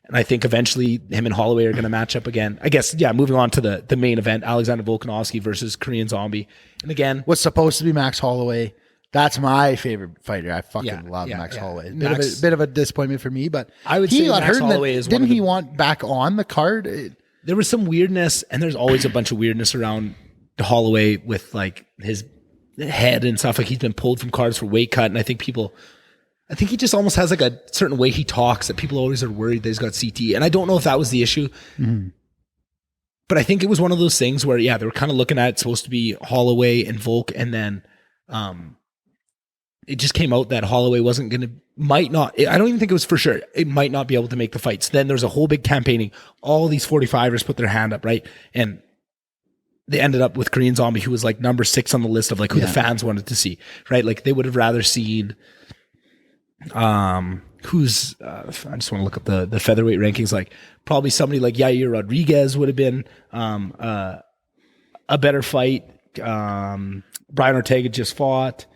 And I think eventually him and Holloway are going to match up again. I guess, moving on to the main event, Alexander Volkanovski versus Korean Zombie. And again, what's supposed to be Max Holloway. That's my favorite fighter. I fucking love Max Holloway. Bit of a disappointment for me, but I would say Max Holloway is didn't he want back on the card? There was some weirdness, and there's always a bunch of weirdness around Holloway with like his head and stuff. Like he's been pulled from cards for weight cut, and I think he just almost has like a certain way he talks that people always are worried that he's got CT. And I don't know if that was the issue. But I think it was one of those things where, they were kind of looking at it's supposed to be Holloway and Volk, and then it just came out that Holloway might not, I don't even think it was for sure, it might not be able to make the fights. Then there's a whole big campaigning. All these 45ers put their hand up, right? And they ended up with Korean Zombie, who was like number 6 on the list of like who the fans wanted to see, right? Like they would have rather seen, I just want to look up the featherweight rankings, like probably somebody like Yair Rodriguez would have been a better fight. Brian Ortega just fought.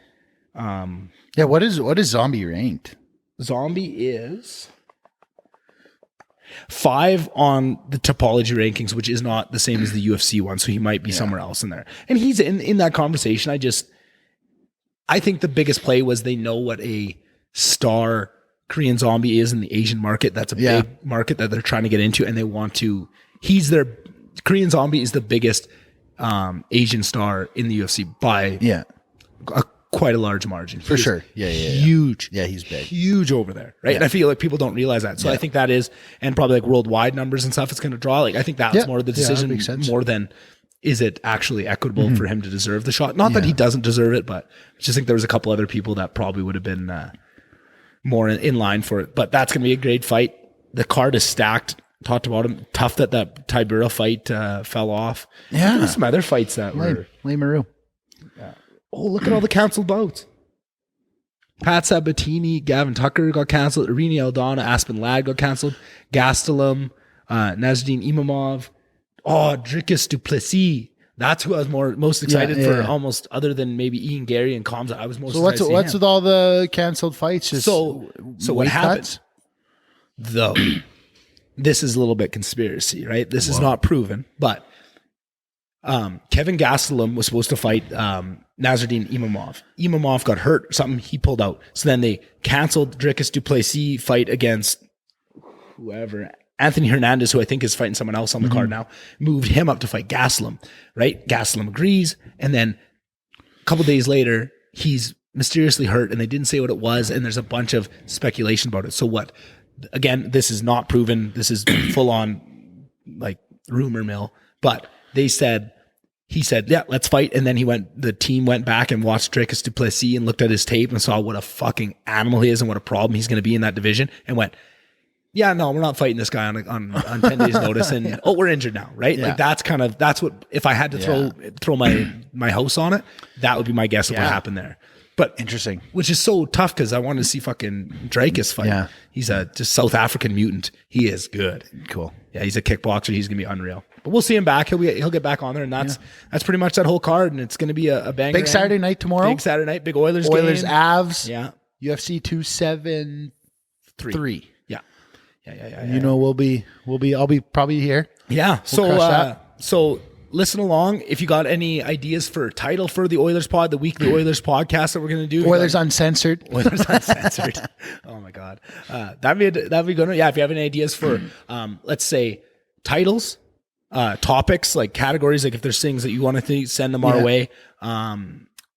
What is Zombie ranked? Zombie is 5 on the Topology rankings, which is not the same as the UFC one, so he might be somewhere else in there. And he's in that conversation. I think the biggest play was they know what a star Korean Zombie is in the Asian market. That's a big market that they're trying to get into, and they want to. Korean Zombie is the biggest Asian star in the UFC by quite a large margin. For sure. Huge. Yeah, he's big. Huge over there, right? And I feel like people don't realize that. So I think that is, and probably like worldwide numbers and stuff it's going to draw. Like I think that's more of the decision, more than is it actually equitable for him to deserve the shot? Not that he doesn't deserve it, but I just think there was a couple other people that probably would have been more in line for it. But that's going to be a great fight. The card is stacked. Talked about him. Tough that Tibura fight fell off. Yeah. There were some other fights that were. Maru. Oh, look at all the canceled bouts. Pat Sabatini, Gavin Tucker got canceled. Irini Aldana, Aspen Ladd got canceled. Gastelum, Nasruddin Imamov. Oh, Dricus Duplessis. That's who I was most excited for, almost other than maybe Ian Gary and Kamza. I was most excited to see what's with all the canceled fights? So what happened? Though, this is a little bit conspiracy, right? This is not proven, but Kevin Gastelum was supposed to fight Nasruddin Imamov. Imamov got hurt or something. He pulled out. So then they canceled Dricus du Plessis fight against whoever. Anthony Hernandez, who I think is fighting someone else on the card now, moved him up to fight Gastelum, right? Gastelum agrees. And then a couple days later, he's mysteriously hurt and they didn't say what it was. And there's a bunch of speculation about it. So what? Again, this is not proven. This is full on like rumor mill. But he said, yeah, let's fight. And then the team went back and watched Dricus du Plessis and looked at his tape and saw what a fucking animal he is and what a problem he's going to be in that division and went, yeah, no, we're not fighting this guy on 10 days notice. And we're injured now. Right. Yeah. Like that's what, if I had to throw my house on it, that would be my guess of what happened there. But interesting, which is so tough because I wanted to see fucking Dricus fight. Yeah. He's a just South African mutant. He is good. Cool. Yeah. He's a kickboxer. He's going to be unreal. But we'll see him back. He'll get back on there, and that's pretty much that whole card. And it's going to be a banger. Big Saturday night tomorrow. Big Saturday night. Big Oilers Oilers game. Avs. Yeah. UFC 273. Yeah. You know, I'll be probably here. Yeah. So listen along. If you got any ideas for a title for the Oilers pod, the weekly Oilers podcast that we're going to do. Oilers Uncensored. Oilers Uncensored. Oh my God. That'd be good. Yeah. If you have any ideas for, let's say titles, topics, like categories, like if there's things that you want to send them our way.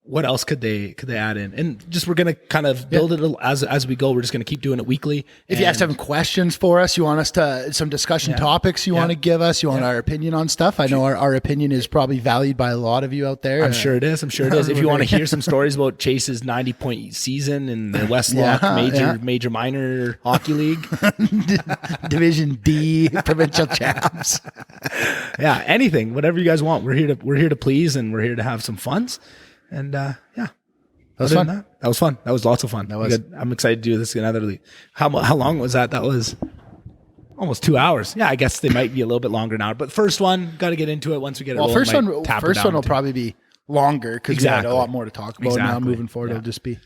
What else could they add in? And just, we're going to kind of build it as we go. We're just going to keep doing it weekly. If you have some questions for us, you want us to, some discussion topics you want to give us, you want our opinion on stuff. I know our opinion is probably valued by a lot of you out there. I'm sure it is. If you want to hear some stories about Chase's 90-point season in the Westlock major minor hockey league, Division D provincial champs. Yeah. Anything, whatever you guys want. We're here to please, and we're here to have some funs. And that was fun. That was fun. That was lots of fun. I'm excited to do this another. How long was that? That was almost 2 hours. Yeah, I guess they might be a little bit longer now. But first one, got to get into it once we get it. Well, first one will probably be longer because we had a lot more to talk about. Now moving forward, it'll just be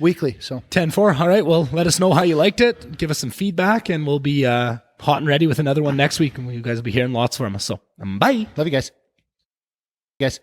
weekly. So 10-4. All right. Well, let us know how you liked it. Give us some feedback, and we'll be hot and ready with another one next week. And you guys will be hearing lots from us. So bye. Love you guys.